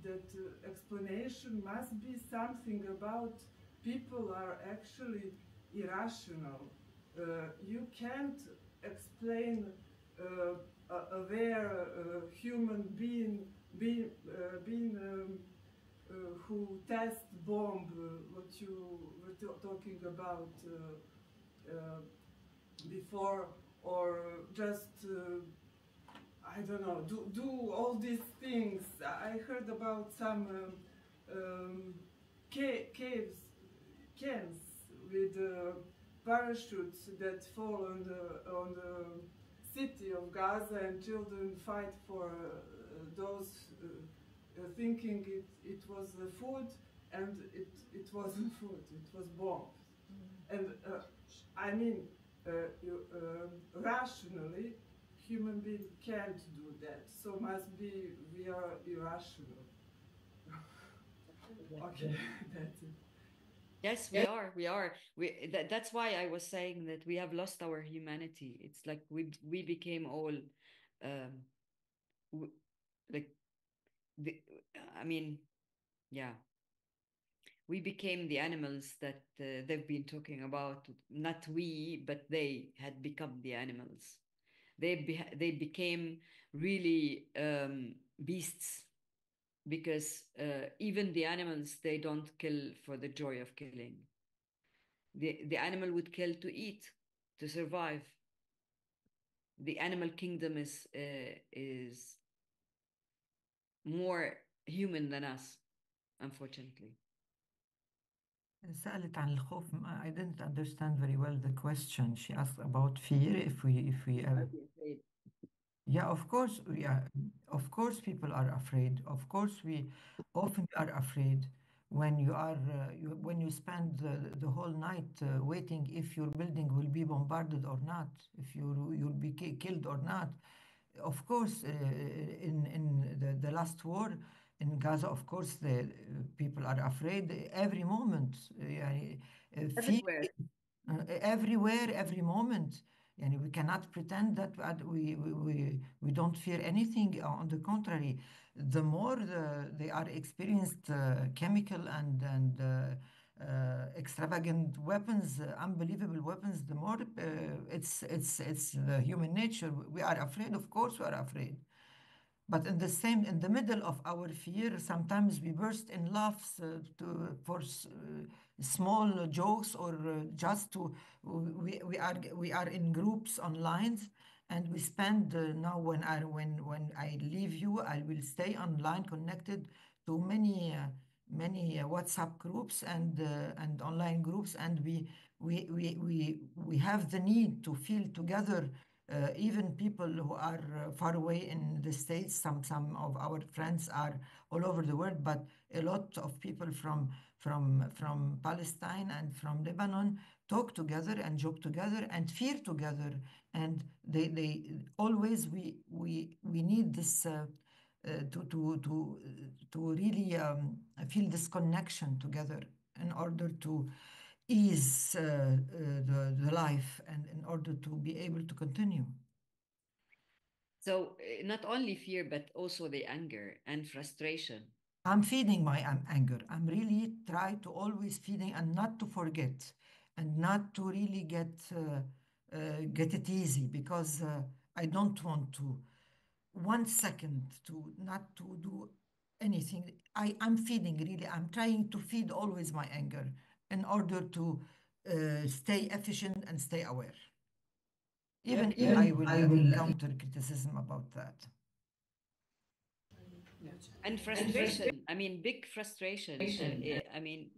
that explanation must be something about people are actually irrational. You can't explain a rare human being who test bomb, what you were talking about before, or just I don't know, do all these things. I heard about some caves, camps with parachutes that fall on the city of Gaza, and children fight for those thinking it was food, and it wasn't food, it was bombs. And I mean, rationally, human beings can't do that, so must be we are irrational. Okay, that's it. Yes, we are. That's why I was saying that we have lost our humanity. It's like we became all, like, I mean, yeah. We became the animals that they've been talking about. Not we, but they had become the animals. They became really beasts, because even the animals, they don't kill for the joy of killing. The animal would kill to eat, to survive. The animal kingdom is more human than us, unfortunately. سألت عن الخوف. I didn't understand very well the question. She asked about fear. If we yeah, of course, yeah, of course, people are afraid. Of course, we often are afraid when you are when you spend the whole night waiting if your building will be bombarded or not, if you'll be killed or not. Of course, in the last war in Gaza, of course, the people are afraid every moment. Fear, everywhere, every moment. And we cannot pretend that we don't fear anything. On the contrary, the more they are experienced chemical and extravagant weapons, unbelievable weapons, the more it's the human nature. We are afraid, of course, we are afraid. But in the middle of our fear, sometimes we burst in laughs for small jokes, or just to we are in groups online, and we spend now when I leave you, I will stay online connected to many WhatsApp groups and online groups, and we have the need to feel together. Even people who are far away in the States, some of our friends are all over the world, but a lot of people from Palestine and from Lebanon talk together and joke together and fear together, and they always we need this to really feel this connection together in order to ease the life and in order to be able to continue. So not only fear, but also the anger and frustration. I'm feeding my anger. I'm really trying to always feeding and not to forget and not to really get it easy, because I don't want to 1 second to not to do anything. I'm feeding really. I'm trying to feed always my anger in order to stay efficient and stay aware. Even if I will encounter criticism about that. And frustration, I mean, big frustration. I mean,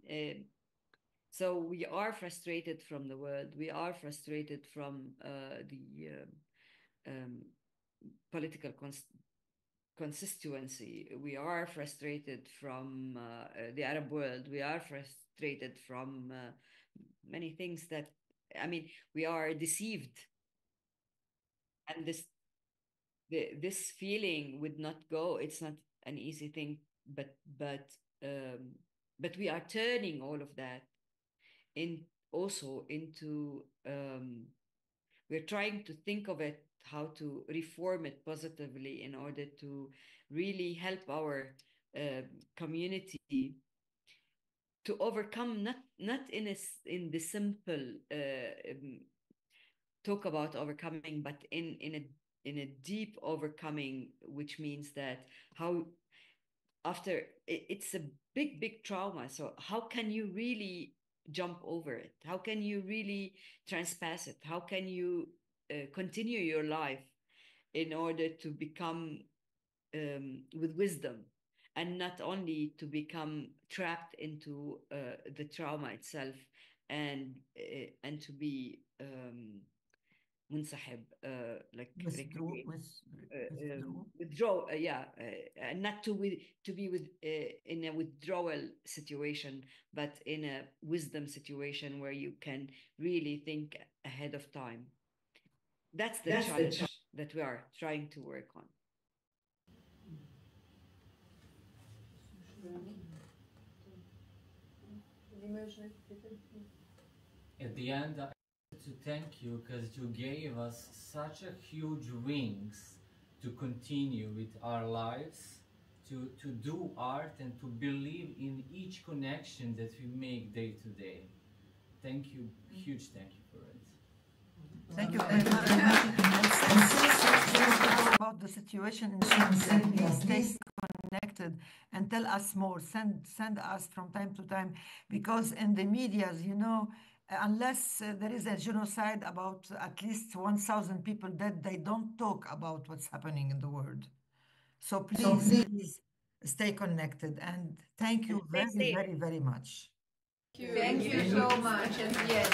So we are frustrated from the world. We are frustrated from the political constituency. We are frustrated from the Arab world. We are frustrated from many things that, I mean, we are deceived. And this feeling would not go. It's not an easy thing, but we are turning all of that also into, we're trying to think of it, how to reform it positively in order to really help our community to overcome, not in the simple talk about overcoming, but in a deep overcoming, which means that how after it's a big trauma. So how can you really jump over it? How can you really transpass it? How can you continue your life in order to become with wisdom, and not only to become trapped into the trauma itself, and to be munsahib, like withdraw, and not to be in a withdrawal situation, but in a wisdom situation where you can really think ahead of time. That's the challenge that we are trying to work on. At the end, I want to thank you because you gave us such a huge wings to continue with our lives, to do art and to believe in each connection that we make day to day. Thank you, huge thank you for it. Thank you very much. About the situation in Syria, stay connected and tell us more. Send us from time to time, because in the media, you know, unless there is a genocide about at least 1,000 people dead, they don't talk about what's happening in the world. So please stay connected, and thank you very much. Thank you so much. And yes,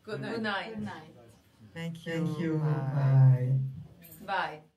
Good night. Good night. Thank you. Bye. Bye.